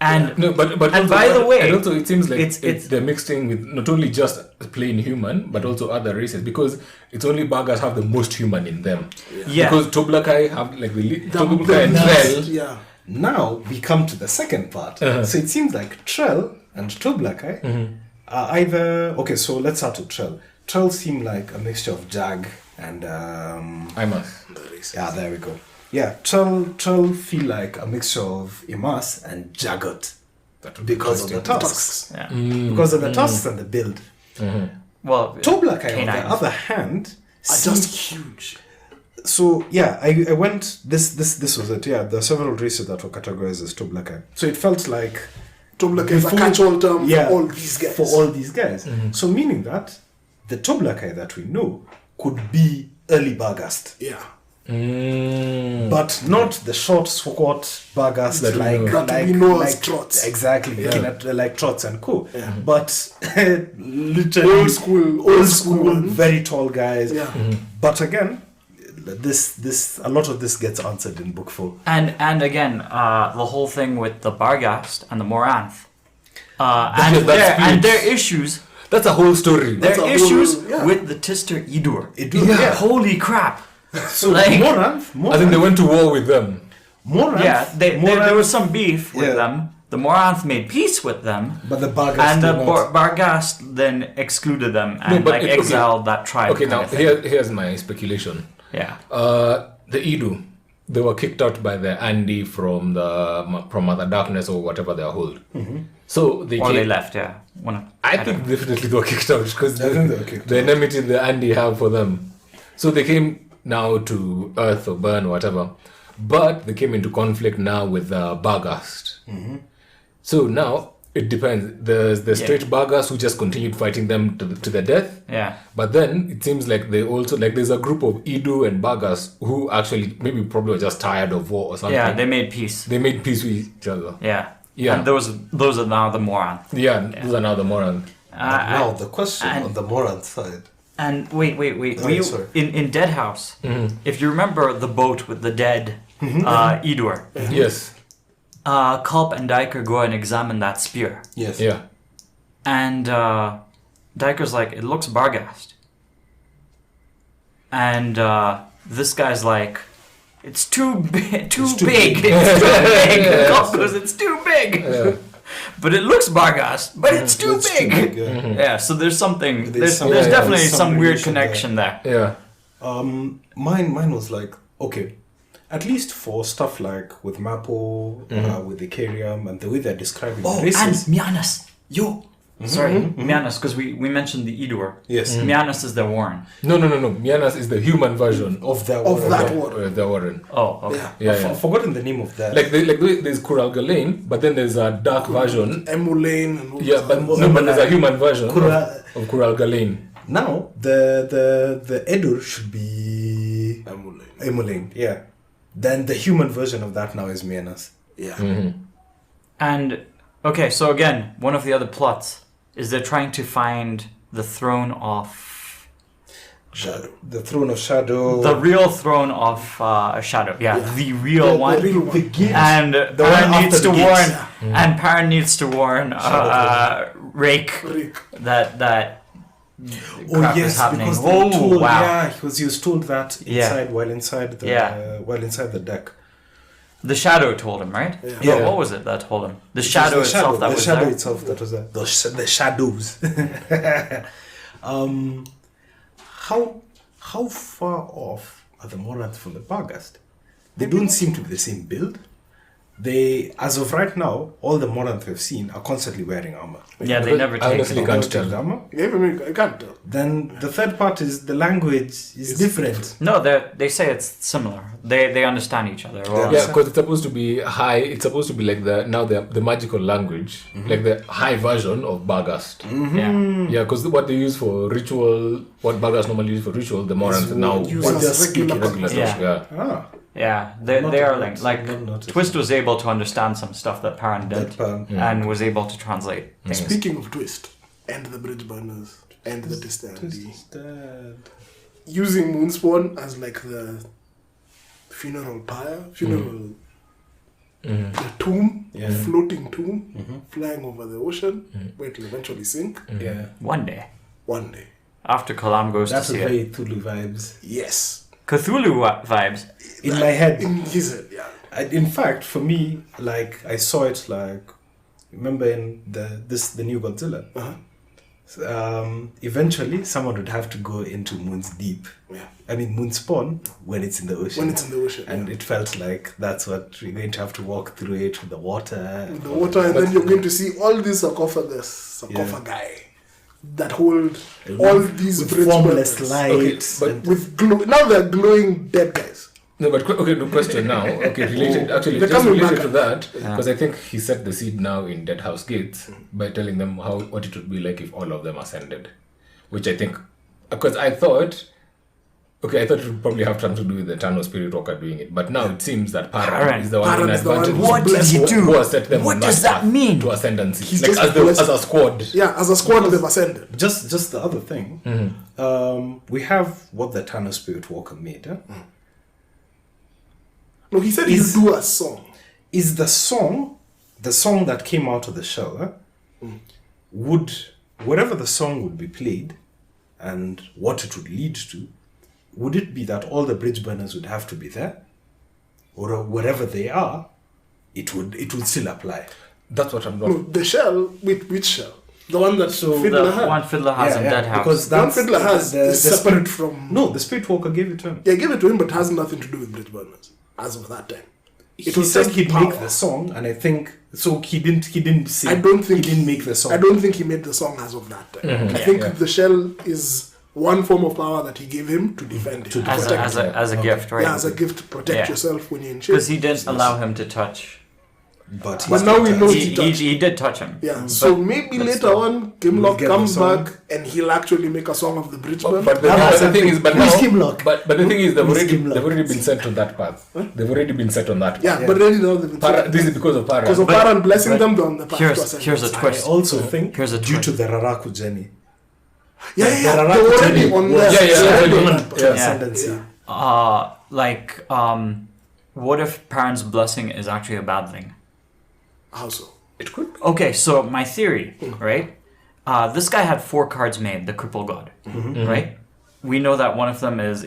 And no, but And also, by the way, and also it seems like it's- they're mixing with not only just plain human, but also other races, because it's only Barghast have the most human in them. Yeah. Because Toblakai have like Toblakai The and last- Trell. Yeah. Now we come to the second part. So it seems like Trell and Toblakai are either okay. So let's start with Trell. Trell seem like a mixture of Jag and I must. yeah, there we go. Yeah, Trell feel like a mixture of Imas and Jagot because of the tusks. yeah. Because of the tusks and the build. Well, Toblakai, on the canines. other hand, Are seem- just huge. So yeah, I went. This was it. Yeah, there are several races that were categorized as Toblakai. So it felt like Toblakai is a Before- catch-all term yeah, for all these guys. For all these guys. So meaning that the Toblakai that we know could be early Barghast, Yeah. but not the short, squat Barghast That we like know. That we know as trots. Exactly, looking at like trots and co. But literally Old school one. very tall guys. Yeah. But again, this a lot of this gets answered in book 4. And again, the whole thing with the Barghast and the Moranth, that's and their issues, That's a whole story. That's their a whole- issues yeah. with the Tister Idur. Yeah. Holy crap! So Like- Moranth, I think they went to war with them. Moranth, Yeah, Moranth, there was some beef with Yeah. them. The Moranth made peace with them, but the Barghast and the did not. Barghast then excluded them and but okay. exiled that tribe. Okay, kind now of thing. here's my speculation. Yeah. The Idu, they were kicked out by the Andy from Mother Darkness or whatever they are hold. So they Or came, they left, yeah. I think definitely they were kicked out because I think they were kicked the enmity the Andy have for them. So they came now to Earth or Burn or whatever, but they came into conflict now with Barghast. So now it depends. There's the straight Barghast who just continued fighting them to the death. Yeah. But then it seems like they also there's a group of Idu and Barghast who actually maybe probably were just tired of war or something. Yeah, they made peace. They made peace with each other. Yeah. Yeah. And those are now the Moranth. Yeah, those are now the Moran. Now the question and- on the Moranth side. And wait. Oh, We, sorry. in Dead House, if you remember the boat with the dead Idur, Yes. Kulp and Diker go and examine that spear. Yes. Yeah. And Diker's like, it looks Barghast. And this guy's like, it's too big. Too big. It's too big. Kulp goes, it's too big. Yeah. But it looks Barghast, but it's too It's big. too big, yeah. Yeah, so there's something. There's some- definitely there's some weird relation connection there. Yeah. Mine was like, okay, at least for stuff like with Mapo, with the Icarium, and the way they're describing Oh, races. and Mianas. Yo. Sorry, Mianas, because we mentioned the Idur. Yes. Mianas is the Warren. No. Mianas is the human version Of the Of that yeah. one. the Warren. Oh, okay. Yeah. Yeah, I've forgotten the name of that. there's Kuralgalane, but then there's a dark version. Emulane and all Yeah, that. but there's a human version Kura- of Kuralgalane. Now the Edur should be Emulane. Emulane, yeah. Then the human version of that now is Mianas. Yeah. And okay, so again, one of the other plots is they're trying to find the throne of Shadow. The Throne of Shadow. the real throne of Shadow. Yeah, the real The one. real one. The gate. And one Parent needs after to the warn, gates. and Parent needs to warn Rake Rick. that Oh crap yes, is happening. because they were Oh told, wow! yeah, he was told that inside while inside the deck. The shadow told him, right? Yeah. What- Yeah. What was it that told him? The shadow itself that the was shadow there. itself that was there. The shadows. How far off are the Moranth from the Barghast? They don't seem to be the same build. they, as of right now, all the Moranth we've seen are constantly wearing armor. Yeah, they never I take honestly it. can't Take tell. the armor. Yeah, I can't tell. Then the third part is the language is different. No, they say it's similar. They understand each other. Well, Yeah, because it's supposed to be high. It's supposed to be like the magical language, like the high version of Barghast. yeah. Yeah, because what they use for ritual, what Barghast normally use for ritual, the Morans now use what as they're speaking regular regular conversation. stuff. Yeah. Ah, Yeah, they Not are noticed, like not noticed. Twist was able to understand some stuff that Parent did, that and was able to translate things. Speaking of Twist, and the Bridge Burners, and the Distandi, Dead. using Moonspawn as like the funeral pyre, the tomb, Yeah. floating tomb, flying over the ocean, where it will eventually sink Yeah, One day, one day. after Kalam goes that's to a see it. very Tulu vibes Yes. Cthulhu vibes. in my head. In his head, yeah. In fact, for me, like I saw it like, remember in the new Godzilla. Eventually, someone would have to go into Moon's Deep. Yeah. I mean, Moon's Spawn when it's in the ocean. When it's in the ocean. And it felt like that's what we're going to have to walk through it with the water. the water, and then you're going to see all these sarcophagi that hold all these with bridge formless burners. lights. but and- With now they're glowing dead guys. No, but okay, the question now. Okay, related actually They're just coming related back. to that because I think he set the seed now in Dead House Gates by telling them what it would be like if all of them ascended, which I think because I thought it would probably have something to do with the Eternal Spirit Walker doing it, but now it seems that Paran Paran. is the one Paran in is the one advantage. who's What did he do? Who has set them What on does that path mean? to ascendancy? He's Like just as blessed. a squad. Yeah, as a squad they've ascended. just the other thing, we have what the Eternal Spirit Walker made. No, he said Is- he'll do a song. Is the song that came out of the shell, would whatever the song would be played and what it would lead to, would it be that all the bridge burners would have to be there, or wherever they are, it would still apply? That's what I'm not. No, the shell, which shell? The one that So Fiddler The had. one Fiddler has in Dead House. because The one that's Fiddler has is separate from... No, the Spirit Walker gave it to him. Yeah, give it to him, but has nothing to do with bridge burners as of that time. He was said just he'd power. make the song, and I think so. He didn't say. I don't think he didn't make the song. I don't think he made the song as of that time. I think the shell is one form of power that he gave him to defend him. as a gift, right? Yeah, as a gift to protect Yeah. yourself when you're in Because shit. he didn't allow him to touch. But now we know He, he touched. he did touch him. Yeah, so maybe later on, We'll Gimlock get comes the song. back and he'll actually make a song of the bridge burn. But the thing is, but now, Who's Gimlock? but the thing is, they've Who's already Gimlock? been sent on that path. They've already been set on that path. Yeah, but already now they've been This is because of Para. because of But- Paran blessing but them, they're on the path to Here's a ascendance. I twist. also think Here's a due twist. to the Raraku journey. Yeah, The they're Raraku already journey on was- there. Yeah, They're already totally. on that path. To Yeah. ascendancy. What if Paran's blessing is actually a bad thing? How so? It could. Okay, so my theory, right? This guy had 4 cards made, the Crippled God, right? We know that one of them is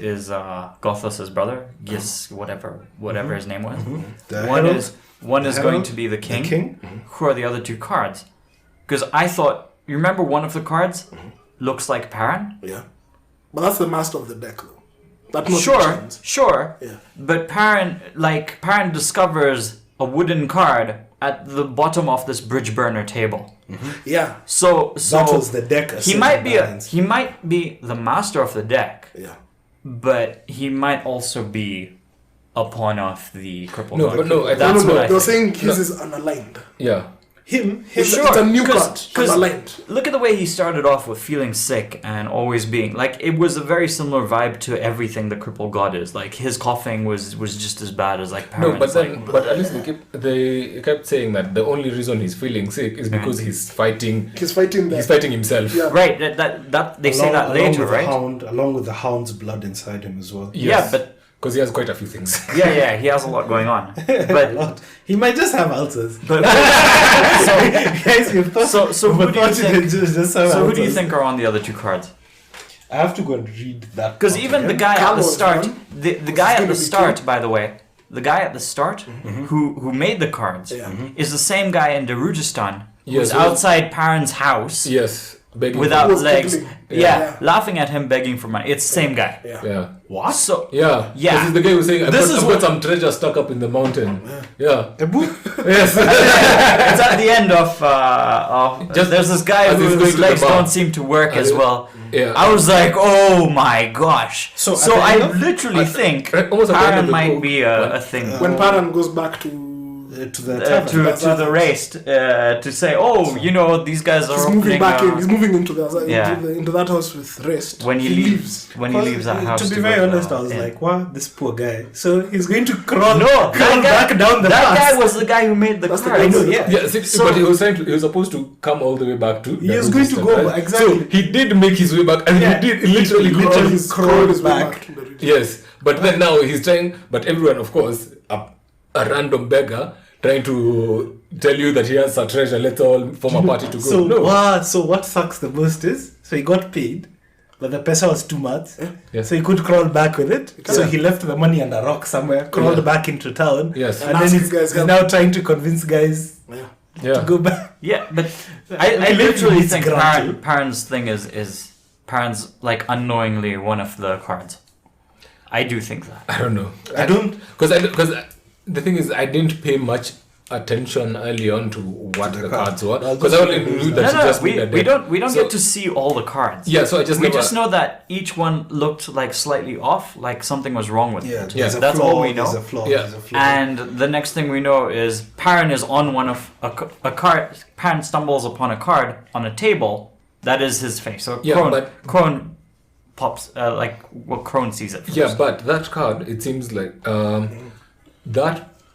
Gothos's brother, Gis, whatever his name was. The One herald, is the going herald, to be the king. king. Who are the other 2 cards? Because I thought, you remember one of the cards looks like Paran? Yeah. But that's the master of the deck, though. That's not the chance. Sure. Yeah. But Paran discovers a wooden card at the bottom of this bridge burner table. Yeah. So That was the deck. he might be the master of the deck, Yeah. but he might also be a pawn of the crippled No, god. but no, I That's think- what I They're think. saying his is unaligned. Yeah. Him. It's, Sure, it's a new 'cause- card, unaligned. Look at the way he started off with feeling sick and always being like it was a very similar vibe to everything the crippled god is. Like his coughing was just as bad as like No, Paran's. but then, like, but at least they kept saying that the only reason he's feeling sick is because he's fighting. He's fighting that. He's fighting himself. Yeah. right, that they say that later, with right? Along with the hound's blood inside him as well. Yeah, but because he has quite a few things. yeah, he has a lot going on. But Lot. He might just have ulcers. but Guys, you've thought, so who do you think? Just So who do you think are on the other 2 cards? I have to go and read that. Because part even the again. guy at the Kallor's start, one. the guy he's at gonna the be start, killed. by the way, the guy at the start who made the cards Yeah. is the same guy in Darujistan Yes, who's yes. outside Paran's house Yes. begging without Was legs. giggling. Yeah, laughing at him begging for money. It's the same guy. Yeah. What? So Yeah. Yeah. This is the guy who's saying, I've This got, is I've what- got some treasure stuck up in the mountain. Yeah. A book? Yes. it's at the end of Just there's this guy as he's going whose to the legs bar. don't seem to work as well. Yeah. I was like, oh my gosh. So So, at the I end of- literally think almost at the end of Paran the might book, be a thing. When Paran goes back to To the tavern. to the race to say, oh, you know, these guys are he's moving opening, back in. He's moving into Yeah. into that house with rest. when he leaves that house. To be go very to honest, the- I was yeah. like, wow, this poor guy. So he's going to crawl, No, crawl back down the that path. guy was the guy who made the That's the card. guy who- Yeah. Yeah, see, So- but he was supposed to come all the way back to. He was going to go back, exactly. So he did make his way back, and Yeah. he did literally He's crawl. crawled his way back. back to the region. Yes, but then now he's trying. But everyone, of course, a random beggar trying to tell you that he has a treasure. Let's all form a party to go. So, No. so what sucks the most is, so he got paid, but the pesa was too much. Yeah. So he could crawl back with it. So Yeah. he left the money under a rock somewhere, crawled Yeah. back into town. Yes. And And then ask he's, guys he's help. now trying to convince guys Yeah. Yeah. to go back. Yeah, but I I believe literally it's think granted. Paran's thing is Paran's like unknowingly one of the cards. I do think that. I don't know. I don't. Because the thing is, I didn't pay much attention early on to what To the the card. cards were, I'll because just I only say knew that. that she No, just we, made a we deck. don't So- get to see all the cards. Yeah, so I just we never- just know that each one looked like slightly off, like something was wrong with it. Yeah. there's a That's flaw, all we know. There's a flaw. Yeah. There's a flaw. And the next thing we know is Paran is on one of a card. Paran stumbles upon a card on a table. That is his face. So Yeah, Crone pops Crone sees it first. Yeah, but that card, it seems like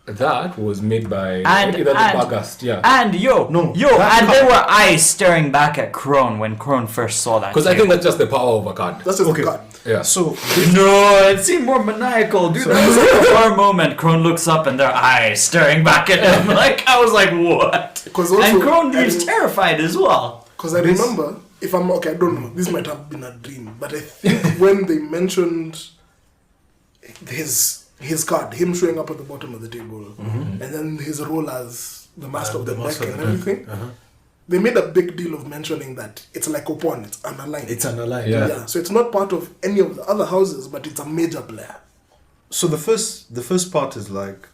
that was made by And- either the and- Barghast, yeah. And No, and that there were eyes staring back at Crone when Crone first saw that. Because I think table. that's just the power of a card. That's just Okay. a card. Yeah. So No, it seemed more maniacal, dude. That was like for a moment. Crone looks up and their eyes staring back at him. Like I was like, what? Because also, And Crone leaves I- terrified as well. Because I remember, if I'm okay, I don't know, this might have been a dream, but I think when they mentioned his card, him showing up at the bottom of the table, and then his role as the master of the deck master of and the everything, they made a big deal of mentioning that it's like Opon, it's unaligned. it's an alliance. Yeah. Yeah, so it's not part of any of the other houses, but it's a major player. So the first part is like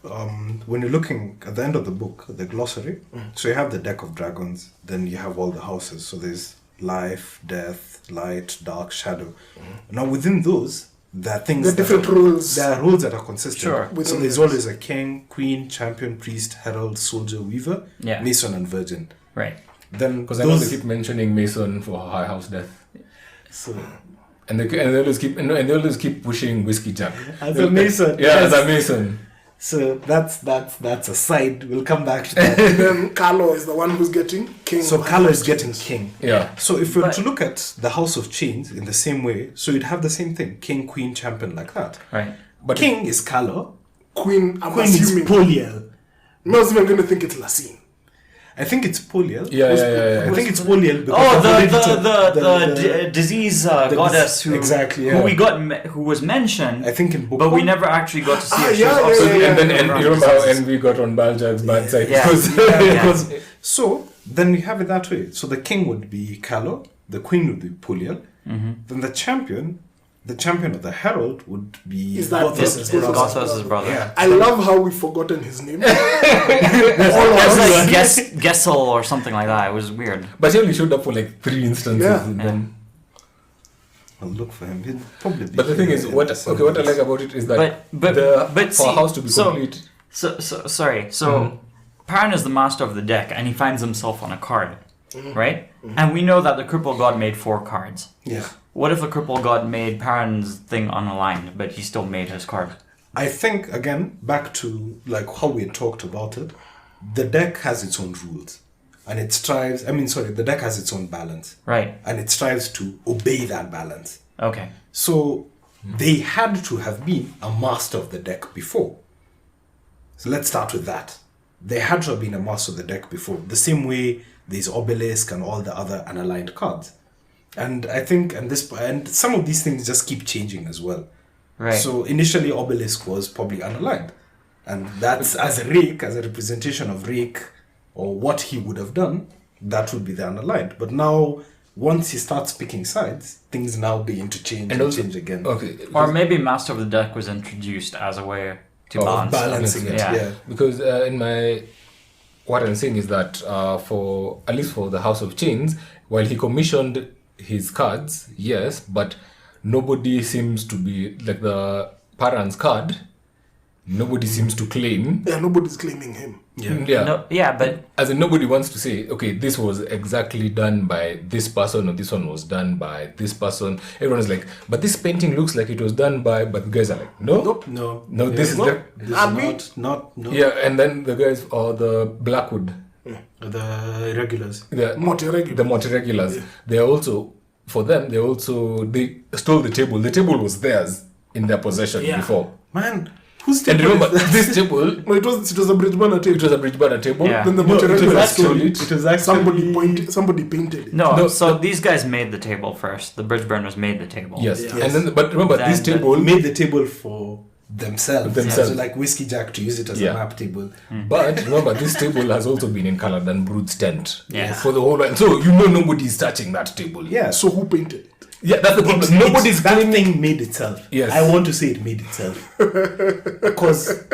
when you're looking at the end of the book, the glossary. So you have the deck of dragons, then you have all the houses. So there's life, death, light, dark, shadow. Now within those, there are things. There are that different are- rules. There are rules that are consistent. Sure. So Within there's those. always a king, queen, champion, priest, herald, soldier, weaver, Yeah. mason, and virgin. Right. Then Because I know they keep mentioning Mason for High House Death. so And they always keep pushing Whiskey Jack. as a mason. Yeah, yes. as a Mason. So that's a side. We'll come back to that. And then Kallor is the one who's getting king. So of Kallor is Chains. getting king. Yeah. So if we were But- to look at the House of Chains in the same way, so you'd have the same thing: king, queen, champion, like that. Right. But King is Kallor. Queen, I'm Queen is assuming. Poliel. I was even going to think it's Lassine. I think it's Poliel. Yeah. I think it's Poliel because Oh, they've already the disease goddess who exactly, who yeah. we got who was mentioned, I think in book but we one. never actually got to see her. Ah, She was yeah, also- yeah, And then yeah. you remember how Envy got on Baljak's bad side? Yeah. Because- Yeah. So then we have it that way. So the king would be Kallor, the queen would be Poliel, then the champion of the herald would be Is that Gothos's is brother. Gothos's brother. Yeah. I love how we've forgotten his name. It was like Gessel or something like that. It was weird. But he only showed up for like 3 instances. Yeah. And then, I'll look for him. He'll probably be but the thing is, in what the I like about it is that But for see, a house to be so- complete. So sorry. Paran is the master of the deck, and he finds himself on a card, right? And we know that the Crippled God made 4 cards. Yeah. What if the Crippled God made Paran's thing unaligned, but he still made his card? I think again back to like how we talked about it. The deck has its own rules, and it strives. The deck has its own balance, Right. and it strives to obey that balance. Okay. So they had to have been a master of the deck before. So let's start with that. They had to have been a master of the deck before. The same way there's obelisk and all the other unaligned cards. And I think and some of these things just keep changing as well. Right. So initially obelisk was probably unaligned. And that's as a representation of Rake or what he would have done, that would be the unaligned. But now once he starts picking sides, things now begin to change and also- change again. Okay. Or maybe Master of the Deck was introduced as a way to Of balance. Balancing it, yeah. Because what I'm saying is that for at least for the House of Chains, while he commissioned his cards, yes, but nobody seems to be like the Paran's card. Nobody seems to claim. Yeah, nobody's claiming him. Yeah. No, yeah, but As in, nobody wants to say, okay, this was exactly done by this person, or this one was done by this person. Everyone is like, but this painting looks like it was done by. But the guys are like, no, No, this is no. This I is mean- not yeah. And then the guys or the Blackwood, the irregulars. the Multi-regular. the multi-regulars, they are also for them. They stole the table. The table was theirs in their possession Yeah. before. Man, who's And table remember, is that? this table, No, it was a bridge banner it table. was a bridge banner table. Yeah. Then the No, it was multi-regular actually, stole it. it was actually Somebody painted it. no. So these guys made the table first. The bridge burners made the table. Yes. Yes. And then, but remember, this Then- table. made the table for themselves. Themselves. So like Whiskey Jack to use it as Yeah. a map table. But remember, this table has also been in colored and Brood's tent Yeah. for the whole while. So nobody's touching that table. Yeah. So who painted it? Yeah, that's the problem. Nobody's that claiming. thing made itself. Yes. I want to say it made itself. Because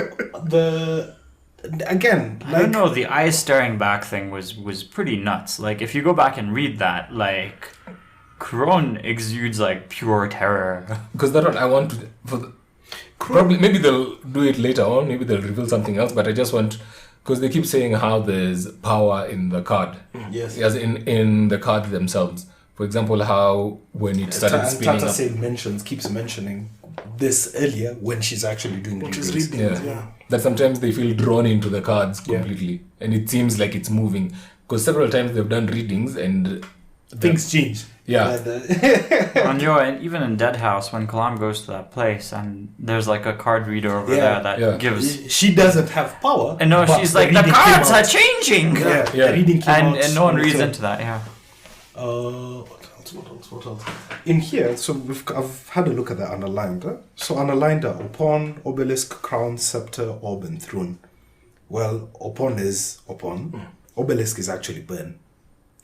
again, I don't know. The eye staring back thing was pretty nuts. Like if you go back and read that, like Kron exudes like pure terror. Because that one I want to probably maybe they'll do it later on. Maybe they'll reveal something else. But I just want because they keep saying how there's power in the card. Yes. As in the cards themselves. For example, how when it started spinning Tata up. Sale keeps mentioning this earlier when she's actually doing Which is readings. reading. Yeah. Yeah. That sometimes they feel drawn into the cards Yeah. completely, and it seems like it's moving. Because several times they've done readings and Things change. Yeah. And and even in Dead House, when Kalam goes to that place and there's like a card reader over Yeah. there that Yeah. gives. She doesn't have power. And no, but she's like, the reading came cards out." are changing! Yeah, Yeah. the reading came out. And no one on reads its own. into that, yeah. What else? In here, so I've had a look at the underlined. So underlined are upon, obelisk, crown, scepter, orb, and throne. Well, upon is upon. Obelisk is actually burn.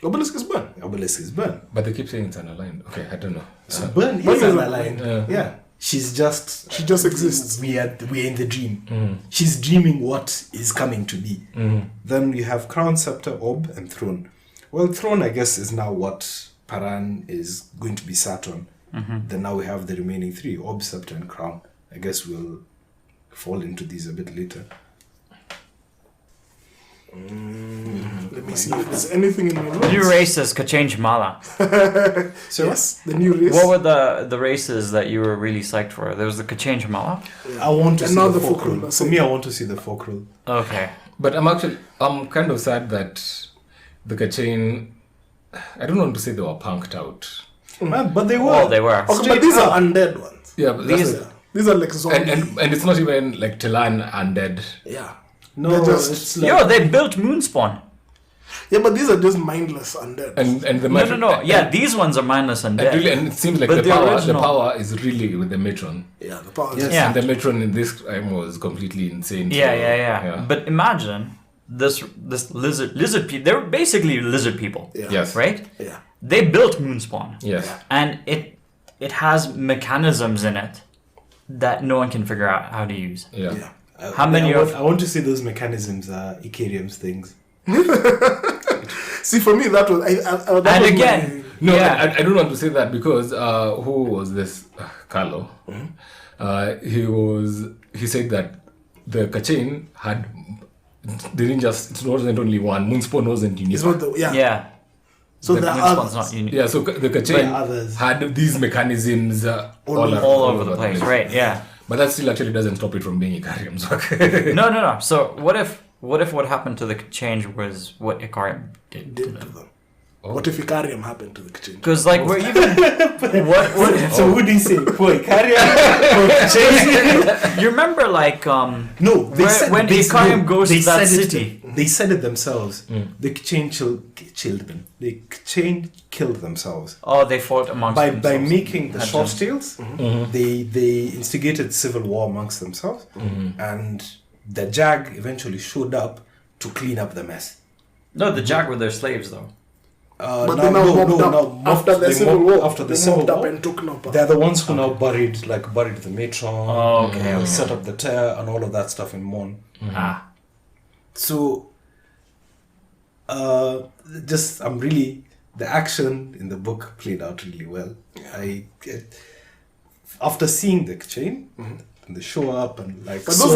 Obelisk is burn. Obelisk is burn. but they keep saying it's unaligned. Okay, I don't know. So burn Burn is is underlined. underlined. Yeah. She just exists. We're in the dream. She's dreaming what is coming to be. Then we have crown, scepter, orb, and throne. Well, throne, I guess, is now what Paran is going to be sat on. Then now we have the remaining three, orb, scepter, and crown. I guess we'll fall into these a bit later. Let me see if there's anything in my notes. New races could change Mala. So Yes, the new race. What were the races that you were really psyched for? There was the Kachange Mala. I want to And see now the the fulcrum. fulcrum, For me, I want to see the fulcrum. Okay. But I'm kind of sad that the Kachin, I don't want to say they were punked out. Man, but they were. Oh, they were. Okay, but these are undead ones. Yeah, but These- that's These are like zombies. and it's not even like Tilan undead. Yeah. No, They're just- it's like... Yo, they built Moonspawn. Yeah, but these are just mindless undead. And the No. Yeah, these ones are mindless and dead. and it seems like But the the power original- power is really with the matron. Yeah, the power Yes. is Yeah. And the matron in this time was completely insane. Yeah, so, yeah. But imagine this lizard people. They're basically lizard people, Yeah. Yes. right? Yeah. They built Moonspawn, Yes. and it has mechanisms in it that no one can figure out how to use. Yeah. Yeah. How many I want to see those mechanisms, Icarium's things. See, for me, that was. That And was again, No, Yeah. I don't want to say that because who was this? Kallor. He said that the Kachin had. They didn't just. It wasn't only one. Moonspawn wasn't unique. It's not the. Yeah. Yeah. So The there are Moonspawn's others. not unique. Yeah, so the But Kachin others. had these mechanisms all All over the place, right? Yeah. But that still actually doesn't stop it from being Icarium's work. No. So what if what happened to the change was what Ikarium did to Did to them? them. What if Icarium happened to the Kachin? Because like we're even what So who did he say? Boy, Icarium? you remember like No, they Where- said when they, Icarium goes they to that said city. They said it themselves. The Kachin chilled them. The Kachin killed themselves. oh they fought amongst By themselves. making the Had short them. tails, they instigated civil war amongst themselves, and the Jag eventually showed up to clean up the mess. No, the Jag were their slaves though. But they now mobbed up after the Civil War. After the They Civil mobbed up War, and took Napa. they're the ones who now buried the matron, Oh, okay. set up the tear and all of that stuff in Mon. So, the action in the book played out really well. After seeing the chain, and they show up and like. But those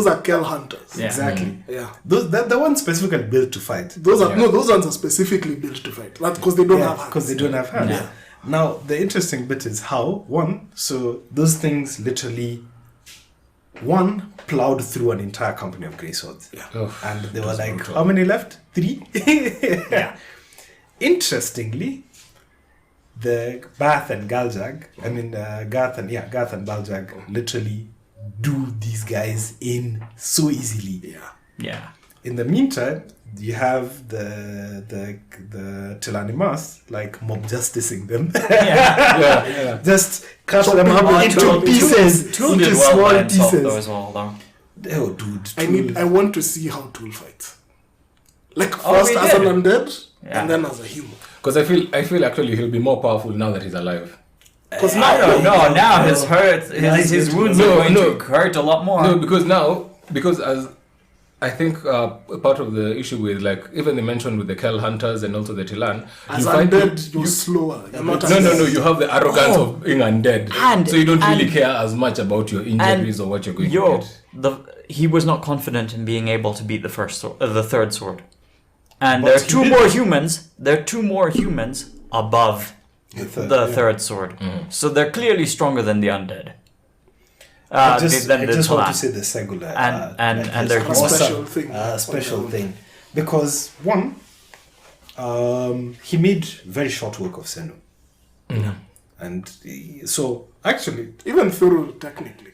are Kell hunters. Yeah. Exactly. Yeah. They're the ones specifically built to fight. Those ones are specifically built to fight. That's because they don't have hands. Because they don't have hands. Yeah. Now the interesting bit is how so those things literally plowed through an entire company of grey swords. Yeah. And they were like, how many left? 3? Yeah. Interestingly, the Garth and Baljag literally do these guys in so easily. Yeah. Yeah. In the meantime, you have the Telanimas like mob justicing them. Yeah. Just cut them up into pieces. Tool into did well small by himself pieces. though as well, though. Oh, dude. I want to see how Tool fights. Like Oh, first we as did. an undead, Yeah. and then as a human. Because I feel actually he'll be more powerful now that he's alive. Because I don't know. Now his his wounds are going No. to hurt a lot more. No, because as I think part of the issue with like even they mentioned with the Kell hunters and also the Tilan, as undead, you're slower. You're not no, you have the arrogance of being undead, And- so you don't really and- care as much about your injuries or what you're going to get. He was not confident in being able to beat the the third sword, and there are two more humans. There are two more humans above the third sword, so they're clearly stronger than the undead. I just than the want to Talan. say the Segula. And they're a special thing. Special thing. Because one, he made very short work of Senu. And so actually, Even Thurul, technically.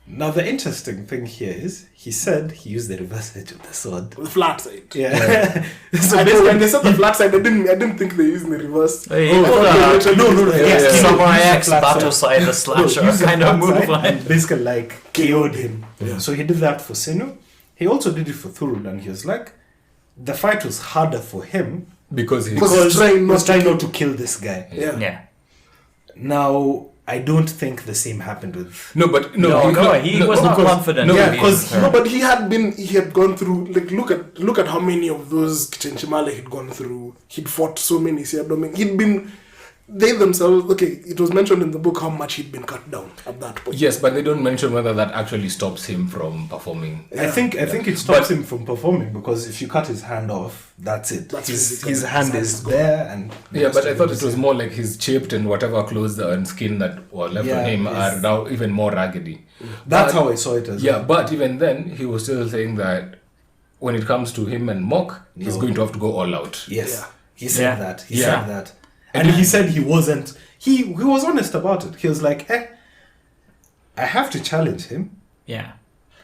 now the interesting thing here is he said he used the reverse edge of the sword. The flat side. Yeah. So I know basically, when they said the flat side, I didn't think they used the reverse. Hey, I thought they literally used the yeah, flat yeah. side. Samurai Use the X flat battle side. side, the slasher use the kind of flat move side line. and basically like KO'd him. Yeah. So he did that for Senu. He also did it for Thurul, and he was like, the fight was harder for him Because he Because he's trying not to not to kill this guy. Yeah. Yeah. Now, I don't think the same happened with. No, he was not confident. No, in Yeah, being because third. no, but he had gone through, like, look at how many of those Chenchimale he'd gone through. He'd fought so many Siadoming. They themselves, okay, it was mentioned in the book how much he'd been cut down at that point. Yes, but they don't mention whether that actually stops him from performing. I think it stops him from performing because if you cut his hand off, that's it. That's his physically- hand his is hand is there, and the Yeah, rest but I of thought him it was more like his chipped and whatever clothes and skin that were left on him are now even more raggedy. That's But- how I saw it as Yeah, well. but even then, he was still saying that when it comes to him and Mock, he's going to have to go all out. Yes, Yeah. he said Yeah. that. He Yeah. said that, and he said he wasn't. He was honest about it. He was like, I have to challenge him, Yeah.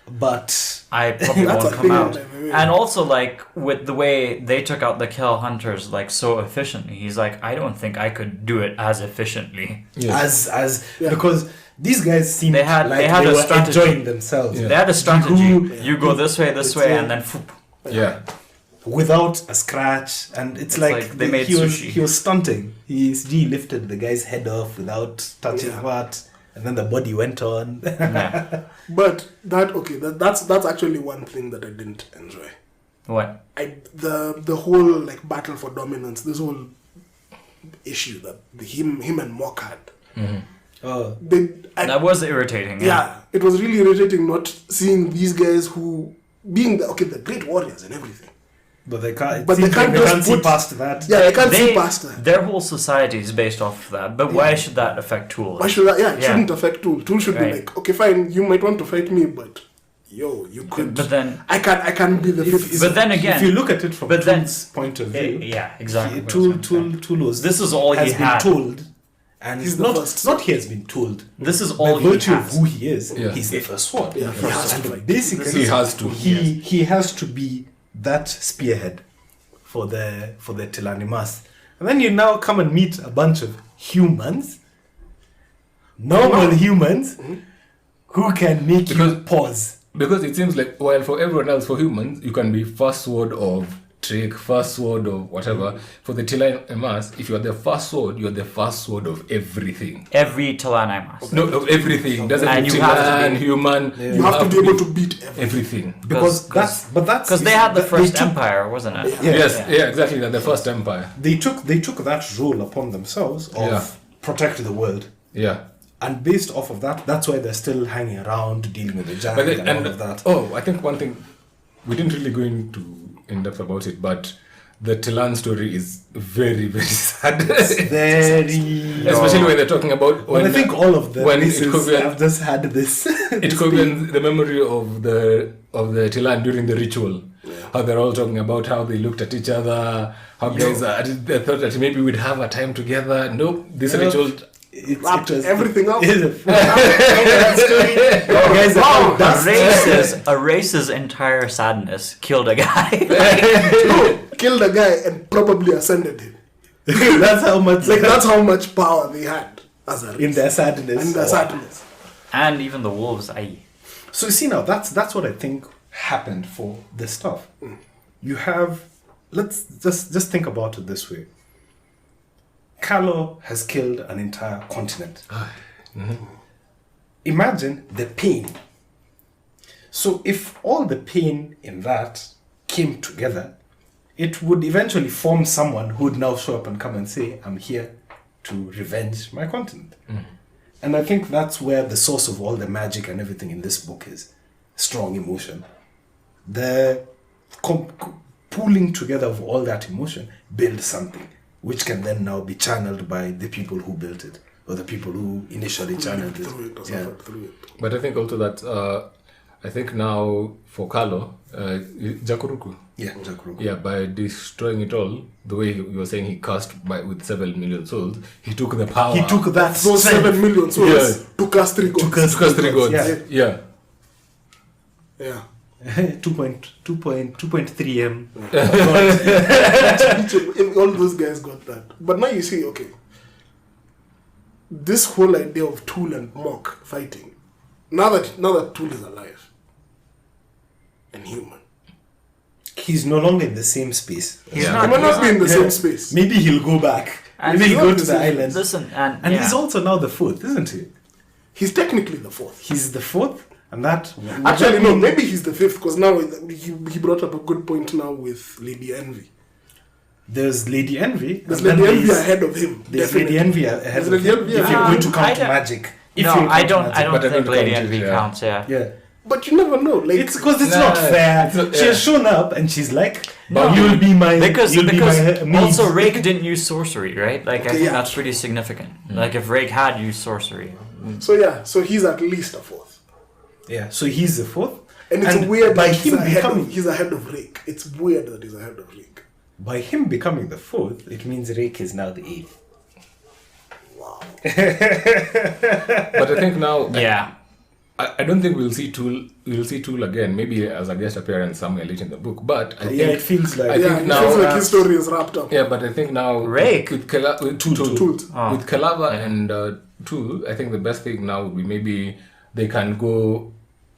but I probably That's won't a come thing out. that I- And also, like, with the way they took out the Kell hunters, like, so efficiently, he's like, I don't think I could do it as efficiently. Yes. as Yeah. because these guys seemed They had like a were strategy. enjoying themselves Yeah. They had a strategy. You- You go this way, and then phoop. Yeah. without a scratch, and it's like they made he sushi. was stunting. He lifted the guy's head off without touching Yeah. what, and then the body went on. Yeah. But that's actually one thing that I didn't enjoy. What? The whole like battle for dominance, this whole issue that him and Mock had. Oh, That was irritating. Yeah, it was really irritating not seeing these guys who being the great warriors and everything. but they can't. But they can't just see put- past that. Yeah, they can't see past that. Their whole society is based off of that. But why should that affect tools? Why should that? Yeah, it Yeah. shouldn't affect Tool. Tool should be Right. like, okay, fine, you might want to fight me, but you could. But then, I can't be the fifth. but then again, If you look at it from but then- Tool's point of view, yeah, exactly. Tool was This is all has he been had. told, and He's he's the not first. not he has been told. This is By all he virtue of has. who he is, Yeah. he's the first one. Yeah, he has to And be. basically, He has to. He has to be that spearhead for the Telanimas. And then you now come and meet a bunch of humans, normal humans, who can make you Because- pause. Because it seems like, while for everyone else, for humans, you can be first sword of trick, first sword of whatever. For the Tilan Emas, if you are the first sword, you are the first sword of everything. Every Tilan Imas. No, of everything. Doesn't And mean you have to Tilan, be- human. You have to be able to beat everything. everything. Because Because- that's Because they had the they first took- empire, wasn't it? Yes, yeah, exactly. They're the first empire. They took that role upon themselves of Yeah. protect the world. Yeah. And based off of that, that's why they're still hanging around, dealing with the giant But then, and all of that. oh, I think one thing we didn't really go into in depth about it, but the Tilan story is very, very sad. Very. Especially when they're talking about. But I think all of the when races Itobian- have just had this. Itobian, the memory of the Tilan during the ritual, how they're all talking about how they looked at each other, how guys they thought that maybe we'd have a time together. Nope, this ritual. Wrapped everything up. Guys are all dust. A race's entire sadness killed a guy. Killed a guy and probably ascended him. That's how much. That's how much power they had as a race. in their sadness. In their sadness. And even the wolves, So you see now, that's what I think happened for this stuff. You have, let's just think about it this way. Kallor has killed an entire continent. Imagine the pain. So if all the pain in that came together, it would eventually form someone who would now show up and come and say, I'm here to revenge my continent. And I think that's where the source of all the magic and everything in this book is. Strong emotion. The pooling together of all that emotion builds something, which can then now be channeled by the people who built it, or the people who initially channeled it. Through it or Yeah. suffered through it. But I think also that I think now for Kallor, Jakuruku. Yeah, Jakuruku. Yeah, by destroying it all, the way you were saying he cast with 7 million souls, he took the power. He took that Those strength. 7 million souls Yeah. took us 3 gods. Took us 3 gods. Yeah. Yeah. Yeah. 2.3 M. All those guys got that. But now you see, okay, this whole idea of Tool and Mock fighting, now that Tool is alive and human, He's no longer in the same space. he's Yeah. not. he might not be in the Yeah. same space. Maybe he'll go back. And Maybe he's he'll go not to the the same- island. Listen, and He's also now the fourth, isn't he? He's technically the 4th. He's the fourth, and that. Actually, no, maybe he's the 5th, because now he brought up a good point now with Lady Envy. There's Lady Envy. There's and then Lady Envy there's- ahead of him. There's definitely. Lady Envy ahead There's of Lady him. Envy If you're ahead. going to I count don't- magic. If no, you'll I count don't. magic. I don't But I think don't Lady count Envy it, yeah. counts. Yeah. Yeah. But you never know. Like, It's because it's Nah, not fair. it's not- She has shown up and she's like, No. you'll be my Because you'll be my maid." also Rake didn't use sorcery, right? Like I think yeah. that's pretty significant. Like if Rake had used sorcery, so he's at least a 4th. Yeah, so he's the fourth. And it's weird by that him he's ahead of Rake. It's weird that he's ahead of Rake. by him becoming the fourth, it means Rake is now the eighth. Wow. But I think now, yeah. I don't think we'll see Tool again. Maybe as a guest appearance somewhere late in the book. But I Yeah, it think feels like I Yeah, think it now feels like his story is wrapped up. yeah, but I think now Rake? with Tool Tool. Oh. with Kalava and Tool, I think the best thing now would be maybe they can go.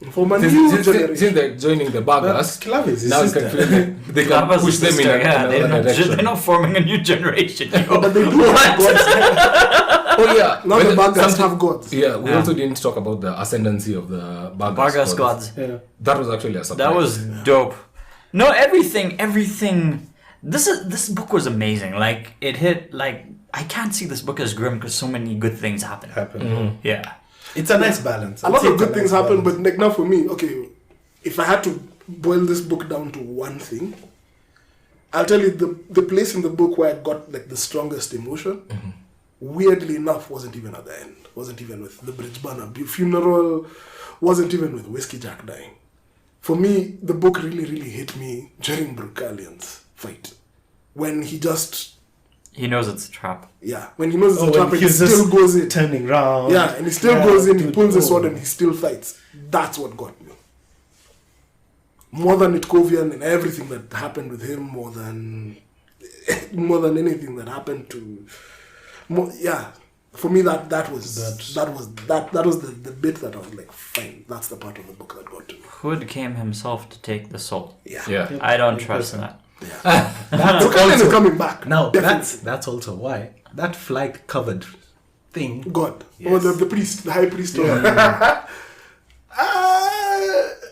For my Since, new since generation. they're joining the Barghast, Kalava is his now it can sister. feel like they can Lava's push them in sister, yeah, another direction. they're not forming a new generation. Yo. But they do have gods. Oh yeah, Now the But Barghast something- have gods. Yeah, we Yeah. also didn't talk about the ascendancy of the Barghast Barghast gods. Yeah. That was actually a surprise. That was dope. No, everything. This book was amazing. Like it hit. Like I can't see this book as grim because so many good things happen. Yeah. It's a nice balance. A lot of good things happen, but like now for me, okay, if I had to boil this book down to one thing, I'll tell you the place in the book where I got like the strongest emotion, weirdly enough, wasn't even at the end. Wasn't even with the Bridge Banner funeral, wasn't even with Whiskey Jack dying. For me, the book really, really hit me during Brucalian's fight. When he just, He knows it's a trap. when he knows it's a trap and he he's still just goes in. turning round. Yeah, and he still goes in, he pulls his sword and he still fights. That's what got me. More than Itkovian and everything that happened with him, more than anything that happened to for me that was the bit that I was like, fine, that's the part of the book that got to me. Hood came himself to take the soul. Yeah. I don't trust that. Buchanan is coming back. Now definitely. that's also why that flight covered thing. God. Yes. Or the priest, the high priest.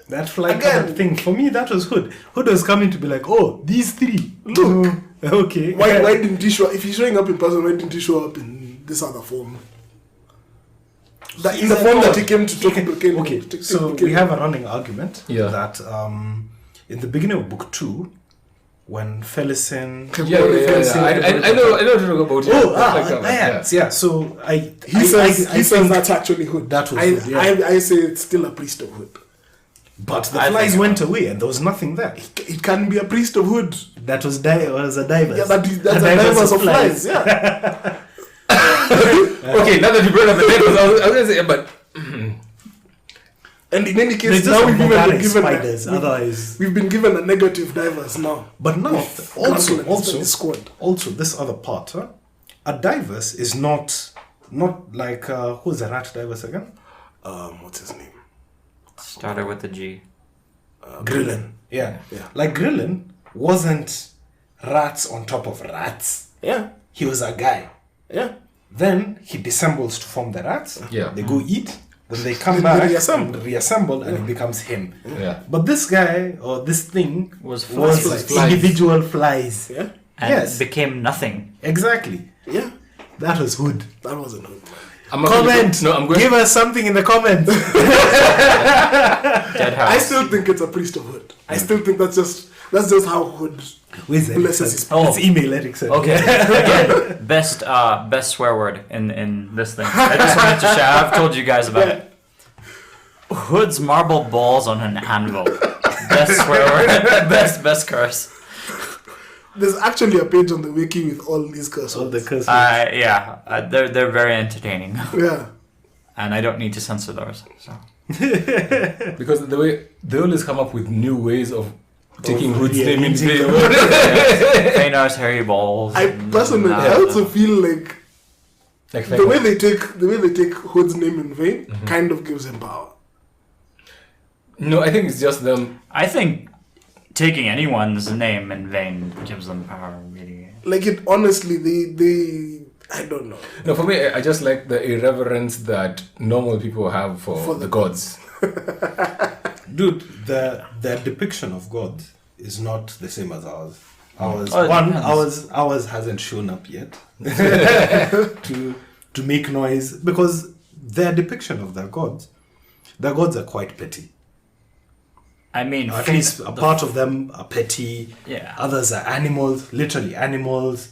That flight Again. covered thing, for me, that was Hood. Hood was coming to be like, oh, these three. Look. Okay. Why didn't he show up? If he's showing up in person, why didn't he show up in this other form? In the form that he came to talk to Cain. Okay, so we have a running argument that in the beginning of book 2, when Felicin... I know what you're talking about. Yeah. So He says that's actually Hood. That was Hood, I say it's still a priest of Hood. But the flies went away and there was nothing there. It can be a priest of Hood. That was a diver. Yeah, that's a divers of flies. Yeah. Okay, now that you brought up the divers, I was going to say, but... And in any case, There's now just we've been given spiders. Otherwise, we've been given a negative divers now. but now Granville and his squad. also this other part, a divers is not like who's a rat divers again? What's his name? Started with the G. Grillen. Yeah. Yeah. Like Grillen wasn't rats on top of rats. Yeah. He was a guy. Yeah. Then he dissembles to form the rats. Yeah. They go eat. Then they come Then back they reassemble. and reassemble, and it becomes him. Yeah. But this guy or this thing Was was flies. individual flies. Yeah. And Yes. became nothing. Exactly. Yeah. That was Hood. That wasn't Hood. I'm not gonna Comment. go- No, I'm going Give us something in the comments. Dead house. I still think it's a priest of Hood. I still think that's just how Hood Where's blesses his Oh. It's email Erikson. Okay. Again, best swear word in this thing. I just wanted to share. I've told you guys about it. Hood's marble balls on an anvil. Best swear word. Best curse. There's actually a page on the wiki with all these curse All words. the curses. They're very entertaining, Yeah. and I don't need to censor those. So because the way they always come up with new ways of taking Hood's yeah, name in using vain. Feynar's hairy balls. I personally, I also feel like Like the way they take Hood's name in vain kind of gives him power. No, I think it's just them. I think taking anyone's name in vain gives them power. Really. Like it, honestly, they I don't know. No, for me, I just like the irreverence that normal people have for the gods. Dude, the depiction of God is not the same as ours. Ours, Oh, it depends. ours hasn't shown up yet to make noise because their depiction of their gods are quite petty. I mean, At least a part of them are petty. Yeah. Others are animals, literally animals.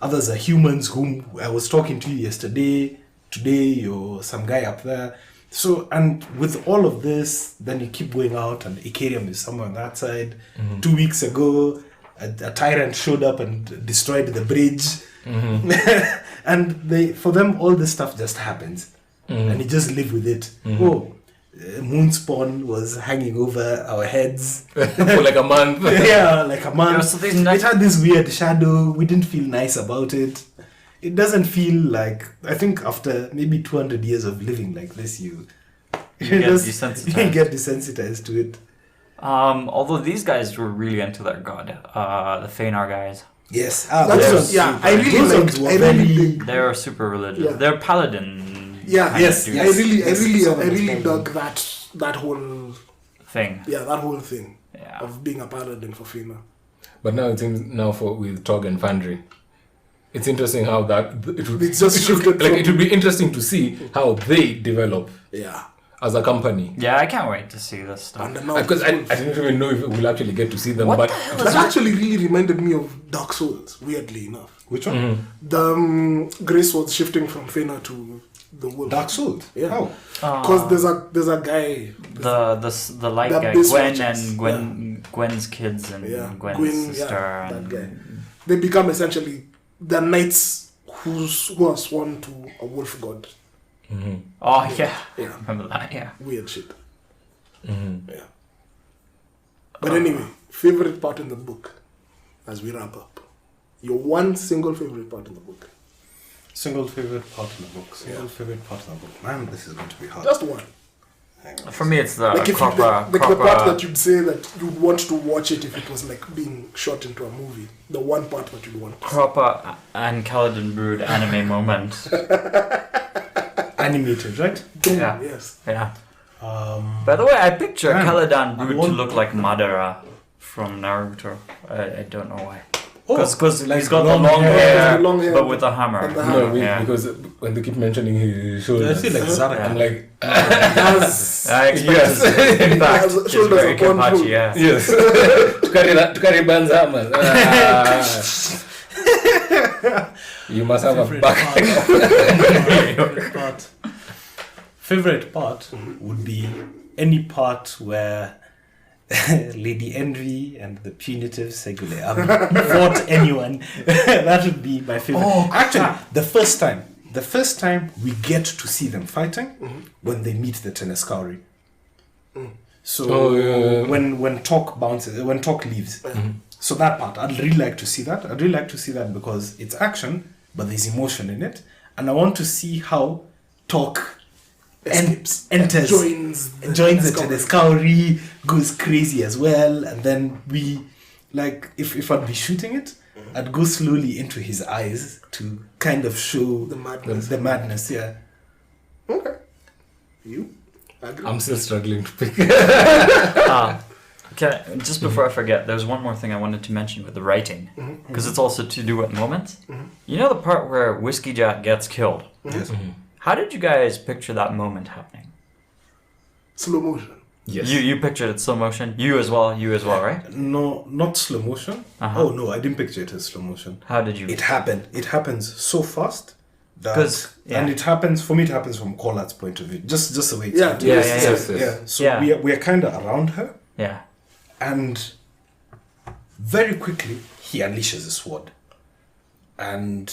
Others are humans whom I was talking to yesterday. Today you're some guy up there. So, and with all of this, then you keep going out and Icarium is somewhere on that side. 2 weeks ago, a tyrant showed up and destroyed the bridge. And for them, all this stuff just happens. And you just live with it. Oh, Moonspawn was hanging over our heads. For like a month. Yeah, like a month. Yeah, so these It had this weird shadow. We didn't feel nice about it. It doesn't feel like, I think after maybe 200 years of living like this, you get just- desensitized. you get desensitized to it. Although these guys were really into their god, the Feynar guys. Yes. That's those what, yeah. I really those like. ones were I really very- dig. They're super religious. Yeah. They're paladin. Yeah. kind Yes, of yes. I really Yes, dug that whole thing. that whole thing Yeah. of being a paladin for Fina. But now it seems with Tog and Fandry, it's interesting how It's just shifted like from- it would be interesting to see how they develop Yeah. as a company. Yeah, I can't wait to see this stuff. And now Because I didn't even know if we'll actually get to see them. What but the hell that actually really reminded me of Dark Souls. Weirdly enough, Which one? the Grey Sword shifting from Fina to the wolf. Dark Souls. Yeah. How? Because there's a guy. the light That guy, Beast Gwen Watchers. and Gwen's kids and Yeah, Gwen's Gwen, sister. yeah, that and guy. They become essentially the knights who are sworn to a wolf god. Oh yeah, Yeah. remember that? Yeah. Weird shit. Yeah. But anyway, favorite part in the book as we wrap up. Your one single favorite part in the book. Single favorite part in the book. Single favorite part in the book. Man, this is going to be hard. Just one. For me, it's the Like if proper, the part proper. that you'd say that you'd want to watch it if it was like being shot into a movie. The one part that you'd want to see. Proper and Caladan Brood anime moment. Animated, right? Boom, Yeah. Yes. Yeah. By the way, I picture Man, Caladan I Brood to want- look like Madara from Naruto. I don't know why. Oh, Because like he's got the long long hair. hair, Long hair but with a hammer. and the No, Yeah. because when they keep mentioning his I shoulders, feel like Zara. I'm like, Has I expect Yes. his impact Has is shoulders very upon Kenpachi, foot. yeah. yes. Tukari Banzama. You must have a back. Favorite part would be any part where Lady Envy and the punitive Segule fought anyone. That would be my favorite. Actually, the first time we get to see them fighting when they meet the Teneskauri. So when Talk bounces, when Talk leaves. So that part, I'd really like to see that. I'd really like to see that because it's action, but there's emotion in it, and I want to see how Talk escapes. enters, Joins the Teneskauri, goes crazy as well, and then we, like, if I'd be shooting it, I'd go slowly into his eyes to kind of show The madness. the madness, yeah. Okay. You? Agree? I'm still struggling to pick. Just before I forget, there's one more thing I wanted to mention with the writing, because it's also to do with moments. You know the part where Whiskey Jack gets killed? Yes. How did you guys picture that moment happening? Slow motion. Yes. You pictured it slow motion? You as well, right? No, not slow motion. Uh-huh. Oh no, I didn't picture it as slow motion. How did you? It happened. It happens so fast that, 'Cause, yeah. and it happens for me. It happens from Collart's point of view, just the way it's Yeah, happening. yeah. So Yeah. we are kind of around her, Yeah. and very quickly he unleashes his sword, and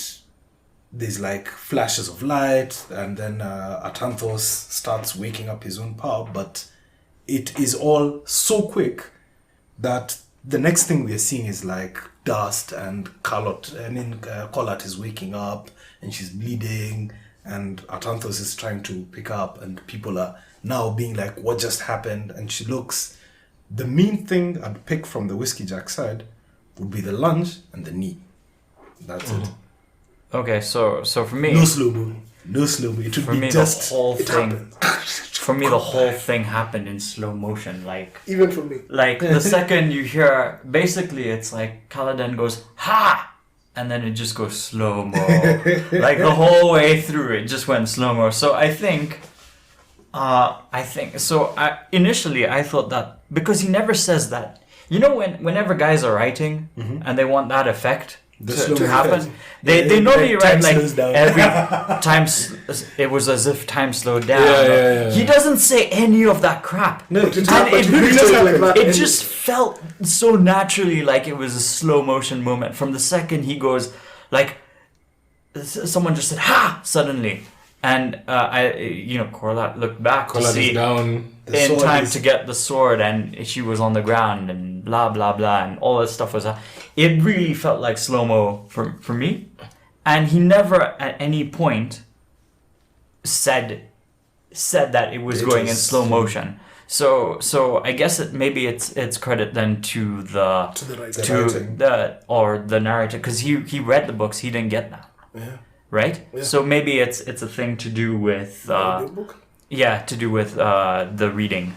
there's like flashes of light, and then Atanthos starts waking up his own power, but it is all so quick that the next thing we're seeing is like dust and Kallor is waking up and she's bleeding, and Atanthos is trying to pick up, and people are now being like, what just happened? And she looks. The main thing I'd pick from the Whiskey Jack side would be the lunge and the knee. That's it. Okay, so for me, No slow-mo. No slow-mo. It would for be me just... the whole It thing. happened. For me, the whole thing happened in slow motion. Even for me. Like the second you hear, basically, it's like Caladan goes ha, and then it just goes slow mo. Like the whole way through, it just went slow mo. So I think initially I thought that because he never says that. You know, whenever guys are writing and they want that effect The to slow happen, effect. they normally Like, write time like slows down. every time it was as if time slowed down. Yeah. He doesn't say any of that crap. No, But it And happened. it It really just, like that. it just felt so naturally like it was a slow motion moment. From the second he goes, like, someone just said, ha, suddenly. And, Corlat looked back to Collar see is down. The in sword time is- to get the sword, and she was on the ground, and blah, blah, blah, and all that stuff was... It really felt like slow-mo for me. And he never at any point said that it was It going in was- slow motion. So I guess maybe it's credit then to the To the right. The to writing. the narrator, because he read the books, he didn't get that, Yeah. right? Yeah. So maybe it's a thing to do with Audiobook? the reading,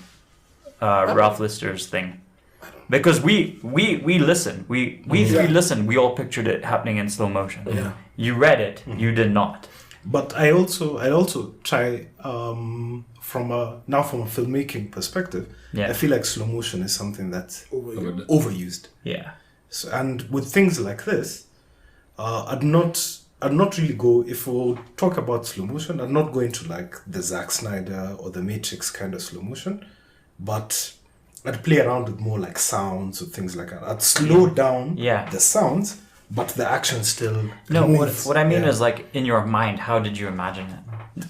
Ralph Lister's thing. Because we listen, we three Yeah. listen, we all pictured it happening in slow motion. Yeah. You read it, you did not. But I also try from a filmmaking perspective. Yeah. I feel like slow motion is something that's Over you. overused. Yeah. So, and with things like this, I'd not really go, if we'll talk about slow motion, I'd not go into like the Zack Snyder or the Matrix kind of slow motion, but I'd play around with more like sounds or things like that. I'd slow down Yeah. the sounds, but the action still No, remains. what I mean Yeah. is like in your mind, how did you imagine it?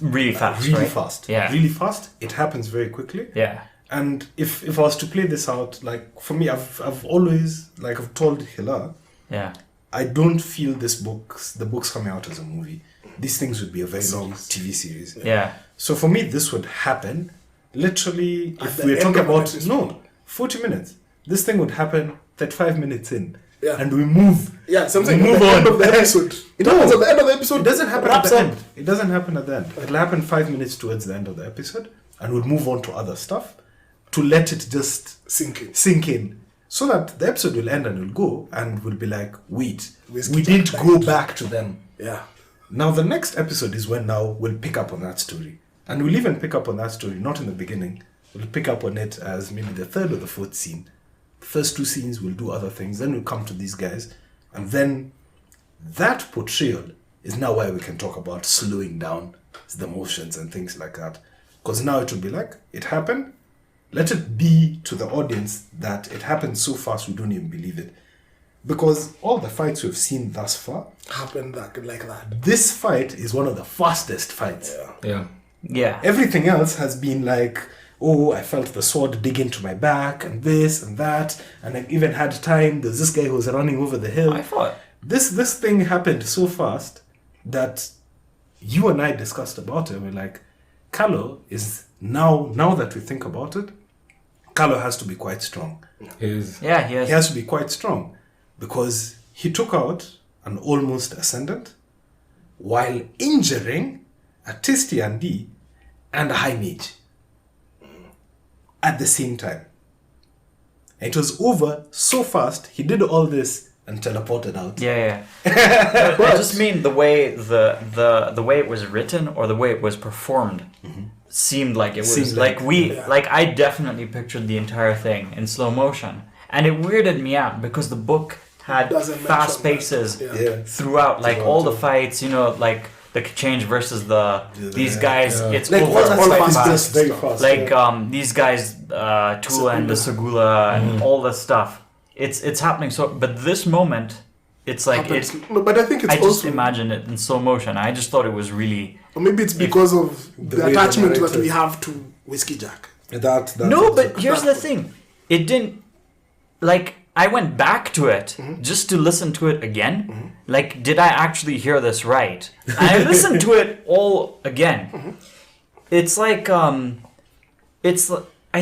Really fast, really right? fast. Yeah. Really fast. It happens very quickly. Yeah. And if I was to play this out, like for me, I've always, like I've told Hila, Yeah. I don't feel the books coming out as a movie. These things would be a very long TV series. Yeah. So for me, this would happen literally, At if the we're end talking of an about, episode. 40 minutes. This thing would happen 35 minutes in. Yeah. And we move. Yeah, something We at move the on. end of the episode. It happens at the end of the episode. It doesn't happen at wraps the up. end. It doesn't happen at the end. It'll happen 5 minutes towards the end of the episode, and we'll move on to other stuff to let it just Sink in. so that the episode will end and we'll go, and we'll be like, wait, Whiskey we didn't Jack go died. back to them. Yeah. Now the next episode is when now we'll pick up on that story, and we'll even pick up on that story not in the beginning. We'll pick up on it as maybe the third or the fourth scene. The first 2 scenes we'll do other things, then we'll come to these guys, and then that portrayal is now where we can talk about slowing down the motions and things like that. Because now it will be like, it happened. Let it be to the audience that it happened so fast we don't even believe it. Because all the fights we've seen thus far, Happened like that. this fight is one of the fastest fights. Yeah. Yeah. Everything else has been like, oh, I felt the sword dig into my back and this and that. And I even had time. There's this guy who was running over the hill. I thought. This thing happened so fast that you and I discussed about it. We're like, Kallor is now that we think about it, Kallor has to be quite strong. Yeah, he has. He has to be quite strong because he took out an almost ascendant while injuring a Tistiandi and a high mage at the same time. It was over so fast. He did all this and teleported out. Yeah. I just mean the way the way it was written or the way it was performed seemed like it was Seemed like yeah. like I definitely pictured the entire thing in slow motion, and it weirded me out because the book had Doesn't fast mention paces that. Yeah. throughout, like Throughout, all the yeah. fights, like the change versus these guys. Yeah. It's Like, over all that quite stuff is fast. just very fast. Like these guys, Tula and the Segula and all this stuff. It's happening so, but this moment, it's like Happens. it. No, but I think it's I just also, imagine it in slow motion. I just thought it was really or maybe it's because of The the way the attachment that narrative- we have to Whiskey Jack. That no. But here's the thing: it didn't. Like I went back to it just to listen to it again. Like, did I actually hear this right? And I listened to it all again. It's like I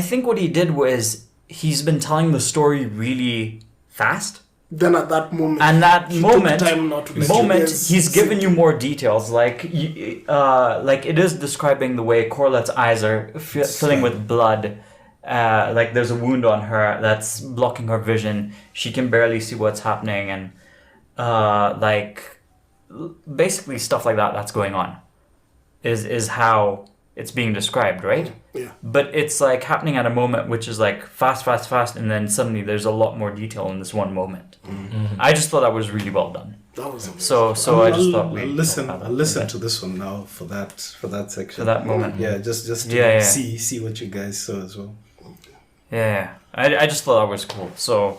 think what he did was he's been telling the story really fast. Then at that moment, And that he took moment, time not to let you guys he's given sink you more details. Like it is describing the way Corlet's eyes are filling with blood. Like there's a wound on her that's blocking her vision. She can barely see what's happening, and like basically stuff like that that's going on is how it's being described, right? Yeah. But it's like happening at a moment which is like fast, and then suddenly there's a lot more detail in this one moment. I just thought that was really well done. That was amazing. So I just thought I'll listen to this one now for that section. for that moment. Yeah, just to Yeah. see what you guys saw as well. Yeah. I just thought that was cool. So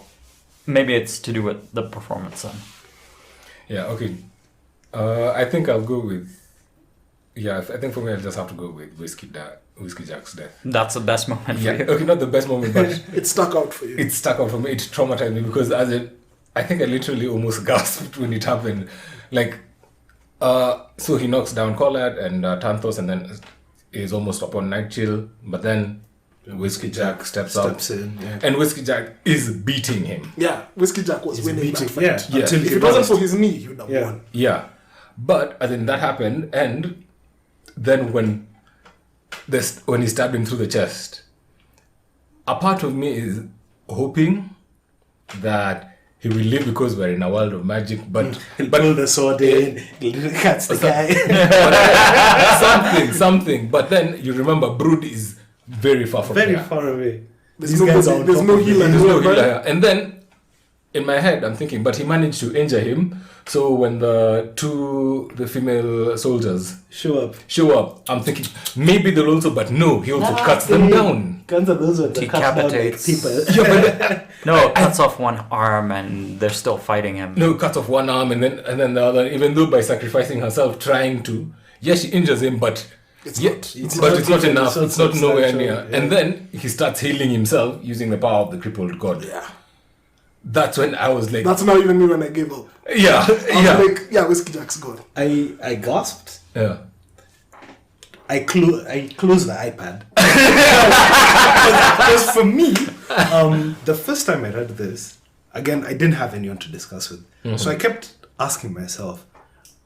maybe it's to do with the performance then. Yeah, okay. I think I'll go with... Yeah, I think for me, I'll just have to go with Whiskey Jack's death. That's the best moment Yeah, for you. okay, not the best moment, but It stuck out for you. it stuck out for me. It traumatized me because I think I literally almost gasped when it happened. Like, so he knocks down Collard and Tanthos, and then is almost upon Night Chill, but then Whiskey Jack steps in. Yeah. and Whiskey Jack is beating him. Yeah, Whiskey Jack was He's winning beating- that fight. yeah, Yeah. until If he it wasn't lost. for his knee, he would have Yeah. won. Yeah, but I think that happened, and then when he stabbed him through the chest, a part of me is hoping that he will live because we're in a world of magic, but He'll pull the sword in, cuts the guy. something. But then you remember, Brood is very far from Very here. far away. There's These guys are on there's top no of healer. him. There's no Right? healer here. And then in my head, I'm thinking, but he managed to injure him. So when the female soldiers show up, I'm thinking maybe they'll also, but no, he also cuts them down. Guns are those ones that cut down like Decapitates. people. Yeah, No, cuts off one arm and they're still fighting him. no, cuts off one arm and then the other. Even though by sacrificing herself, trying to, she injures him, but It's yeah, not. but it's not enough. so It's not nowhere substantial, near. yeah. And then he starts healing himself using the power of the crippled god. Yeah. That's when I was like, That's not even me when I gave up. yeah, I was like, yeah, Whiskey Jack's gone. I gasped. yeah. I closed the iPad. Because for me, the first time I read this, again, I didn't have anyone to discuss with. So I kept asking myself,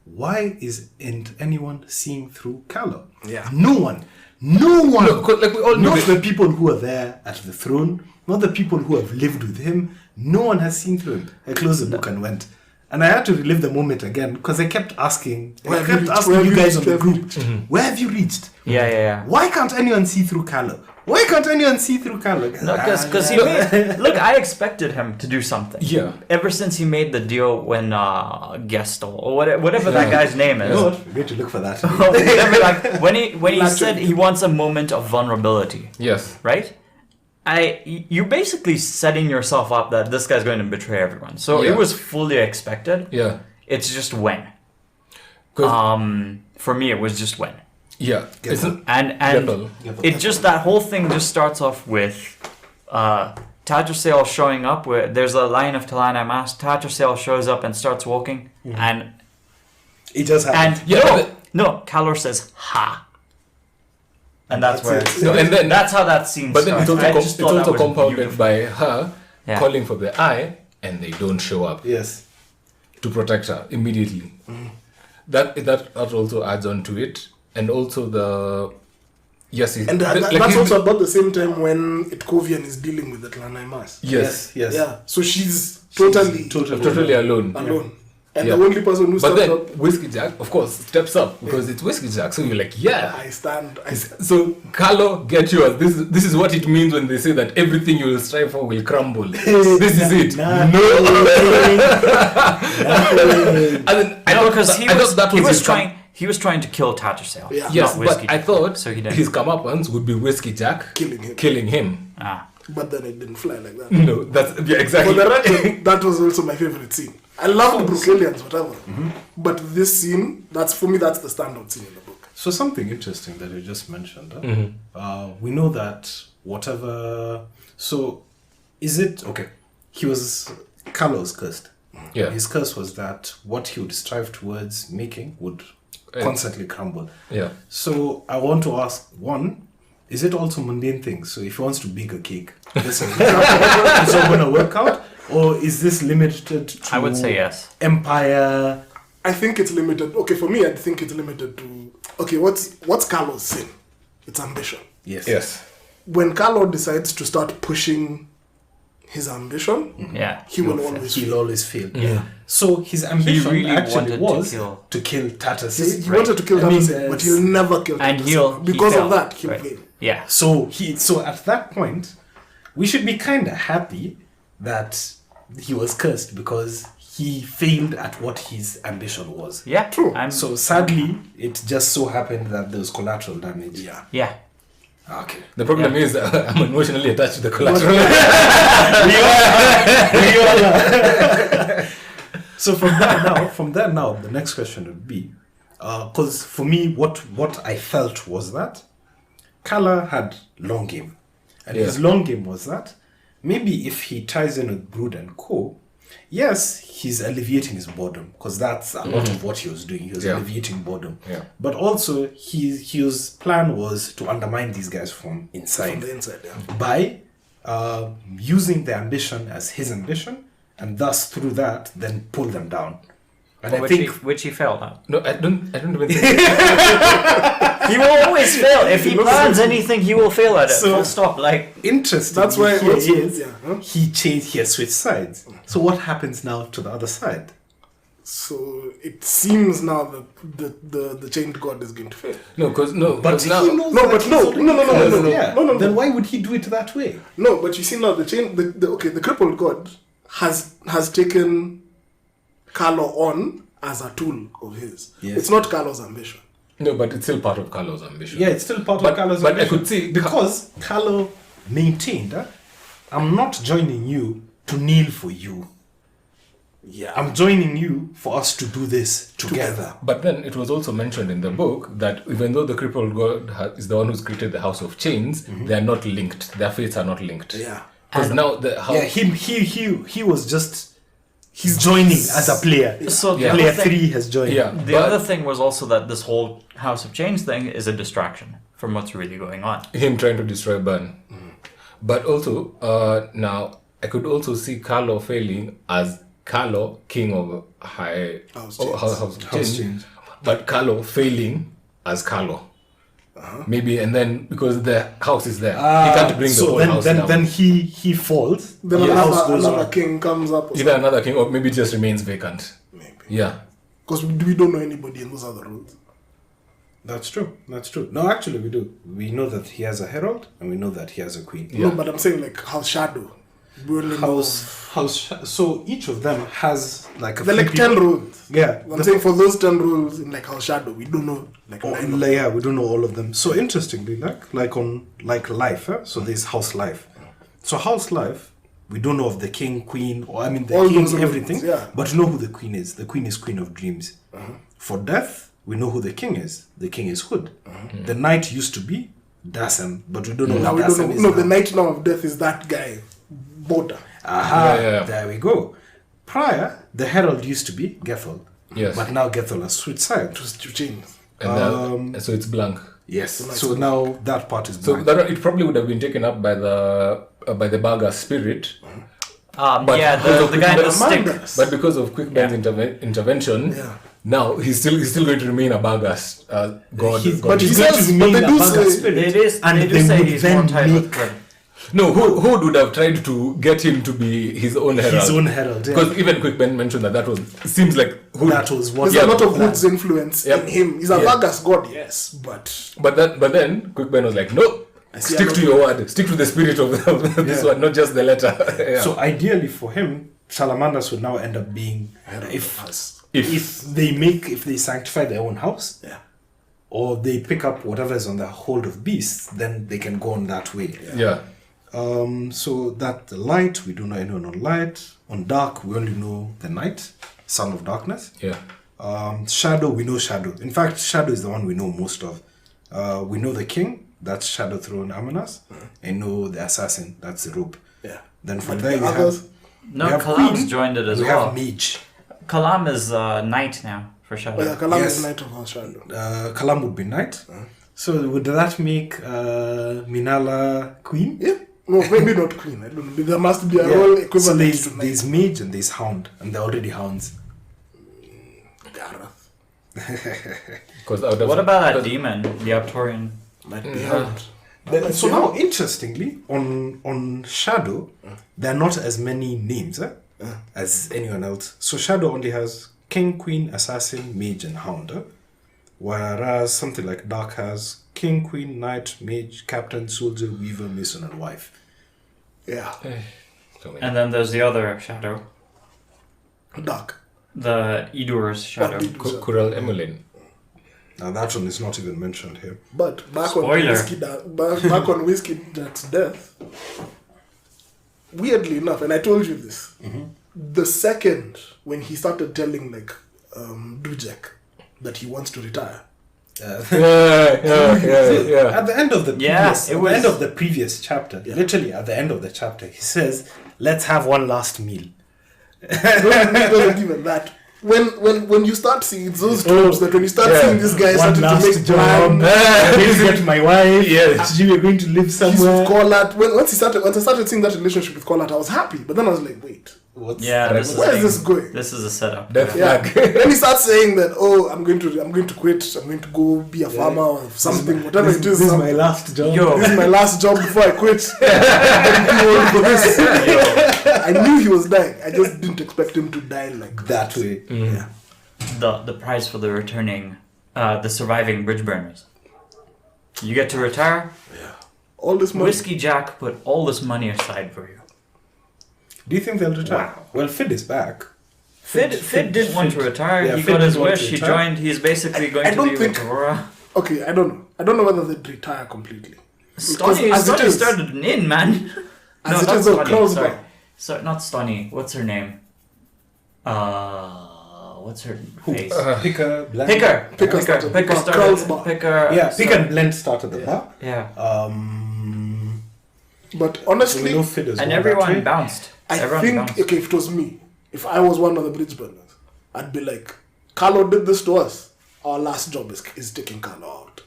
why isn't anyone seeing through Kallor? Yeah. No one. No, 'cause, like, we all know Not that- the people who are there at the throne, not the people who have lived with him. No one has seen through him. I closed the book and went. And I had to relive the moment again because I kept asking, Where I have you kept reached? asking Where you have you guys on reached? the group, where have you reached? Yeah. Why can't anyone see through Kallor? Why can't anyone see through Kallor? No, because he made. Look, I expected him to do something. Yeah. Ever since he made the deal when Gestel or whatever that guy's name You is. know what? We're going to look for that. Whatever, like, when he said he wants a moment of vulnerability, Yes. right? You're basically setting yourself up that this guy's going to betray everyone. So Yeah. it was fully expected. Yeah. It's just when. 'Cause- For me, it was just when. Yeah. It's Get And Level. it just, that whole thing just starts off with Tayschrenn showing up. Where there's a line of Talana Mas. Tayschrenn shows up and starts walking, and It just happened. Yeah, no, Kallor says ha, and that's where. That's it. No, and then That's how that scene But then starts. it's also, I just it's thought that also was compounded beautiful. by her Yeah. calling for the eye, and they don't show up Yes. to protect her immediately. That also adds on to it, and also the yes, And that's also about the same time when Itkovian is dealing with the Tlanaimas. yes, Yes. Yeah, so she's totally totally alone. alone. And Yeah. the only person who But steps then up, Whiskey Jack, of course, steps up because it's Whiskey Jack. So you're like, yeah. I stand. So Kallor, get yours. This is what it means when they say that everything you will strive for will crumble. This is it. No. And then I No, thought because that- he I was thought that was his he was trying to kill Tayschrenn. Yeah. Yes, not but Whiskey. I thought So he didn't. his comeuppance would be Whiskey Jack Killing him. Ah. But then it didn't fly like that. No, that's exactly. For the record, that was also my favorite scene. I loved Brookalians, whatever. But this scene, that's the standout scene in the book. So something interesting that you just mentioned. We know that whatever. So, is it okay? Kallor's cursed. Yeah. His curse was that what he would strive towards making would constantly crumble. Yeah. So I want to ask one. Is it also mundane things? So if he wants to bake a cake, this is not going to work out? Or is this limited to I would say yes. empire? I think it's limited. Okay, for me, I think it's limited to. Okay, what's Kallor's sin? It's ambition. Yes. Yes. When Kallor decides to start pushing his ambition, Yeah. he will always He'll fail. always fail. So his ambition really actually wanted to was kill. to kill Tatas. He wanted to kill I mean, Tayschrenn, but he'll never kill And Tayschrenn. he Because of failed. that, he'll Right. fail. Yeah. So at that point, we should be kind of happy that he was cursed because he failed at what his ambition was. Yeah. True. So sadly, it just so happened that there was collateral damage. Yeah. Yeah. Okay. The problem is I'm emotionally attached to the collateral. So from there now, the next question would be, because for me, what I felt was that Kallor had long game, and his long game was that maybe if he ties in with Brood and Co, yes, he's alleviating his boredom because that's a lot of what he was doing. He was alleviating boredom, but also his plan was to undermine these guys from inside, From the inside, yeah. by using their ambition as his ambition, and thus through that then pull them down. And I think Which he failed at. No, I don't even think. He will always fail. If he plans anything, he will fail at it. So- Full stop. Like, interesting. That's why here also- is yeah, huh? he has switched sides. So what happens now to the other side? So it seems now that the chained god is going to fail. No, because But now. he knows No, that but he's no, already no, no, no, cursed. no, no, Yeah. no, no, no. Then why would he do it that way? No, but you see now the crippled god has taken Kallor on as a tool of his. Yes. It's not Kallor's ambition. No, but it's still part of Kallor's ambition. Yeah, it's still part But- of Kallor's but I ambition. could see because Kallor maintained, I'm not joining you to kneel for you. Yeah. I'm joining you for us to do this together. But then it was also mentioned in the book that even though the crippled god is the one who's created the House of Chains, they are not linked. Their fates are not linked. Yeah. Because now the house. Yeah, he was just he's joining as a player. so the Player other thing, 3 has joined. Yeah. the but- other thing was also that this whole House of Chains thing is a distraction from what's really going on. Him trying to destroy Burn. But also, now, I could also see Kallor failing as Kallor, king of House Change. But Kallor failing as Kallor. Maybe, and then because the house is there, he can't bring the whole house down. Then he falls. Then the house goes another on. king comes up. Either another king, or maybe it just remains vacant. Maybe. Yeah. Because we don't know anybody in those other roles. That's true. No, actually, we do. We know that he has a herald, and we know that he has a queen. No, but I'm saying like House Shadow. We only know. So each of them has like a They're few like 10 people. rules. Yeah. I'm saying for those 10 rules in like House Shadow, we don't know like 9 of them. Yeah, we don't know all of them. So interestingly, like on life, so there's house life. So house life, we don't know of the king, queen, or I mean the All king, those everything. rules, yeah. But we know who the queen is. The queen is queen of dreams. For death, we know who the king is. The king is Hood. The knight used to be Dassem, but we don't know Now who we don't Dassem know. is No, now. the Knight now of Death is that guy, Boda. Aha, Yeah. there we go. Prior, the herald used to be Gethel. Yes. But now Gethel has switched side. To change. And so it's blank. Yes. So now that part is So blank. that it probably would have been taken up by the Barghast spirit. But Yeah, the guy in the stick. Among Us. But because of Quickben's intervention, Yeah. now he's still going to remain a Barghast god. But he he's going says- to but remain they a do Barghast say- spirit. They do say he's more tied with Crippled. No, Hood would have tried to get him to be his own herald. His own herald, yeah. Because even Quickben mentioned that was seems like Hood. That was what There's a lot of plan. Hood's influence in him. He's a Vargas god, yes, but But then Quickben was like, no, see stick a to lot your word, stick to the spirit of this Yeah. one, not just the letter. Yeah. So ideally for him, Salamanders would now end up being if they sanctify their own house, yeah. or they pick up whatever is on the hold of beasts, then they can go on that way. yeah. So that the light, we don't know anyone on light. On dark, we only know the night, son of darkness. Yeah. Shadow, we know Shadow. In fact, Shadow is the one we know most of. We know the king, that's Shadow Throne Amanas, and know the assassin, that's the rope. Yeah. Then from But there the we others- have No, we have Kalam's Queen, joined it as we well. have Mage. Kalam is knight now for Shadow. But yeah, Kalam Yes. is Knight of House Shadow. Kalam would be knight. So would that make Minala queen? Yeah. No, maybe not Queen. I don't know. There must be a Yeah. role So equivalent there's, to Knight. there's mage and there's hound, and they're already hounds. Gareth. Because out of What about that demon, the Arcturian? Might be Hound. So now, interestingly, on Shadow, there are not as many names as anyone else. So Shadow only has King, Queen, Assassin, Mage, and Hound. Whereas something like Dark has King, Queen, Knight, Mage, Captain, Soldier, Weaver, Mason, and Wife. Yeah. And then there's the other Shadow, Dark. the Idur's Shadow. Kural Emulin. Now that one is not even mentioned here. But back on Spoiler. back on Whiskey Jack's death, weirdly enough, and I told you this, the second when he started telling like Dujek that he wants to retire, Yeah. At the end of the Yeah, previous, it at was- the end of the previous chapter, literally at the end of the chapter, he says, "Let's have one last meal." it wasn't even that. When you start seeing those tropes, that when you start seeing this guy One starting to last make job. plans, I'm going to get my wife. Yes. We are going to live he's somewhere. with Collat. Once I started seeing that relationship with Collat, I was happy. But then I was like, wait, Yeah, this is where is like- this going? This is a setup. Death Yeah. flag. Then he starts saying that, oh, I'm going to quit. I'm going to go be a farmer or something, whatever it is. This is my last job. Yo, This is my last job before I quit. I'm too old for this. I knew he was dying. I just didn't expect him to die like That way. Yeah. the prize for the returning, the surviving bridge burners. You get to retire. All this money. Whiskey Jack put all this money aside for you. Do you think they'll retire? Well, Fid is back. Fid didn't want to retire. Yeah, he Fid got his didn't want wish. to He retire. joined. He's basically going I to don't be think- with Aurora. Okay, I don't know. I don't know whether they'd retire completely. Stoney as it is- started an inn, man. As it not is, though, Stoney, Krell's sorry. back. So not Stoney. What's her name? What's her face? Picker, Blank. Picker started- Picker Krell's started. bar. Picker. Yeah, so- Pick and Blend started the bar. Yeah. But So we honestly, know Fid is And one that everyone way. bounced. I Everyone think, bounced. okay, if it was me, if I was one of the bridge burners, I'd be like, Kallor did this to us. Our last job is taking Kallor out.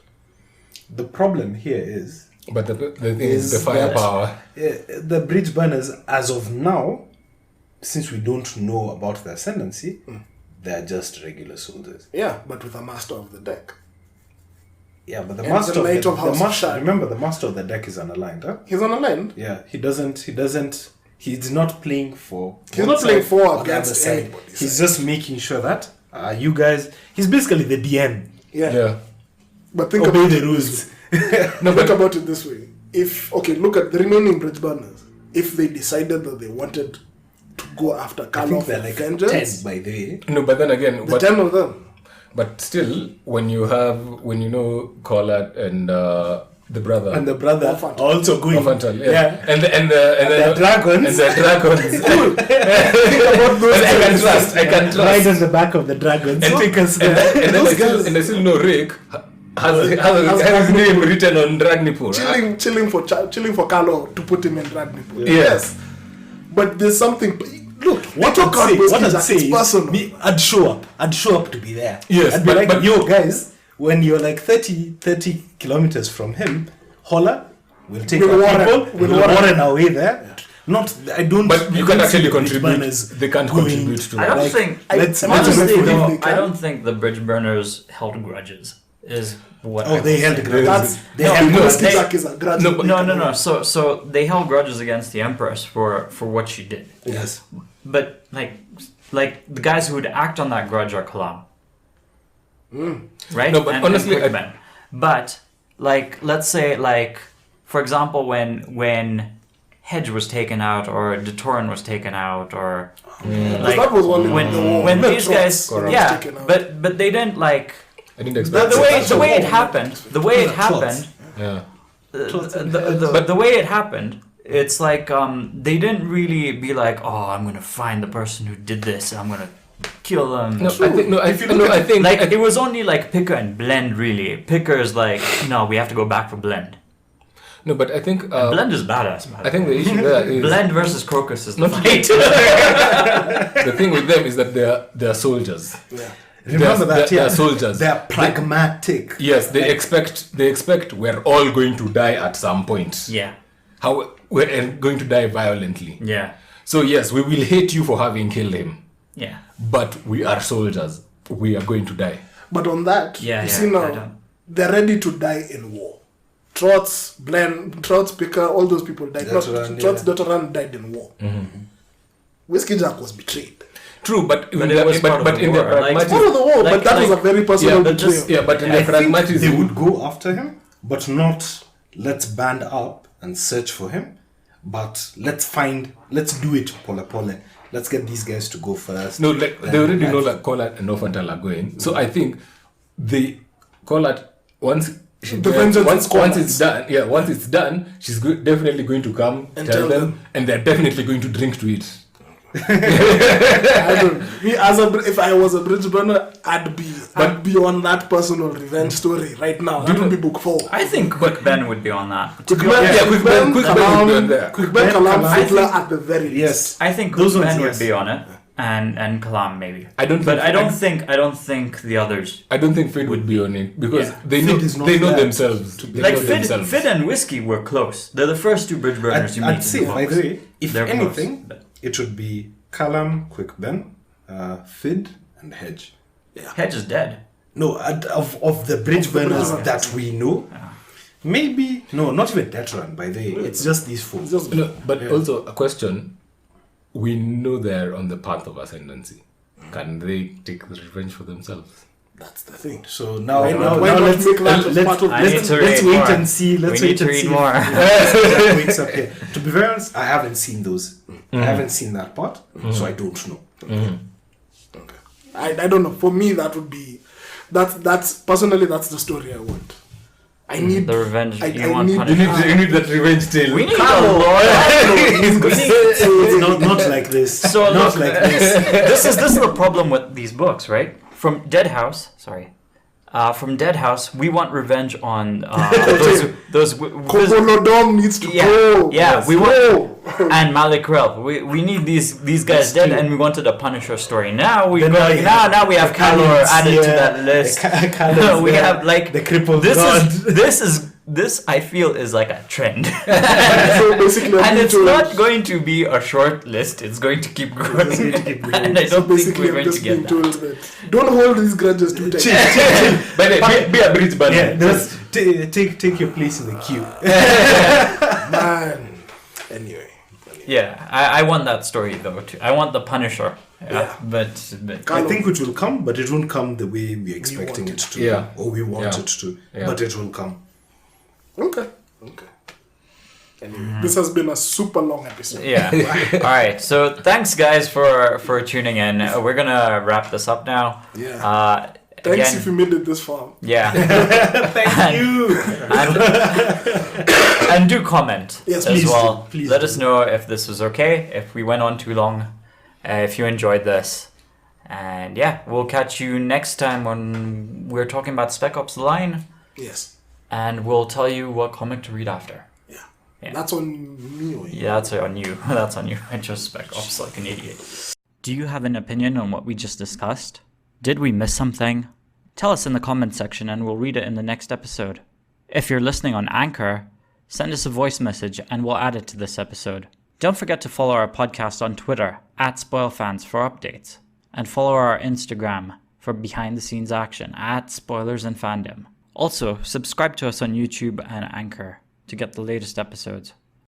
The problem here is But the thing is the that, firepower. the bridge burners, as of now, since we don't know about the ascendancy, they're just regular soldiers. Yeah, but with a master of the deck. Yeah, but the And master the of Knight the, of House the of master, Shad. remember the master of the deck is unaligned, huh? He's on a line. Yeah, he's not playing for He's one not playing side for or the against other side. anybody, He's side. just making sure that you guys, he's basically the DM. Yeah. Yeah. But think Obey about the it rules. this way. No, think about it this way. Look at the remaining bridge burners. If they decided that they wanted to go after I Kallor think for they're like vengeance, 10 by the way. No, but then again, the 10 of them. but still, when you know Kallor and the brother And the brother Orphan. also going. Orphan, Yeah. and the dragons. and the dragons. I can trust. Right on the back of the dragons. And Take us and there. then I still know Rake has his name written on Dragnipur. Chilling for Kallor to put him in Dragnipur. Yes. But there's something. Look, What took out I'd Whiskey say Jack, it's personal. is, I'd show up. I'd show up to be there. Yes, I'd be but- like, yo, guys, when you're like 30 kilometers from him, holla, we'll take We'll our warren. people, We'll we'll warren. warren our way there. Not, I don't. But you I can don't see actually the bridge contribute. burners They can't going- contribute to I don't that. think. let's imagine Honestly, if though, they can. I don't think the bridge burners held grudges. Is what? Oh, I they would held say. grudges. That's They No, held no, Whiskey they- Jack is a grudge. No, but- No. So they held grudges against the Empress for what she did. Yes. But like the guys who would act on that grudge are Kalam. Right? No, but honestly, Quick Ben. But like let's say for example when Hedge was taken out or Detoran was taken out or Because that was one when these guys was yeah taken out. but they didn't like I didn't expect the that. way it happened Yeah. the way it happened, it's like they didn't really be like, oh, I'm gonna find the person who did this. I'm gonna kill them. No, I think Like it was only like Picker and Blend really. Picker's like, no, we have to go back for Blend. no, but I think Blend is badass. Man. I think the issue there is Blend versus Crocus is the fight. the thing with them is that they're soldiers. Yeah. Remember that, they're soldiers. They're pragmatic. Yes, they expect we're all going to die at some point. Yeah, How we're going to die violently. yeah, So yes, we will hate you for having killed him, yeah. but we are soldiers. We are going to die. But on that, Yeah, you yeah, see I now, don't- they're ready to die in war. Trots, Blend, Trots, Picker, all those people died. Detoran, Trots, yeah. Detoran died in war. Whiskey Jack was betrayed. True, but it was part of the in war, the like- Part of the war, but that was a very personal yeah, but betrayal. but in I the think pragmatism, they would go after him, but not let's band up and search for him, but let's do it pole pole. Let's get these guys to go first. No, like they already know that Kallor and Orphantal are going. So I think they Kallor once The vengeance is once it's done. Yeah, once it's done, she's definitely going to come And tell tell them, them. and they're definitely going to drink to it. I don't. Me if I was a bridge burner, I'd be on that personal revenge story right now. That would be book 4. I think Quick Ben would be on that. Quick Quick Ben would be on there. Quick Ben, Kalam, I Fiddler think- at the very least. Yes. I think Those Quick ones, Ben would yes. be on it, and Kalam maybe. I don't think- I don't think the others. I don't think Fid would be on it because Yeah. they know Fid is not they know there themselves. They Like know themselves. Fid and Whiskey were close. They're the first two bridge burners you meet. I'd say, in the by books. the way, if They're close, anything, but- it would be Callum, Quick Ben, Fid, and Hedge. Hedge is dead. No, of the bridge burners burners. that we know, maybe no, not even Tetran. By the way, it's just these four. No, but also a question: we know they're on the path of ascendancy. Can they take the revenge for themselves? That's the thing. So now, Why now, not- now why not let's make that let's part of- I need let's to let's read wait more. and see. Let's We wait need to and read see. more. Jack wakes up here. To be very honest, I haven't seen those. I haven't seen that part, so I don't know. Okay. I don't know. For me, that would be that's personally that's the story I want. I need The revenge. I You want need- punishment? You need that revenge tale. We need a lawyer. It's not like this. So not look, like this. this is the problem with these books, right? From Dead House, sorry, from Dead House, we want revenge on those Kobolodom needs to yeah, go. yeah, we Go. want and Malik Rel. We need these guys dead, and we wanted a Punisher story. Now we now we have Kallor added to that list. We have like the crippled this god. this I feel is like a trend. So basically, And it's not going to be a short list. It's going to keep growing. And I don't think we're going to get that. Don't hold these grudges too tight. But be a bridge band. Yeah, just take your place in the queue. Man. Anyway. Yeah, I want that story though too. I want the Punisher. Yeah. But I think it will come, but it won't come the way we're expecting it to. Yeah. Or we want Yeah. it to. Yeah. But it will come. Okay. Anyway, this has been a super long episode. yeah. All right. So thanks guys for tuning in. We're gonna wrap this up now. Yeah. Thanks if you made it this far. Yeah. Thank you. And do comment Yes, as please well. do. Please Let do. us know if this was okay, if we went on too long, if you enjoyed this. And yeah, we'll catch you next time when we're talking about Spec Ops The Line. Yes. And we'll tell you what comic to read after. Yeah. That's on me or you? Yeah, that's on you. That's on you. I just Spec Ops like an idiot. Do you have an opinion on what we just discussed? Did we miss something? Tell us in the comment section and we'll read it in the next episode. If you're listening on Anchor, send us a voice message and we'll add it to this episode. Don't forget to follow our podcast on Twitter @SpoilFans for updates, and follow our Instagram for behind the scenes action @Spoilers and Fandom. Also, subscribe to us on YouTube and Anchor to get the latest episodes.